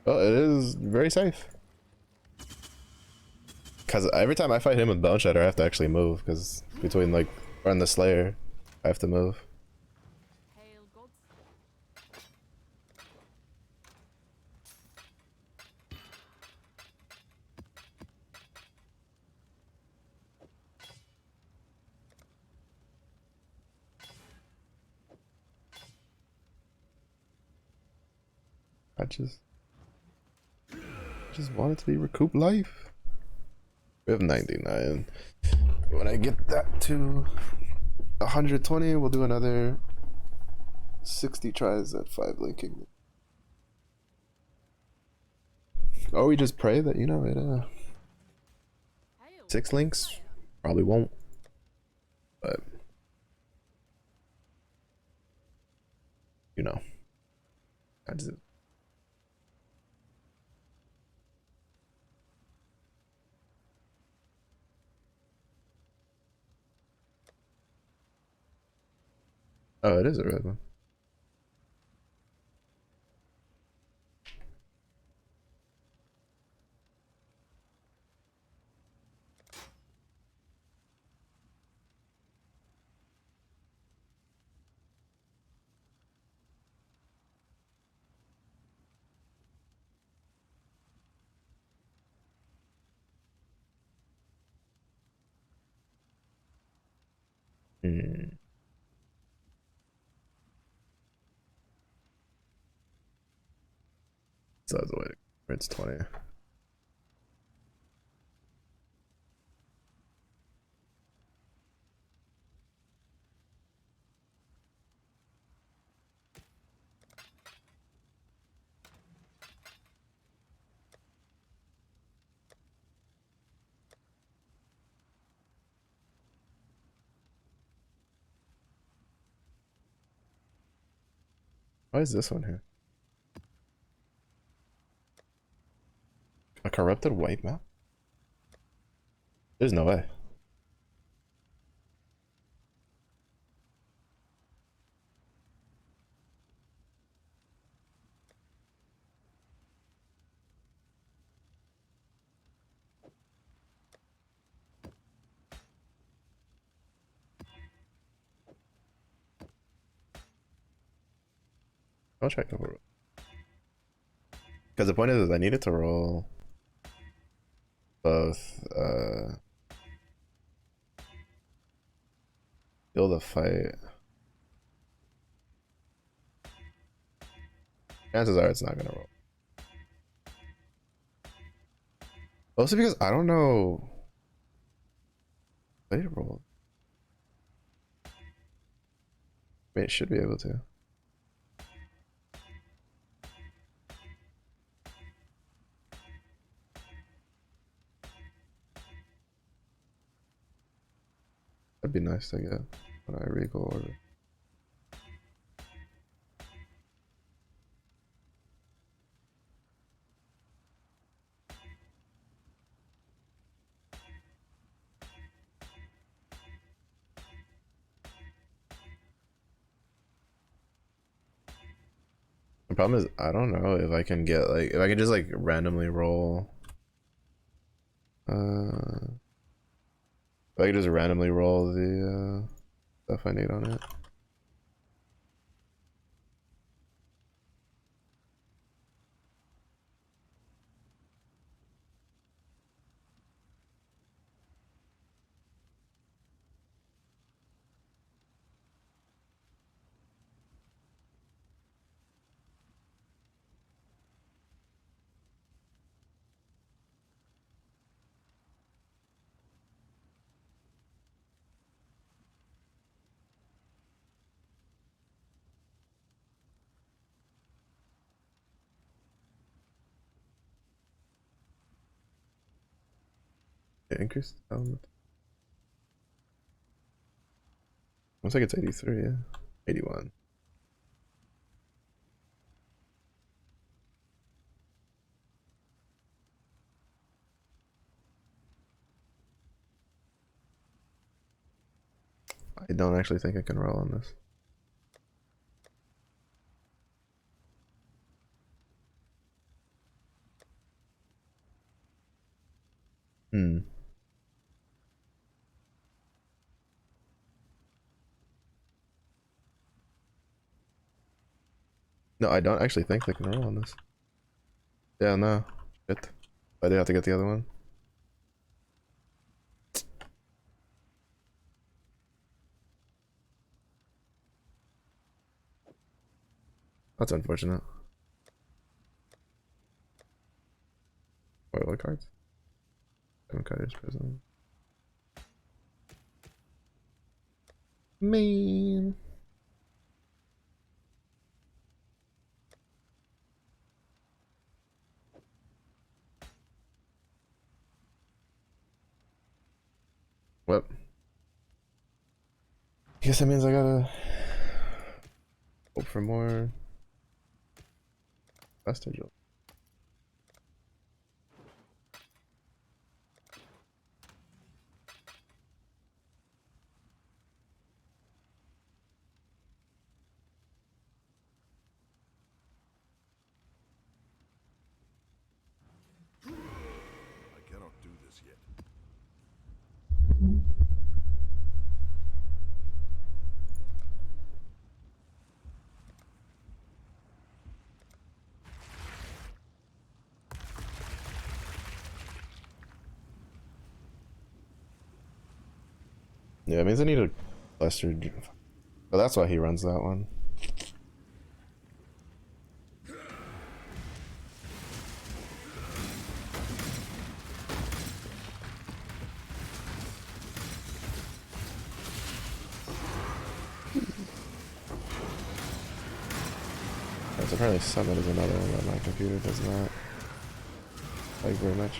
Well, it is very safe. Because every time I fight him with Bone Shatter, I have to actually move. Because between like run the Slayer, I have to move. Hail gods. I just wanted to be recoup life. We have 99. When I get that to 120, we'll do another 60 tries at 5 linking. Or we just pray that, you know, it Hail 6 links Slayer. probably won't. But you know. I just Oh, it is a red one. Hmm. So that's the way it's 20. Why is this one here? A corrupted white map? There's no way. I'll check over. Because the point is I needed to roll both build a fight. Chances are it's not gonna roll. Also because I don't know. Wait, roll. Wait, it should be able to. That'd be nice to get when I recall order. The problem is I don't know if I can get like if I can just like randomly roll if I can just randomly roll the stuff I need on it. Yeah, increase element. Looks like it's 83, yeah. 81. I don't actually think I can roll on this. Hmm. No, I don't actually think they can roll on this. Yeah, no. Shit. I do have to get the other one. That's unfortunate. Wait, what cards? Cutters prison. Man. What? I guess that means I gotta hope for more vestige. I cannot do this yet. Yeah, it means I need a cluster. But that's why he runs that one. Right, so apparently Summit is another one that my computer does not like very much.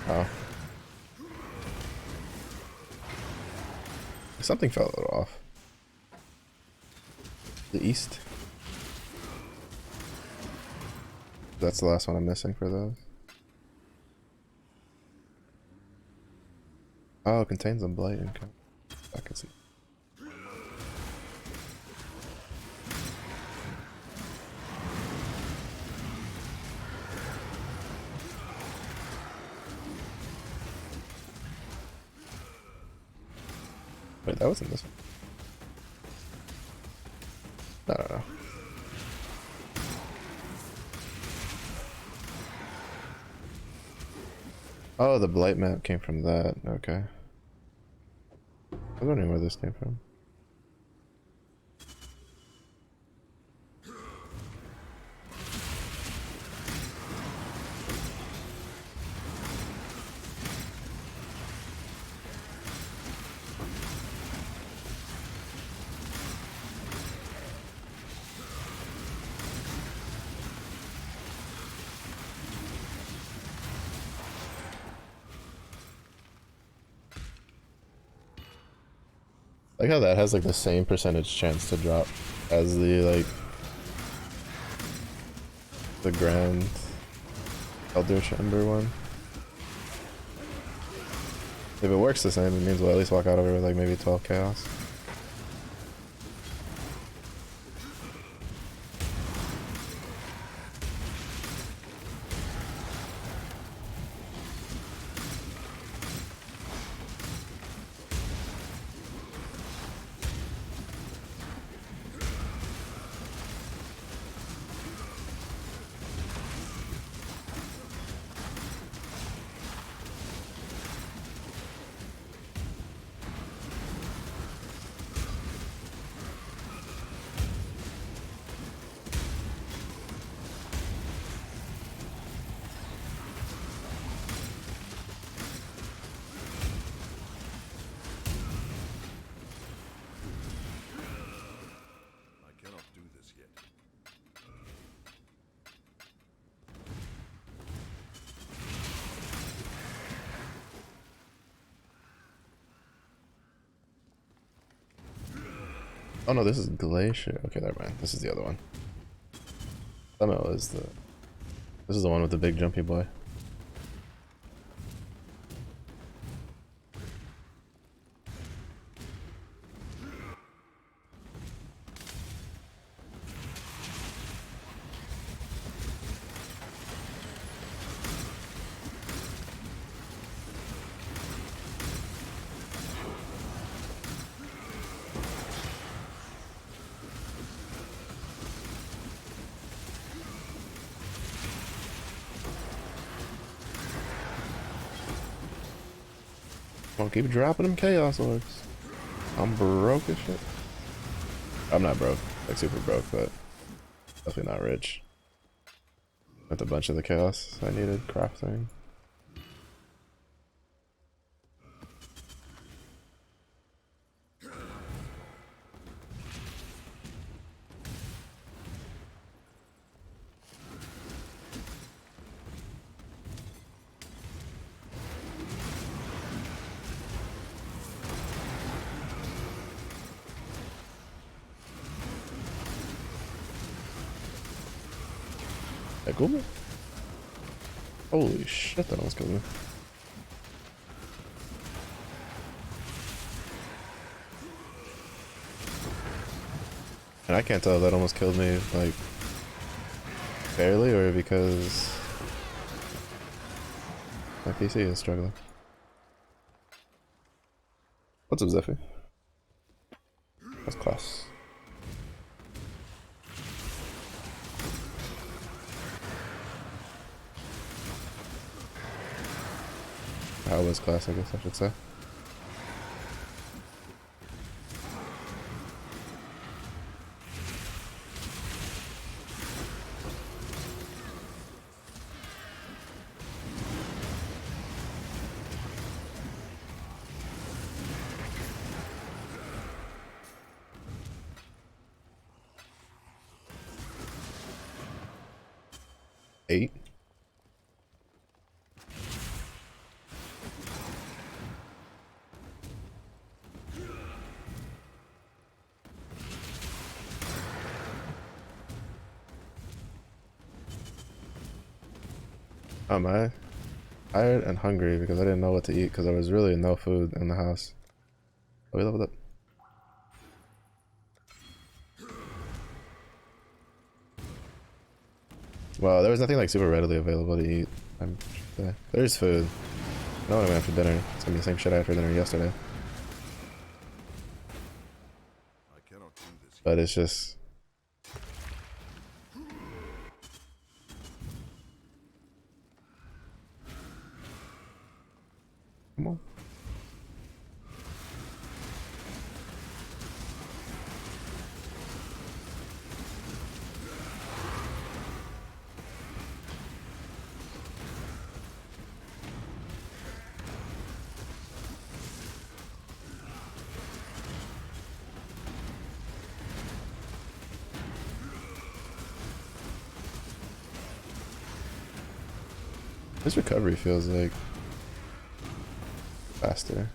Oh. Something felt a little off. The east. That's the last one I'm missing for those. Oh, it contains a blight. Okay. I can see. Wait, that wasn't this one. I don't know. Oh, the blight map came from that. Okay. I was wondering where this came from. Like how that has like the same percentage chance to drop as the like the Grand Eldritch Ember one. If it works the same, it means we'll at least walk out of it with like maybe 12 chaos. Oh no, this is Glacier. Okay, never mind. This is the other one. Summit is the. This is the one with the big jumpy boy. Come on, keep dropping them chaos orbs. I'm broke as shit. I'm not broke, like super broke, but definitely not rich. With a bunch of the chaos I needed crafting. That cool? Holy shit, that almost killed me. And I can't tell if that almost killed me, like, barely, or because my PC is struggling. What's up, Zephy? That's class. How was class, I guess I should say. Eight. Am I tired and hungry because I didn't know what to eat because there was really no food in the house. Oh, we leveled up. Well, there was nothing like super readily available to eat. There's food. I know what I'm gonna have for dinner. It's gonna be the same shit I had for dinner yesterday. I cannot do this. But it's just. Come on. This recovery feels like faster.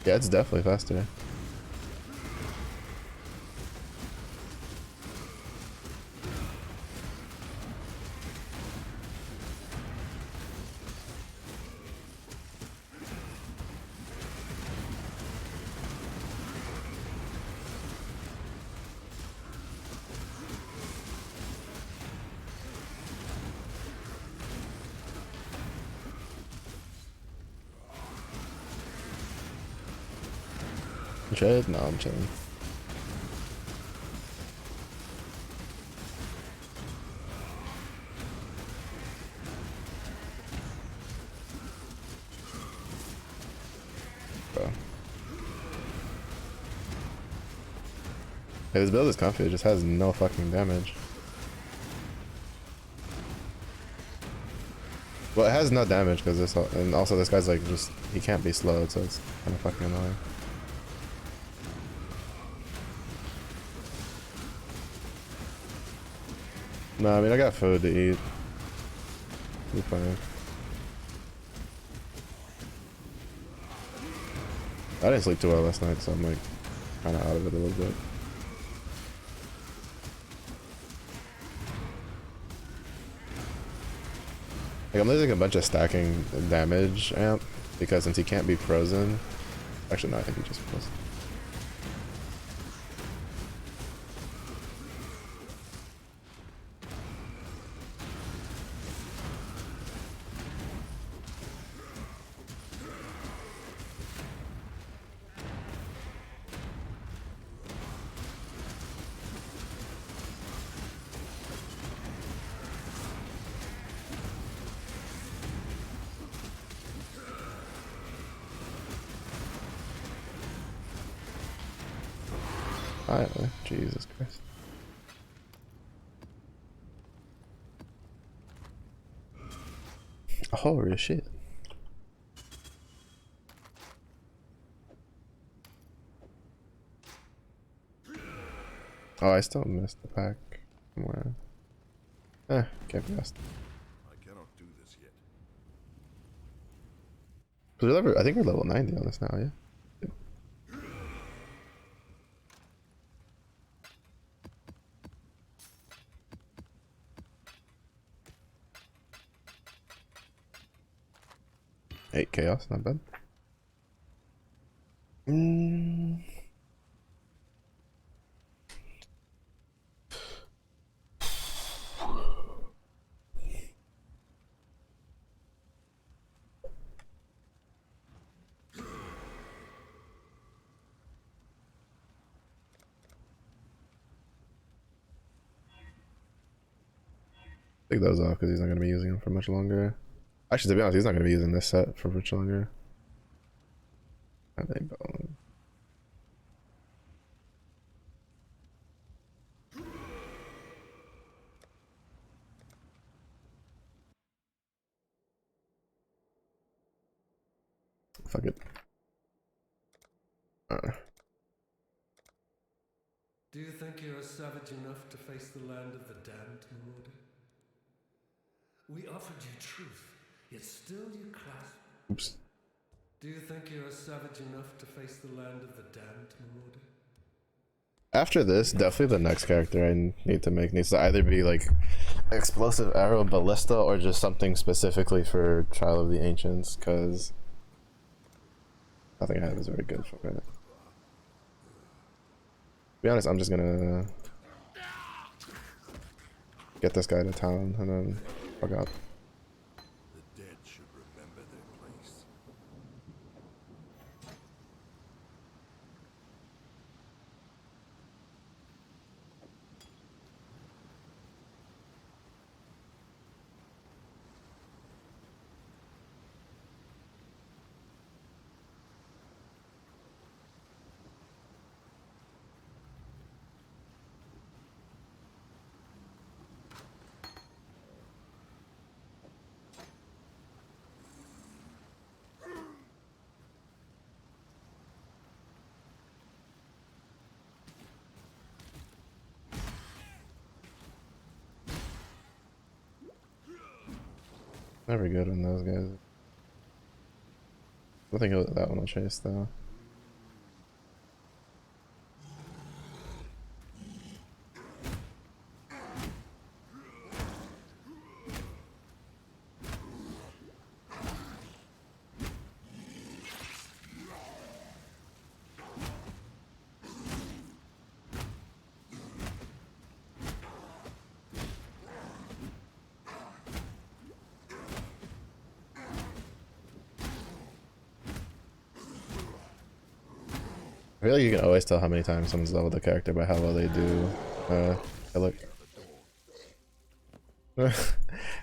Yeah, it's definitely faster. Tread? No, I'm chilling. Bro. Hey, this build is comfy, it just has no fucking damage. Well, it has no damage because this, and also this guy's like just, he can't be slowed, so it's kind of fucking annoying. No, I mean, I got food to eat. Be fine. I didn't sleep too well last night, so I'm like kind of out of it a little bit. Like I'm losing a bunch of stacking damage amp because since he can't be frozen. Actually, no, I think he just frozen. Finally, Jesus Christ. Holy shit. Oh, I still missed the pack somewhere. Can't be asked. I cannot do this yet. I think we're level 90 on this now, yeah? 8 chaos, not bad. Take those off because he's not going to be using them for much longer. Actually, to be honest, he's not going to be using this set for much longer. Fuck it. Do you think you're savage enough to face the land of the damned, Marauder? We offered you truth, yet still you clasp. Oops. Do you think you're savage enough to face the land of the damned, Marauder? After this, definitely the next character I need to make needs to either be like explosive arrow ballista or just something specifically for Trial of the Ancients, because nothing I have is very good for it. To be honest, I'm just gonna get this guy to town and then fuck out. The dead should remember their place. Never good on those guys. I think that one will chase though. I feel like you can always tell how many times someone's leveled a character by how well they do look.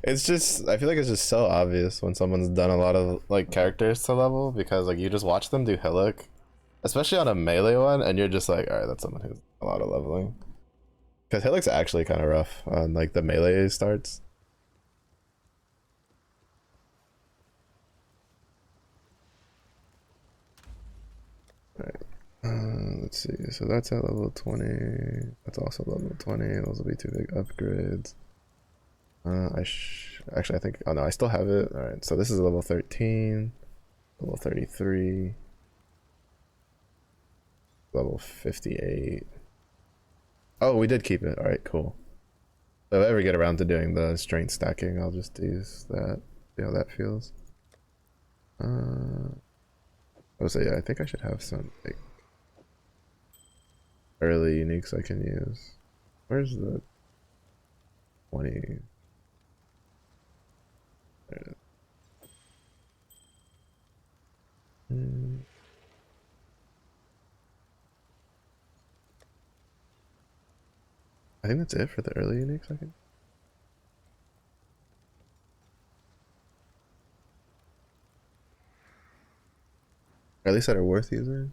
It's just, I feel like it's just so obvious when someone's done a lot of like characters to level, because like you just watch them do Hillock, especially on a melee one, and you're just like, alright, that's someone who's a lot of leveling. Because Hillock's actually kind of rough on like the melee starts. Alright. Let's see, so that's at level 20, that's also level 20, those will be two big upgrades. Actually I think, oh no, I still have it. Alright, so this is level 13, level 33. Level 58. Oh, we did keep it. Alright, cool. So if I ever get around to doing the strength stacking, I'll just use that. See how that feels. Oh, so yeah, I think I should have some like early uniques I can use. Where's the 20? There it is. I think that's it for the early uniques I can. Or at least that are worth using.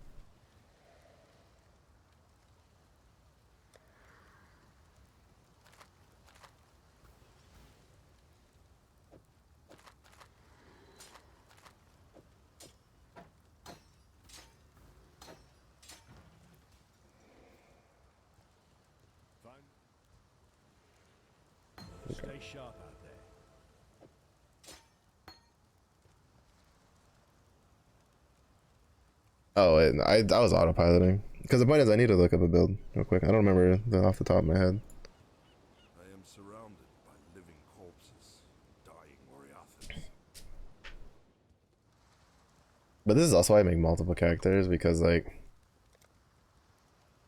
Stay sharp out there. Oh, wait, I was autopiloting. Because the point is, I need to look up a build real quick. I don't remember off the top of my head. I am surrounded by living corpses, dying Moriarthans. But this is also why I make multiple characters, because like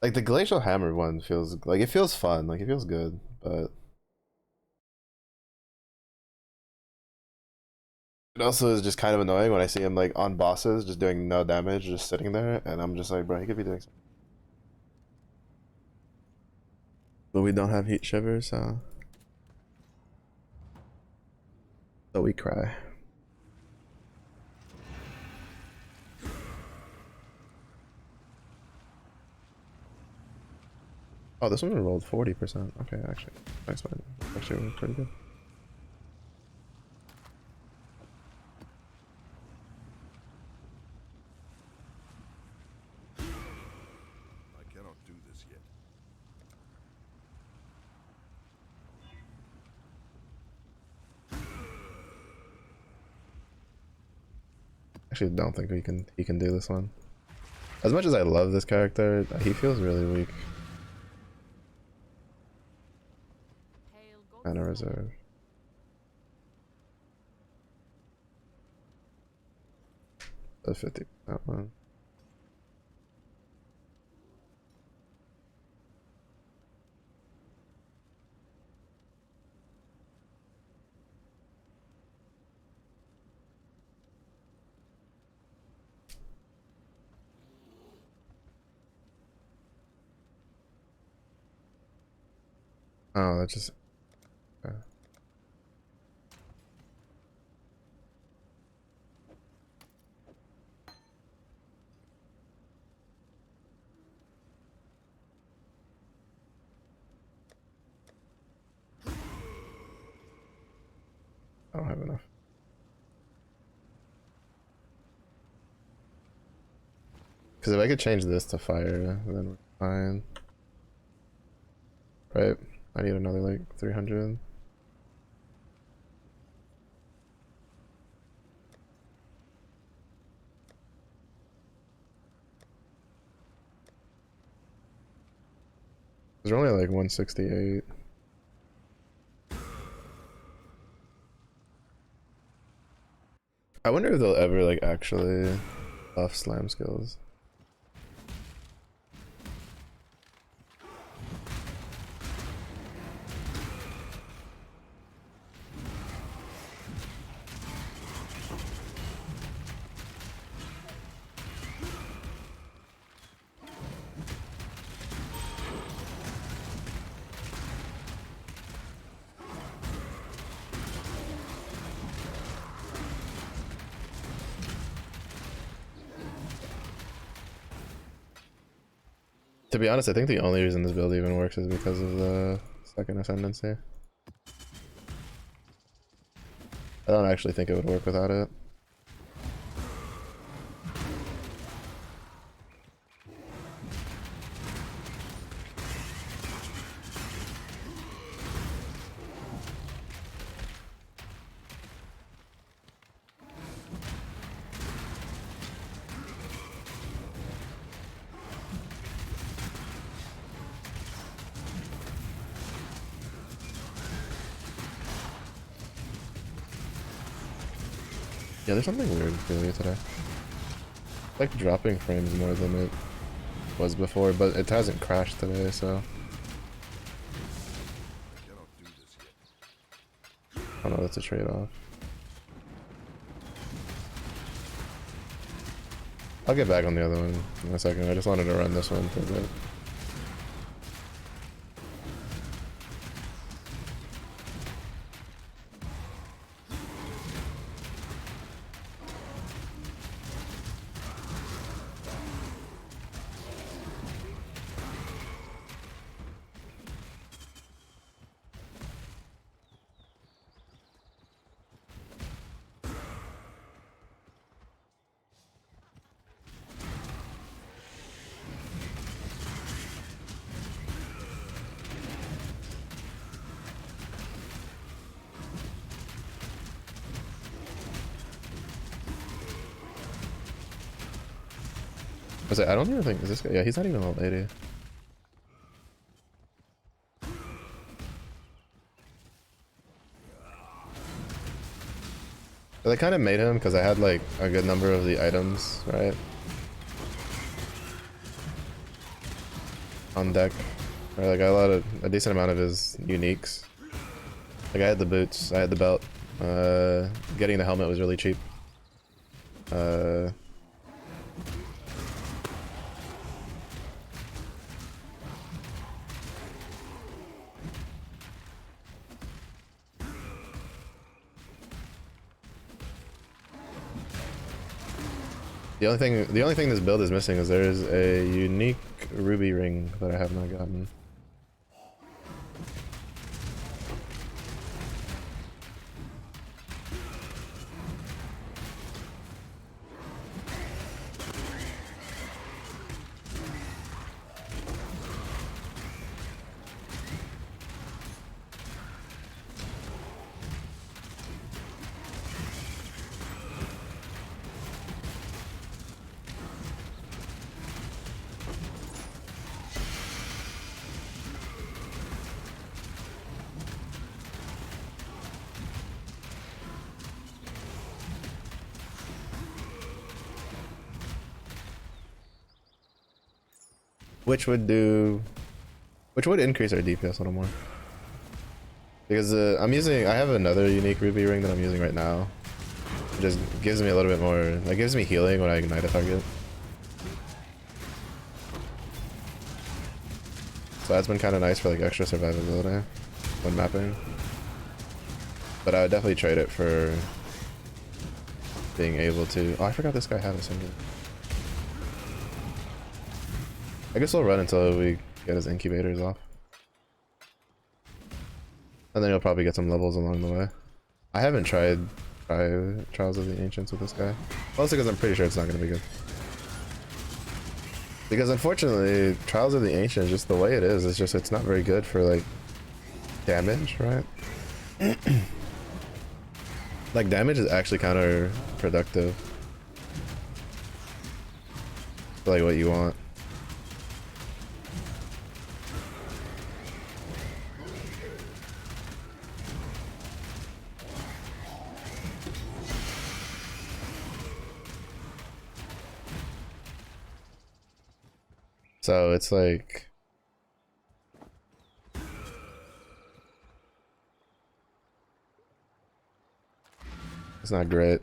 the glacial hammer one feels like it feels fun, like it feels good, but it also is just kind of annoying when I see him like on bosses just doing no damage, just sitting there, and I'm just like, bro, he could be doing something. But we don't have heat shivers, so we cry. Oh, this one rolled 40%. Okay, actually, nice one. Actually, pretty good. I cannot do this yet. Actually, don't think he can do this one. As much as I love this character, he feels really weak. And a reserve. The 50 that one. Oh, that just. I don't have enough. Because if I could change this to fire, then we're fine. Right? I need another like 300. There's only like 168. I wonder if they'll ever like actually buff slam skills. To be honest, I think the only reason this build even works is because of the second ascendancy. I don't actually think it would work without it. Yeah, there's something weird feeling it today. It's like dropping frames more than it was before, but it hasn't crashed today, so. I don't know, that's a trade-off. I'll get back on the other one in a second. I just wanted to run this one for a bit. I don't even think, is this guy? Yeah, he's not even a lady. But they kind of made him because I had like a good number of the items, right? On deck. Or like a decent amount of his uniques. Like I had the boots, I had the belt. Getting the helmet was really cheap. The only thing this build is missing is there is a unique ruby ring that I have not gotten. Which would increase our DPS a little more. Because I have another unique ruby ring that I'm using right now. It just gives me a little bit more, it gives me healing when I ignite a target. So that's been kind of nice for like extra survivability when mapping. But I would definitely trade it for being able to, oh I forgot this guy had a single. I guess we'll run until we get his incubators off. And then you'll probably get some levels along the way. I haven't tried Trials of the Ancients with this guy. Mostly because I'm pretty sure it's not going to be good. Because unfortunately, Trials of the Ancients, just the way it is, it's not very good for like damage, right? Like damage is actually counterproductive for like what you want. So it's like it's not great.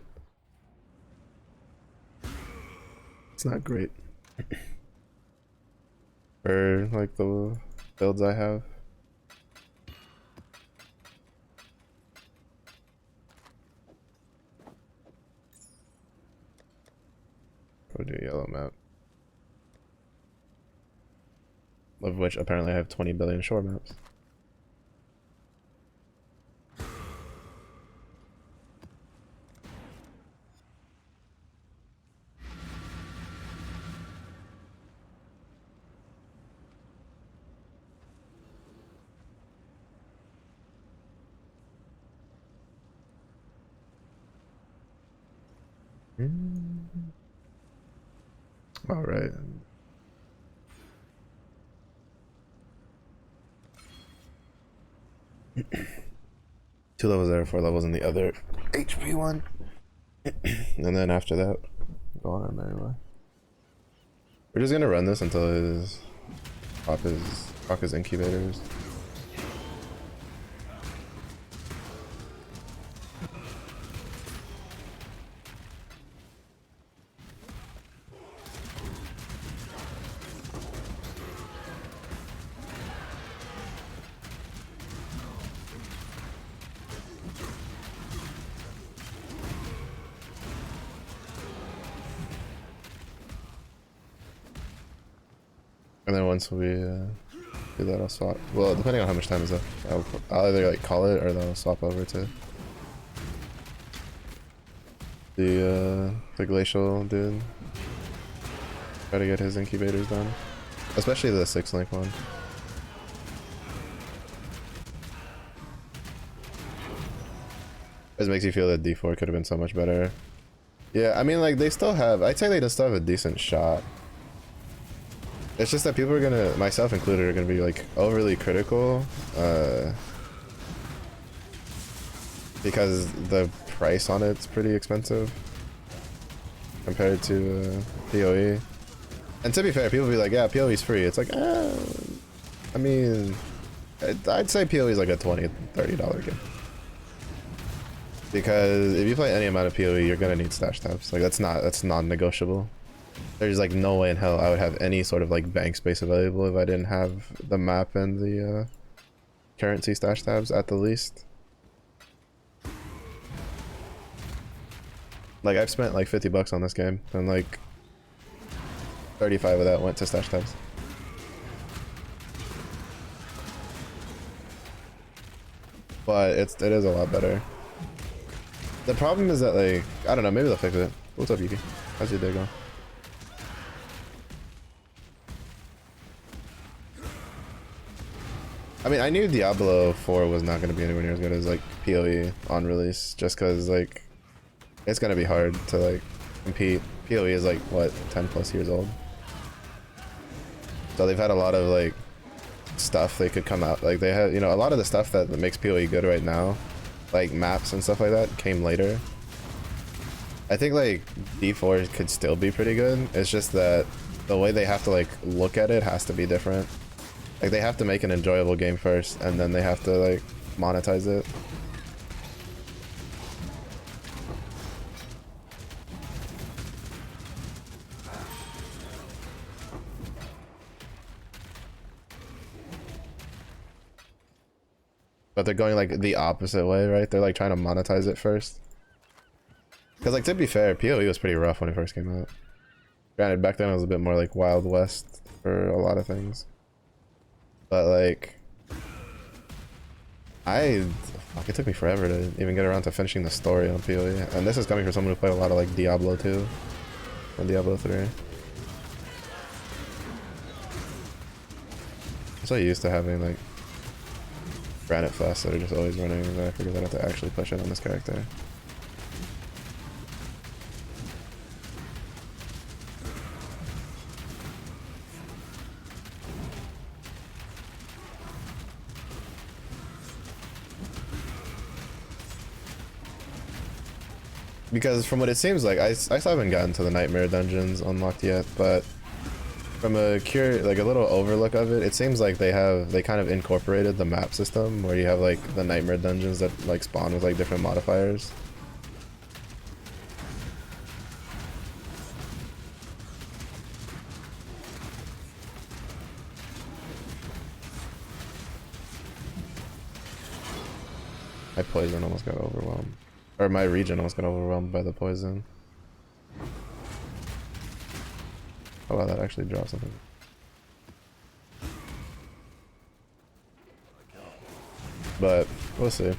It's not great. For like the builds I have. Go do yellow map. Of which apparently I have 20 billion shore maps. All right. Two levels there, 4 levels in the other HP one. And then after that, go on our merry way. We're just gonna run this until his pop his incubators. And then once we do that, I'll swap. Well, depending on how much time is left, I'll either like call it or then I'll swap over to the glacial dude. Try to get his incubators done, especially the 6-link one. It makes you feel that D4 could have been so much better. Yeah, I mean, like, they still have, I'd say they still have a decent shot. It's just that people are gonna, myself included, are gonna be like overly critical, because the price on it's pretty expensive compared to PoE. And to be fair, people be like, yeah, PoE is free. It's like, I mean, I'd say PoE is like a $20, $30 game. Because if you play any amount of PoE, you're gonna need stash tabs. Like that's non-negotiable. There's like no way in hell I would have any sort of like bank space available if I didn't have the map and the currency stash tabs at the least. Like I've spent like $50 on this game and like 35 of that went to stash tabs. But it is a lot better. The problem is that like, I don't know, maybe they'll fix it. What's up, Yuki? How's your day going? I mean, I knew Diablo 4 was not going to be anywhere near as good as like PoE on release, just because like it's going to be hard to like compete. PoE is like what, 10+ years old, so they've had a lot of like stuff they could come out, like they had, you know, a lot of the stuff that makes PoE good right now, like maps and stuff like that, came later. I think like D4 could still be pretty good. It's just that the way they have to like look at it has to be different. Like they have to make an enjoyable game first, and then they have to like monetize it. But they're going like the opposite way, right? They're like trying to monetize it first. Because like to be fair, PoE was pretty rough when it first came out. Granted, back then it was a bit more like Wild West for a lot of things. But like, fuck, it took me forever to even get around to finishing the story on PoE. And this is coming from someone who played a lot of like Diablo 2 and Diablo 3. I'm so used to having like granite flasks that are just always running that I forget that I have to actually push it on this character. Because from what it seems like, I still haven't gotten to the nightmare dungeons unlocked yet, but from a little overlook of it, it seems like they kind of incorporated the map system where you have like the nightmare dungeons that like spawn with like different modifiers. My poison almost got overwhelmed. Or my region almost got overwhelmed by the poison. Oh wow, that actually dropped something. But we'll see.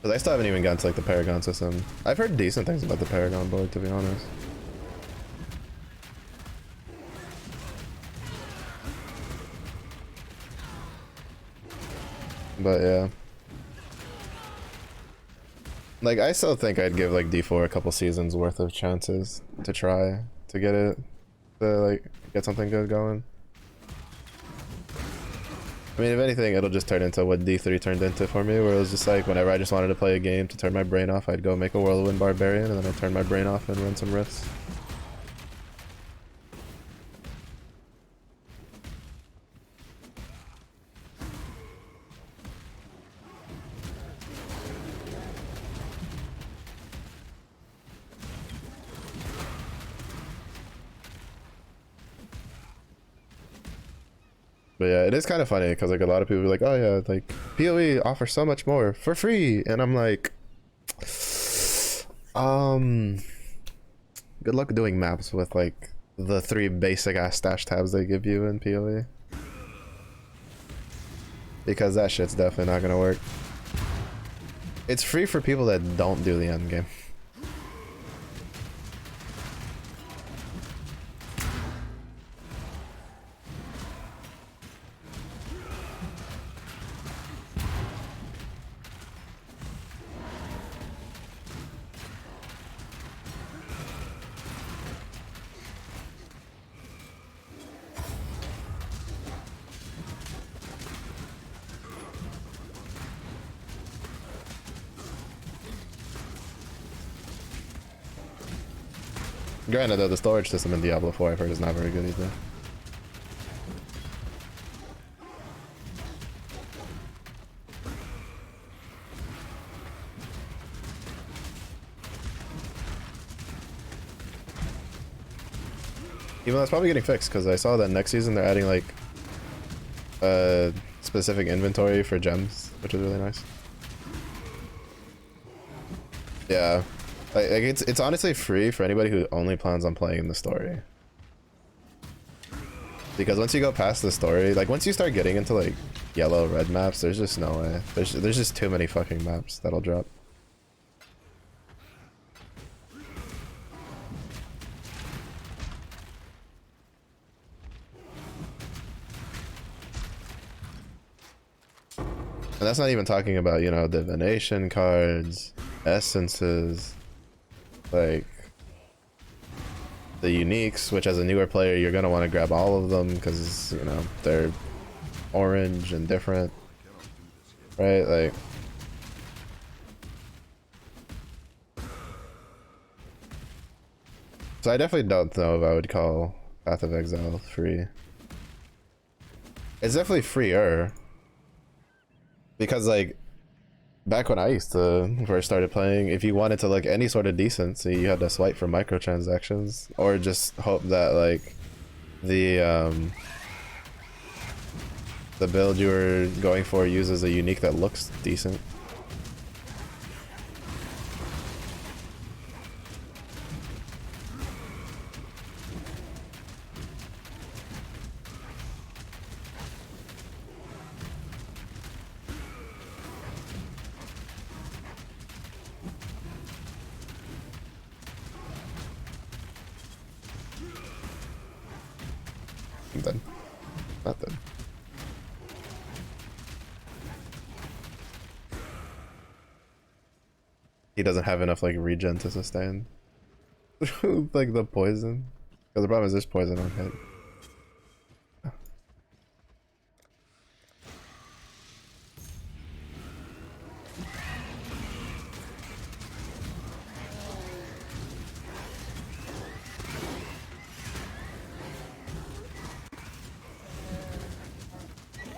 Cause I still haven't even gotten to like the Paragon system. I've heard decent things about the Paragon board, to be honest. But yeah. Like, I still think I'd give, like, D4 a couple seasons worth of chances to try to get it, to, like, get something good going. I mean, if anything, it'll just turn into what D3 turned into for me, where it was just like whenever I just wanted to play a game to turn my brain off, I'd go make a Whirlwind Barbarian, and then I'd turn my brain off and run some Rifts. But yeah, it is kind of funny because like a lot of people are like, oh yeah, like PoE offers so much more for free, and I'm like, good luck doing maps with like the 3 basic ass stash tabs they give you in PoE, because that shit's definitely not gonna work. It's free for people that don't do the end game. Granted though, the storage system in Diablo 4 I've heard is not very good either. Even though that's probably getting fixed, because I saw that next season they're adding like a specific inventory for gems, which is really nice. Yeah. Like it's honestly free for anybody who only plans on playing the story. Because once you go past the story, like once you start getting into like yellow, red maps, there's just no way. There's just too many fucking maps that'll drop. And that's not even talking about, you know, divination cards, essences, like the uniques, which as a newer player you're gonna want to grab all of them because, you know, they're orange and different, right? Like, so I definitely don't know if I would call Path of Exile free. It's definitely freer, because like back when I used to first started playing, if you wanted to look any sort of decency, you had to swipe for microtransactions or just hope that like the build you were going for uses a unique that looks decent. I'm dead. Not dead. He doesn't have enough like regen to sustain like the poison, because the problem is there's poison on hit.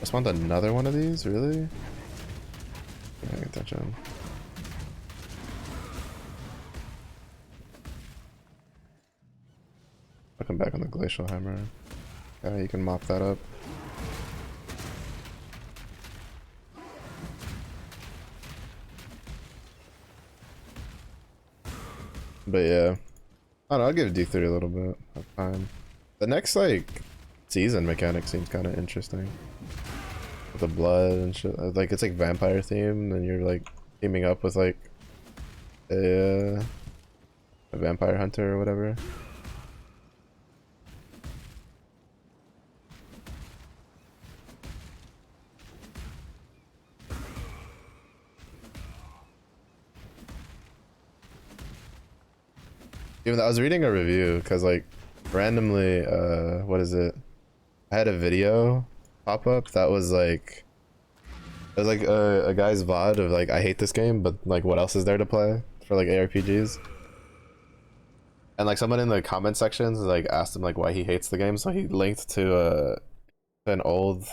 I spawned another one of these, really? I can touch him. I'll come back on the glacial hammer. Yeah, you can mop that up. But yeah, I don't know, I'll give D3 a little bit of time. The next like season mechanic seems kind of interesting. With the blood and shit, like it's like vampire themed, and you're like teaming up with like a vampire hunter or whatever. Even though I was reading a review, because like randomly, what is it? I had a video pop up that was like, it was like a guy's VOD of like, I hate this game, but like what else is there to play for like ARPGs? And like someone in the comment sections like asked him like why he hates the game, so he linked to an old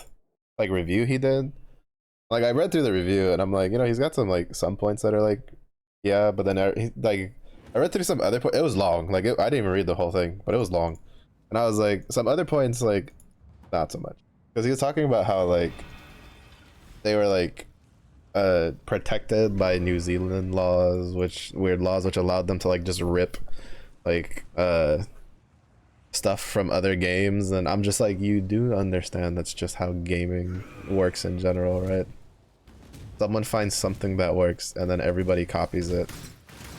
like review he did. Like I read through the review and I'm like, you know, he's got some points that are like, yeah, but then like I read through some other it was long. Like I didn't even read the whole thing, but it was long. And I was like, some other points like not so much, because he was talking about how like they were like protected by New Zealand laws, which weird laws which allowed them to like just rip like stuff from other games. And I'm just like, you do understand that's just how gaming works in general, right? Someone finds something that works and then everybody copies it.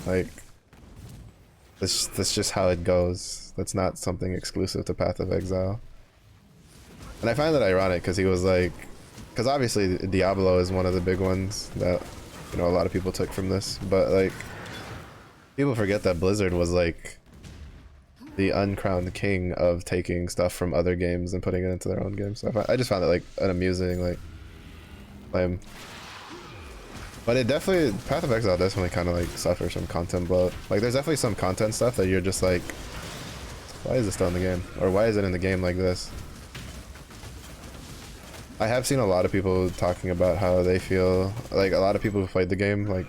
Like that's just how it goes. That's not something exclusive to Path of Exile. And I find that ironic because he was like, because obviously Diablo is one of the big ones that, you know, a lot of people took from this, but like people forget that Blizzard was like the uncrowned king of taking stuff from other games and putting it into their own games. So I just found it like an amusing like claim. But it definitely, Path of Exile definitely kind of like suffers from content bloat. Like there's definitely some content stuff that you're just like, why is it still in the game? Or why is it in the game like this? I have seen a lot of people talking about how they feel, like a lot of people who played the game like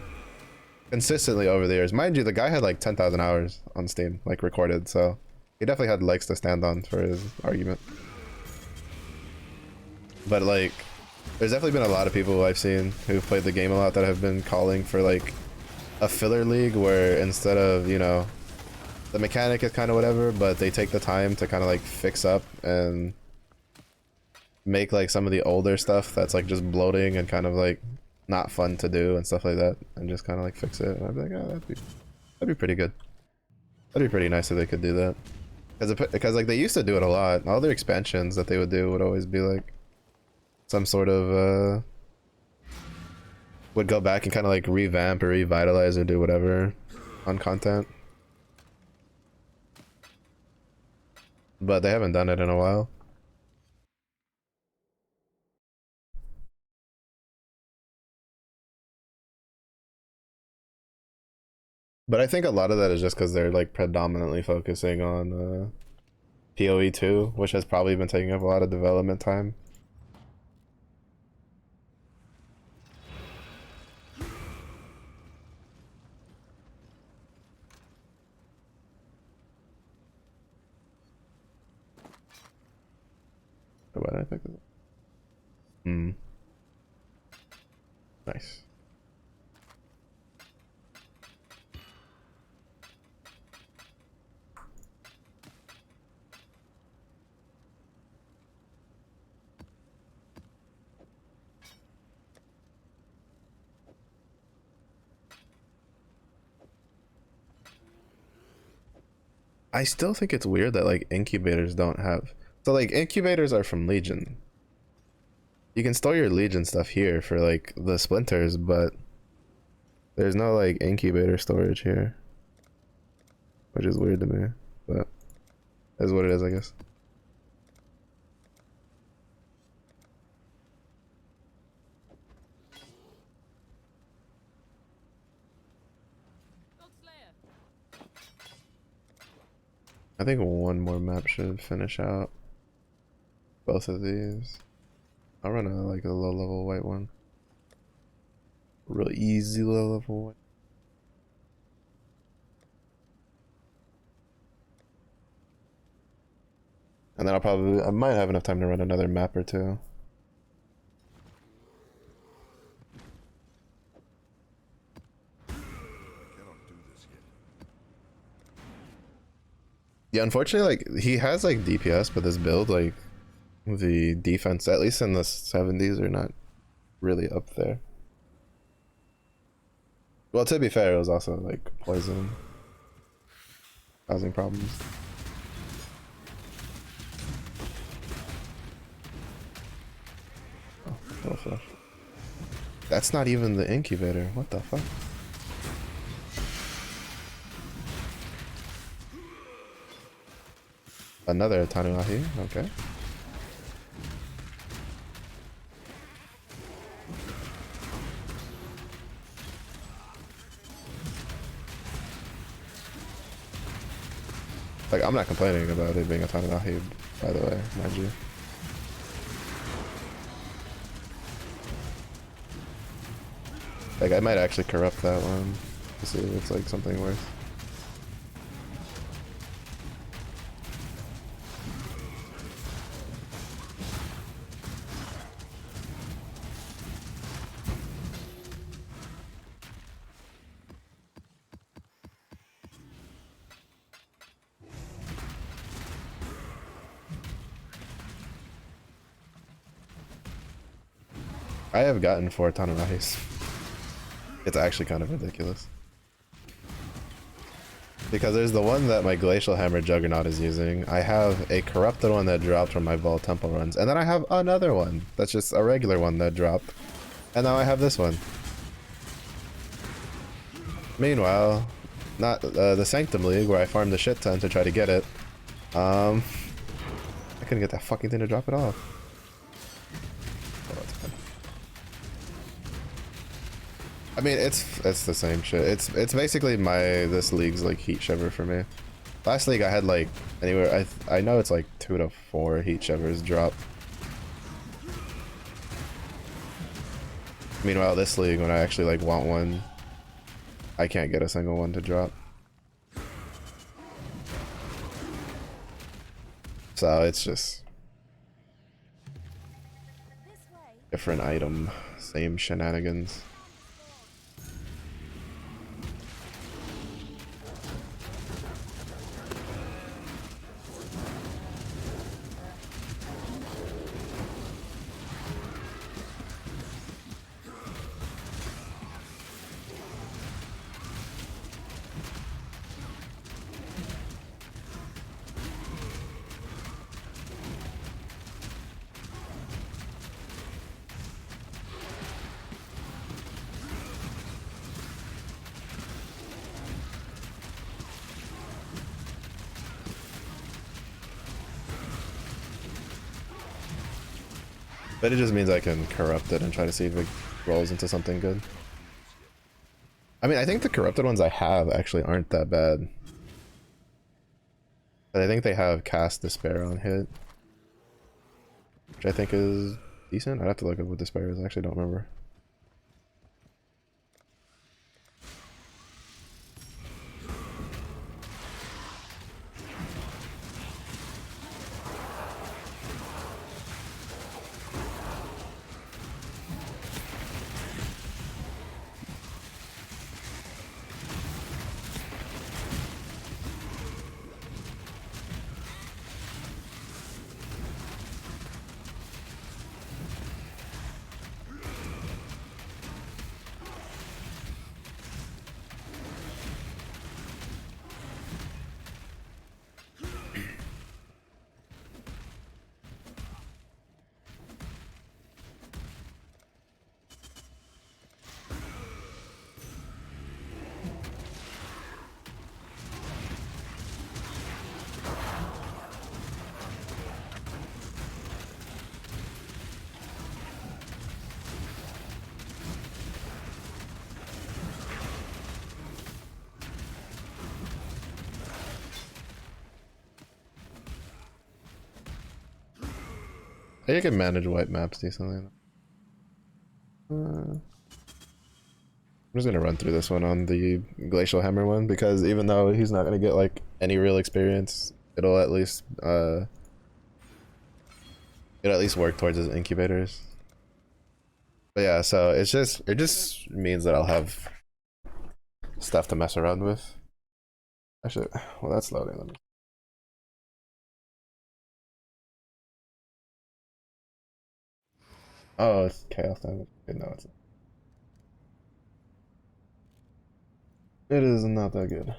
consistently over the years. Mind you, the guy had like 10,000 hours on Steam, like recorded, so he definitely had legs to stand on for his argument. But like, there's definitely been a lot of people who I've seen who've played the game a lot that have been calling for like a filler league where instead of, you know, the mechanic is kind of whatever, but they take the time to kind of like fix up and make like some of the older stuff that's like just bloating and kind of like not fun to do and stuff like that, and just kind of like fix it. And I'd be like, oh, that'd be pretty good. That'd be pretty nice if they could do that. Because like they used to do it a lot. All their expansions that they would do would always be like some sort of would go back and kind of like revamp or revitalize or do whatever on content. But they haven't done it in a while. But I think a lot of that is just because they're like predominantly focusing on PoE 2, which has probably been taking up a lot of development time. Why did I pick this up? Nice. I still think it's weird that like incubators don't have. So like incubators are from Legion. You can store your Legion stuff here for like the splinters, but there's no like incubator storage here, which is weird to me, but that's what it is, I guess. I think one more map should finish out both of these. I'll run a like a low level white one. Real easy low level white. And then I might have enough time to run another map or two. Yeah, unfortunately, like he has like DPS, but this build, like the defense, at least in the 70s, are not really up there. Well, to be fair, it was also like poison causing problems. Oh, little flash. That's not even the incubator. What the fuck? Another Tanuahi, okay. Like, I'm not complaining about it being a Tananahi, by the way, mind you. Like, I might actually corrupt that one to see if it's like something worse. I have gotten 4 Tananahis. It's actually kind of ridiculous. Because there's the one that my Glacial Hammer Juggernaut is using. I have a corrupted one that dropped from my Vol Temple runs. And then I have another one that's just a regular one that dropped. And now I have this one. Meanwhile, not the Sanctum League where I farmed a shit ton to try to get it. I couldn't get that fucking thing to drop it off. I mean, it's the same shit. It's basically this league's like heat shiver for me. Last league I had like anywhere I know it's like 2 to 4 heat shivers drop. Meanwhile, this league when I actually like want one, I can't get a single one to drop. So it's just different item, same shenanigans. But it just means I can corrupt it and try to see if it rolls into something good. I mean, I think the corrupted ones I have actually aren't that bad. But I think they have Cast Despair on hit, which I think is decent. I'd have to look up what Despair is. I actually don't remember. I think I can manage white maps decently. I'm just gonna run through this one on the Glacial Hammer one because even though he's not gonna get like any real experience, it'll at least work towards his incubators. But yeah, so it just means that I'll have stuff to mess around with. Actually, well, that's loading. Let me. Oh, it's chaos damage. No, it's not. It is not that good.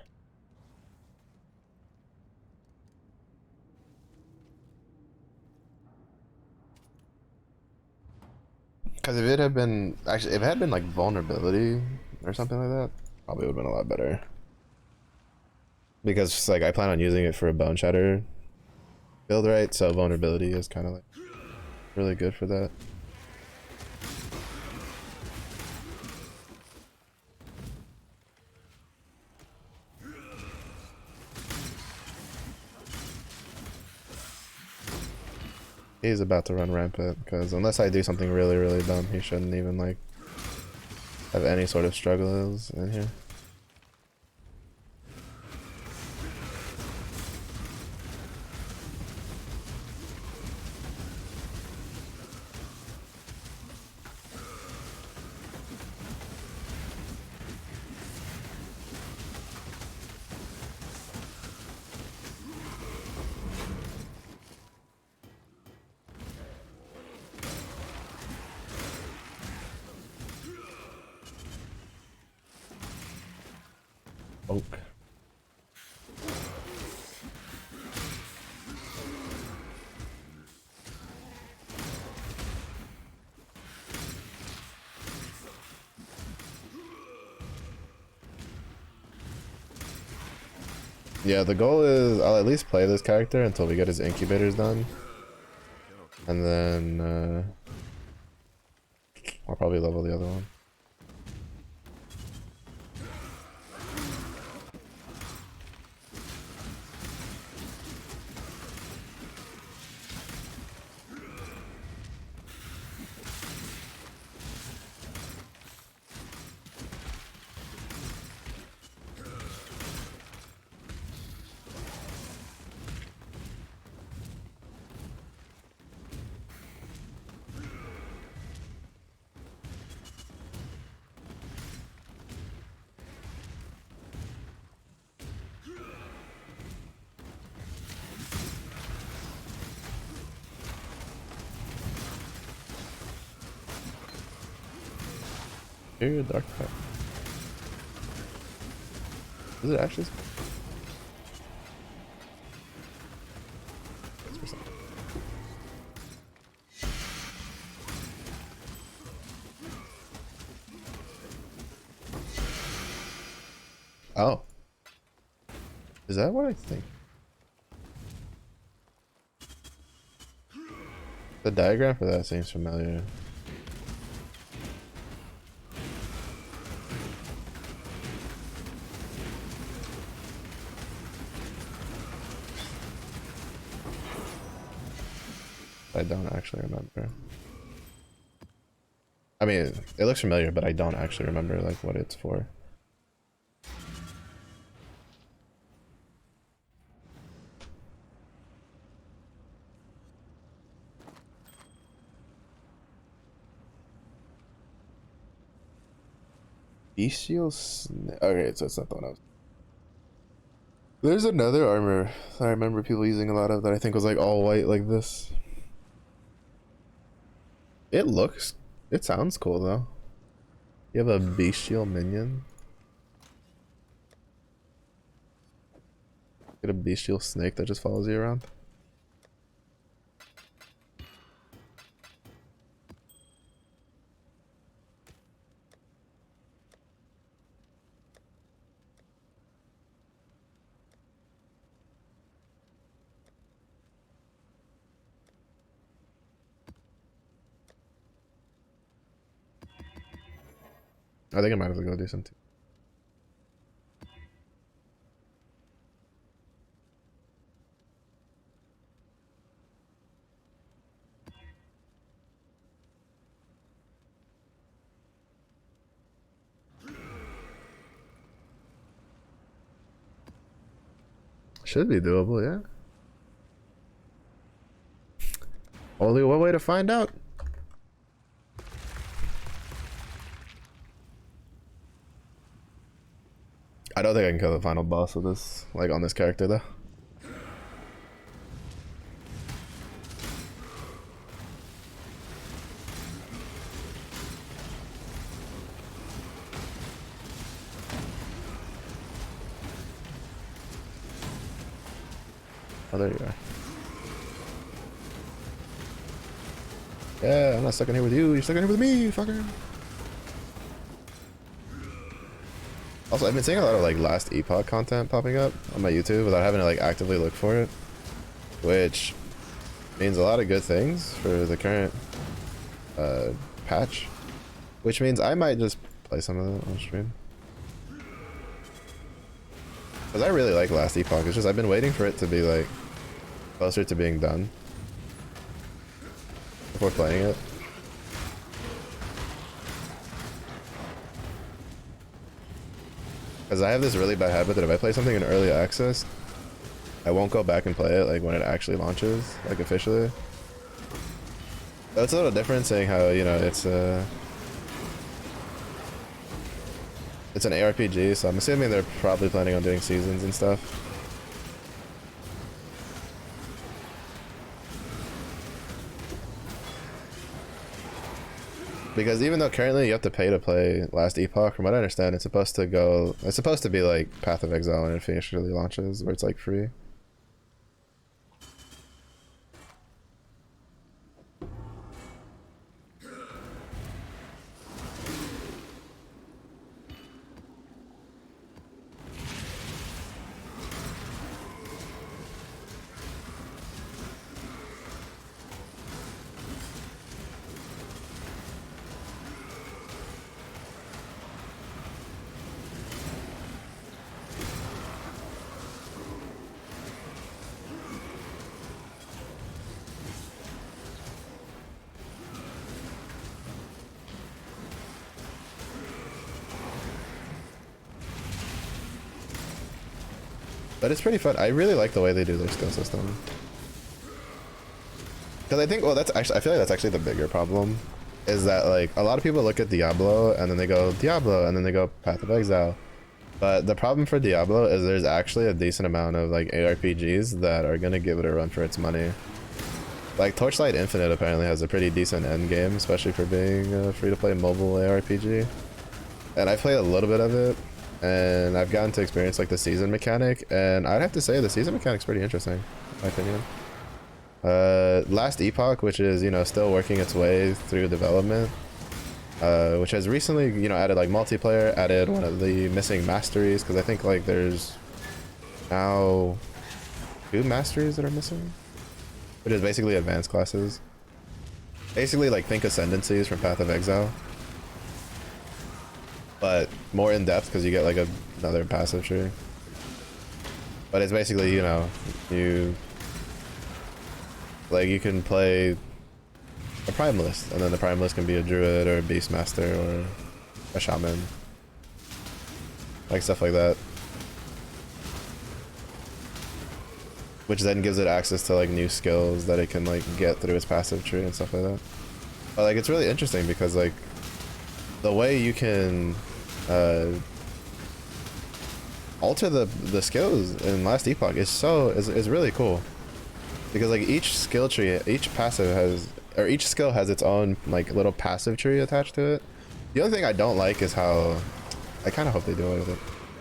Because if it had been actually, if it had been like vulnerability or something like that, probably would have been a lot better. Because like I plan on using it for a bone shatter build, right? So vulnerability is kind of like really good for that. He's about to run rampant, because unless I do something really, really dumb, he shouldn't even, like, have any sort of struggles in here. Oak. Yeah, the goal is I'll at least play this character until we get his incubators done. And then I'll probably level the other one. Here, dark pack. Is it actually? Oh. Is that what I think? The diagram for that seems familiar. I don't actually remember. I mean, it looks familiar, but I don't actually remember like what it's for. Bestial okay, so it's not the one I was. There's another armor that I remember people using a lot of that I think was like all white like this. It sounds cool though. You have a bestial minion. Get a bestial snake that just follows you around. I think I might as well go do some too. Should be doable, yeah. Only one way to find out. I don't think I can kill the final boss with this, like on this character though. Oh, there you are. Yeah, I'm not stuck in here with you. You're stuck in here with me, fucker. Also, I've been seeing a lot of like last epoch content popping up on my YouTube without having to like actively look for it, which means a lot of good things for the current patch, which means I might just play some of it on stream. Because I really like last epoch. It's just I've been waiting for it to be like closer to being done. before playing it. Because I have this really bad habit that if I play something in early access, I won't go back and play it like when it actually launches, like officially. That's a little different saying how, you know, it's an ARPG, so I'm assuming they're probably planning on doing seasons and stuff. Because even though currently you have to pay to play Last Epoch, from what I understand, it's supposed to be like Path of Exile when it officially launches, where it's like free. But it's pretty fun. I really like the way they do their skill system. Because I think, well, that's actually, I feel like that's actually the bigger problem. Is that, like, a lot of people look at Diablo, and then they go, Diablo, and then they go, Path of Exile. But the problem for Diablo is there's actually a decent amount of, like, ARPGs that are gonna give it a run for its money. Like, Torchlight Infinite apparently has a pretty decent end game, especially for being a free-to-play mobile ARPG. And I played a little bit of it, and I've gotten to experience like the season mechanic, and I'd have to say the season mechanic's pretty interesting, in my opinion. Last Epoch, which is, you know, still working its way through development, which has recently, you know, added like multiplayer, added one of the missing masteries, because I think like there's now 2 masteries that are missing, which is basically advanced classes. Basically like think Ascendancies from Path of Exile, but more in depth because you get like another passive tree. But it's basically, you know, you can play a Primalist, and then the Primalist can be a Druid or a Beastmaster or a Shaman, like stuff like that, which then gives it access to like new skills that it can like get through its passive tree and stuff like that. But like it's really interesting because like the way you can alter the skills in Last Epoch is really cool, because like each skill tree, each passive has, or each skill has its own like little passive tree attached to it. The only thing I don't like is how, I kind of hope they do away with it.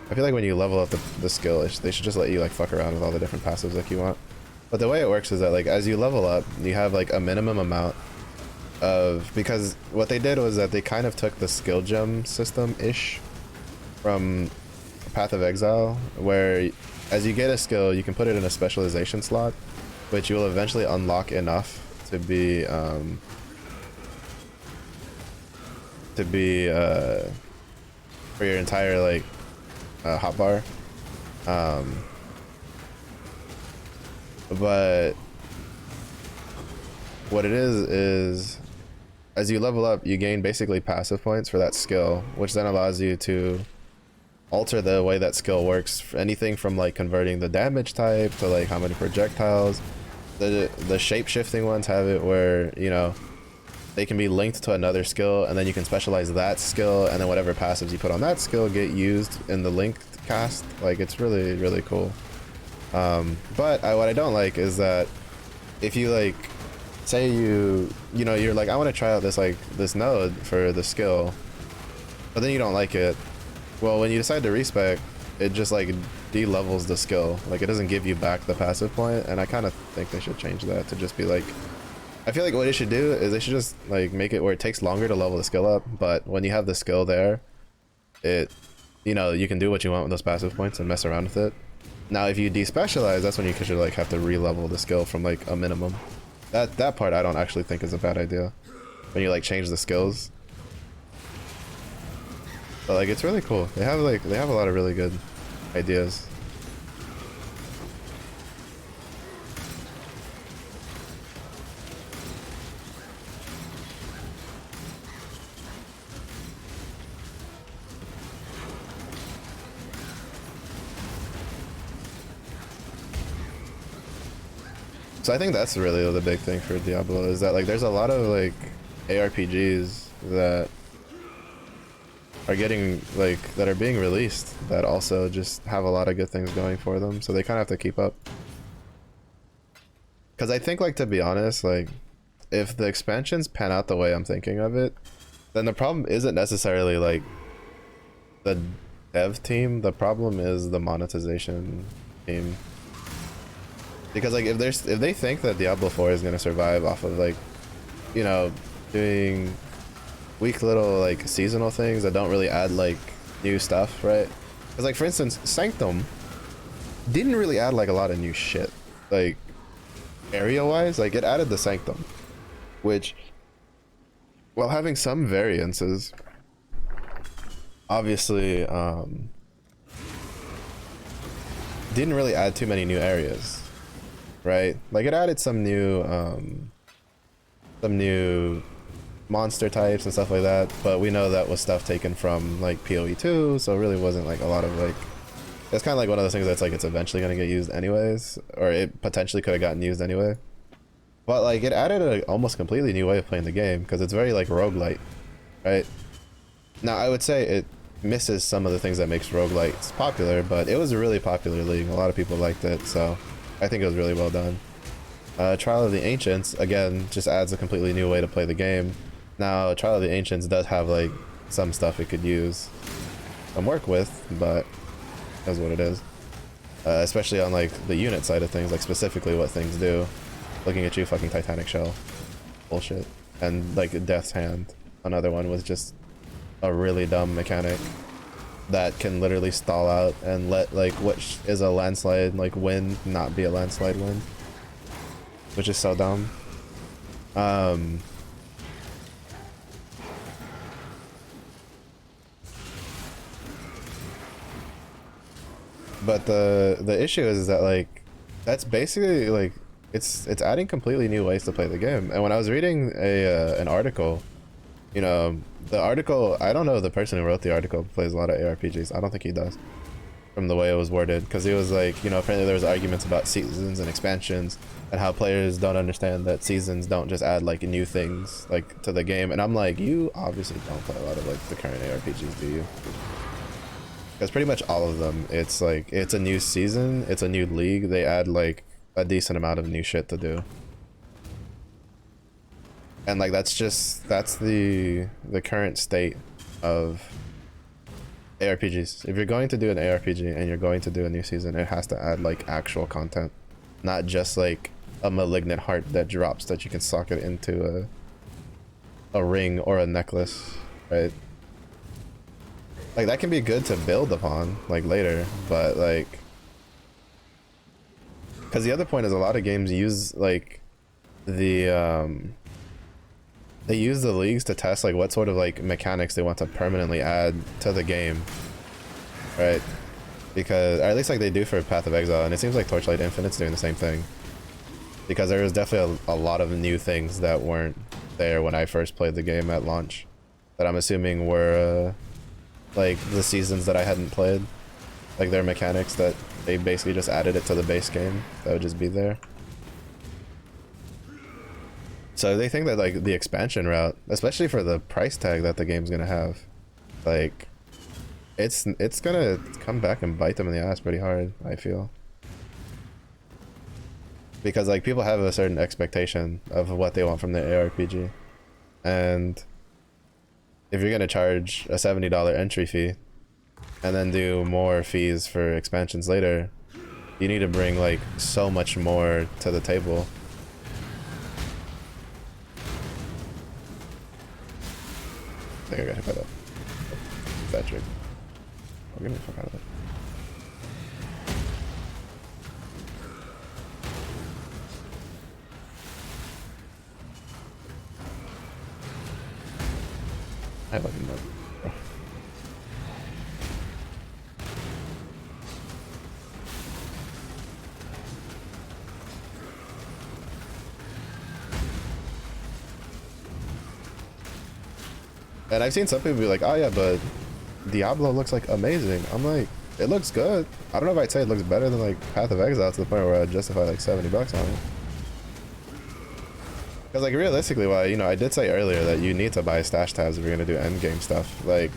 I feel like when you level up the skill, they should just let you like fuck around with all the different passives like you want. But the way it works is that like as you level up, you have like a minimum amount of, because what they did was that they kind of took the skill gem system-ish from Path of Exile, where as you get a skill, you can put it in a specialization slot, which you will eventually unlock enough to be for your entire like hotbar. But what it is as you level up, you gain basically passive points for that skill, which then allows you to alter the way that skill works. Anything from like converting the damage type to like how many projectiles. The shape-shifting ones have it where, you know, they can be linked to another skill, and then you can specialize that skill, and then whatever passives you put on that skill get used in the linked cast. Like, it's really, really cool. But what I don't like is that if you like, say you know, you're like, I want to try out this node for the skill, but then you don't like it. Well, when you decide to respec, it just like de-levels the skill. Like, it doesn't give you back the passive point, and I kind of think they should change that to just be like, I feel like what they should do is they should just like make it where it takes longer to level the skill up, but when you have the skill there, it, you know, you can do what you want with those passive points and mess around with it. Now, if you despecialize, that's when you should like have to re-level the skill from like a minimum. That part I don't actually think is a bad idea, when you like change the skills. But like, it's really cool. They have a lot of really good ideas. So I think that's really the big thing for Diablo is that like there's a lot of like ARPGs that are getting like that are being released that also just have a lot of good things going for them, so they kind of have to keep up. Because I think, like, to be honest, like if the expansions pan out the way I'm thinking of it, then the problem isn't necessarily like the dev team. The problem is the monetization team. Because like if they think that Diablo 4 is gonna survive off of like, you know, doing weak little like seasonal things that don't really add like new stuff, right? Because like for instance, Sanctum didn't really add like a lot of new shit. Like area wise, like it added the Sanctum, which while having some variances, obviously didn't really add too many new areas. Right, like it added some new monster types and stuff like that, but we know that was stuff taken from like PoE2, so it really wasn't like a lot of like, it's kind of like one of those things that's like it's eventually going to get used anyways, or it potentially could have gotten used anyway. But like it added a almost completely new way of playing the game because it's very like roguelite, right? Now I would say it misses some of the things that makes roguelites popular, but it was a really popular league. A lot of people liked it, so I think it was really well done. Trial of the Ancients, again, just adds a completely new way to play the game. Now, Trial of the Ancients does have like some stuff it could use and work with, but that's what it is. Especially on like the unit side of things, like specifically what things do. Looking at you, fucking Titanic Shell. Bullshit. And like Death's Hand, another one was just a really dumb mechanic that can literally stall out and let like what is a landslide like wind not be a landslide wind, which is so dumb. But the issue is that like that's basically like it's adding completely new ways to play the game. And when I was reading an article, you know, the article, I don't know the person who wrote the article plays a lot of ARPGs. I don't think he does, from the way it was worded, because he was like, you know, apparently there was arguments about seasons and expansions and how players don't understand that seasons don't just add like new things like to the game. And I'm like, you obviously don't play a lot of like the current ARPGs, do you? Because pretty much all of them, it's like it's a new season, it's a new league, they add like a decent amount of new shit to do. And like that's the current state of ARPGs. If you're going to do an ARPG and you're going to do a new season, it has to add like actual content, not just like a malignant heart that drops that you can socket into a ring or a necklace, right? Like that can be good to build upon like later, but like, because the other point is a lot of games use like the they use the leagues to test like what sort of like mechanics they want to permanently add to the game, right? Because, or at least like they do for Path of Exile, and it seems like Torchlight Infinite's doing the same thing, because there was definitely a lot of new things that weren't there when I first played the game at launch, that I'm assuming were like the seasons that I hadn't played, like their mechanics that they basically just added it to the base game that would just be there. So they think that like the expansion route, especially for the price tag that the game's gonna have, like it's gonna come back and bite them in the ass pretty hard, I feel. Because like people have a certain expectation of what they want from their ARPG. And if you're gonna charge a $70 entry fee and then do more fees for expansions later, you need to bring like so much more to the table. I think I got hit by that. That trick. Oh, get me the fuck out of it. I fucking know. Bro. And I've seen some people be like, oh yeah, but Diablo looks like amazing. I'm like, it looks good. I don't know if I'd say it looks better than like Path of Exile to the point where I'd justify like $70 on it. Because like realistically, well, you know, I did say earlier that you need to buy stash tabs if you're gonna do end game stuff. Like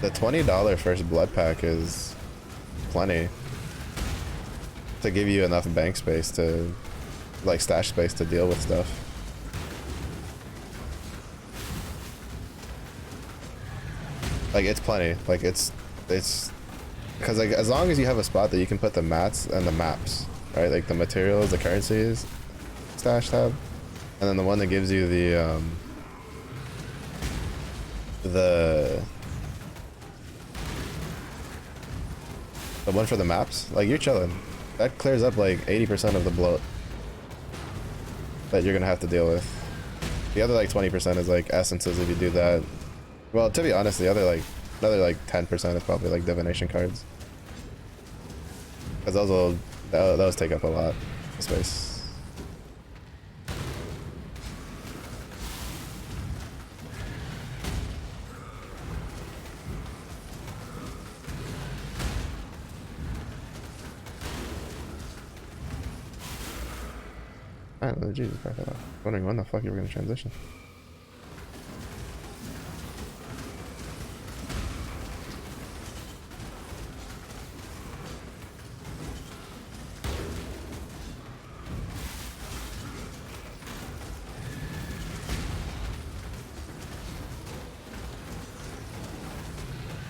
the $20 first blood pack is plenty to give you enough bank space to, like, stash space to deal with stuff. Like it's plenty. Like it's because like as long as you have a spot that you can put the mats and the maps, right? Like the materials, the currencies, stash tab, and then the one that gives you the one for the maps. Like you're chilling. That clears up like 80% of the bloat that you're gonna have to deal with. The other like 20% is like essences if you do that. Well, to be honest, the other like another like 10% is probably like divination cards, because those take up a lot of space. I don't know, Jesus Christ, I was wondering when the fuck you were gonna transition.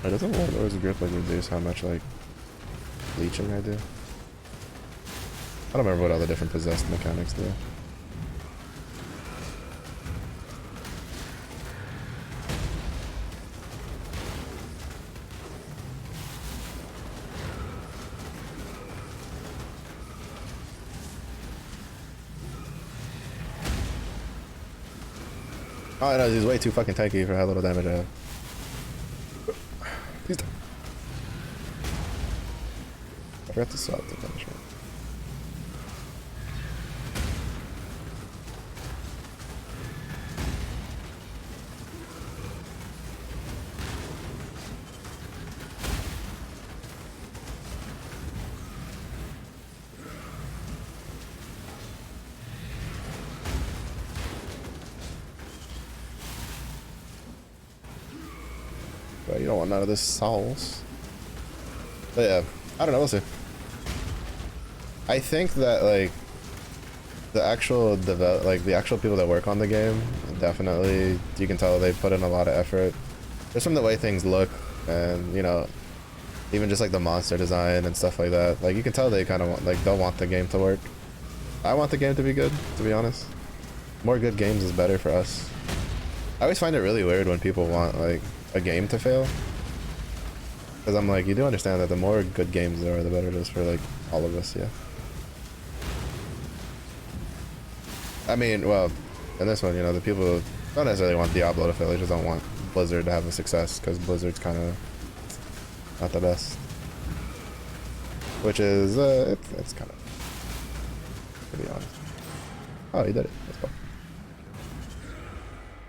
It doesn't always grip like reduce how much like leeching I do. I don't remember what all the different possessed mechanics do. Oh no, he's way too fucking tanky for how little damage I have. Please don't. I forgot to swap the punishment. But you don't want none of this sauce. But yeah, I don't know, we'll see. I think that like the actual the actual people that work on the game, definitely you can tell they put in a lot of effort. Just from the way things look, and you know, even just like the monster design and stuff like that. Like you can tell they kind of want, like they'll want the game to work. I want the game to be good, to be honest. More good games is better for us. I always find it really weird when people want like a game to fail, because I'm like, you do understand that the more good games there are, the better it is for like all of us. Yeah, I mean, well, in this one, you know, the people don't necessarily want Diablo to fail, they just don't want Blizzard to have a success, because Blizzard's kind of not the best, which is it's kind of, to be honest. Oh, he did it. Let's go.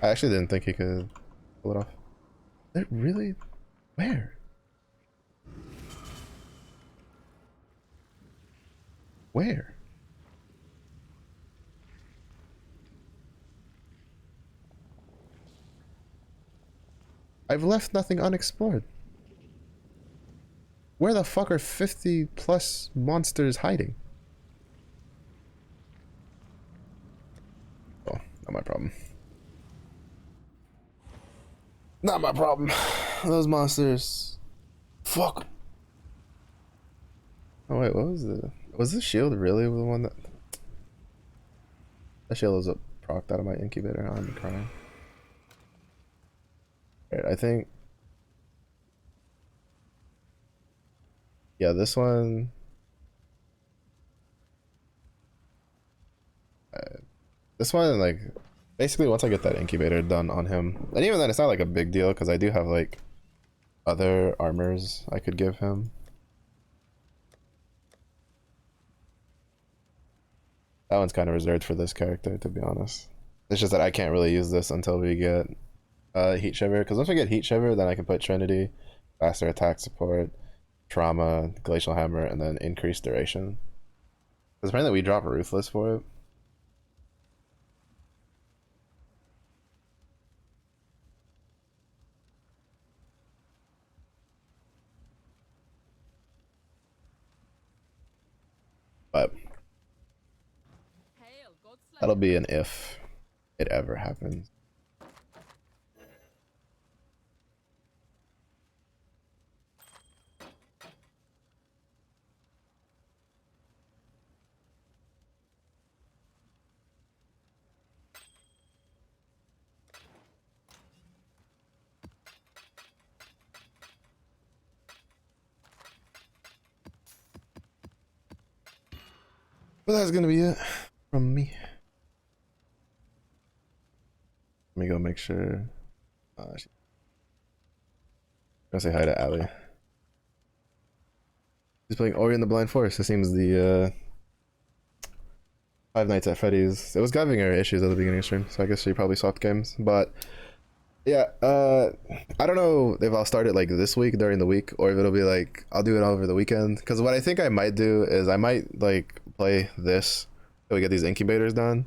I actually didn't think he could pull it off. It really? Where? Where? I've left nothing unexplored. Where the fuck are 50 plus monsters hiding? Oh, not my problem. Not my problem. Those monsters. Fuck. Oh wait, what was the shield really the one that... That shield was procced out of my incubator. I'm crying. Alright, I think... Yeah, this one... This one, like... Basically, once I get that incubator done on him... And even then, it's not like a big deal, because I do have, like... other armors I could give him. That one's kind of reserved for this character, to be honest. It's just that I can't really use this until we get Heat Shiver, because once we get Heat Shiver, then I can put Trinity, faster attack support, Trauma, Glacial Hammer, and then increased duration. Because apparently we drop Ruthless for it. But Hail, Godslayer. that'll be an if it ever happens. But that's gonna be it from me. Let me go make sure. I'm gonna say hi to Ali. He's playing Ori and the Blind Forest. This seems the Five Nights at Freddy's. It was giving her issues at the beginning of stream, so I guess she probably swapped games. But yeah, I don't know if I'll start it like this week during the week, or if it'll be like I'll do it over the weekend. Because what I think I might do is I might like play this till we get these incubators done,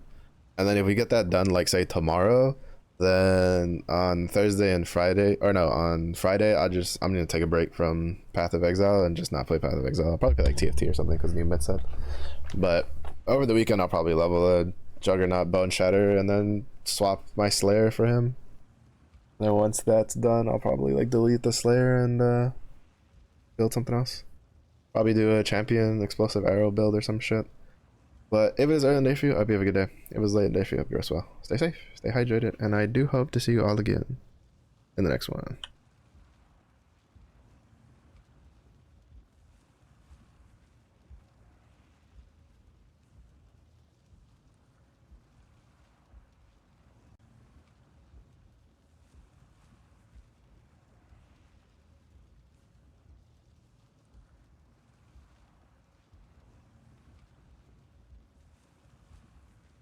and then if we get that done, like say tomorrow, then on Thursday and Friday, or no, on Friday, I'm gonna take a break from Path of Exile and just not play Path of Exile. I'll probably play like TFT or something because new mid set. But over the weekend, I'll probably level a Juggernaut Bone Shatter and then swap my Slayer for him. Then once that's done, I'll probably like delete the Slayer and build something else. Probably do a champion explosive arrow build or some shit. But if it is early in the day for you, I hope you have a good day. If it was late in the day for you, I hope you rest well. Stay safe, stay hydrated, and I do hope to see you all again in the next one.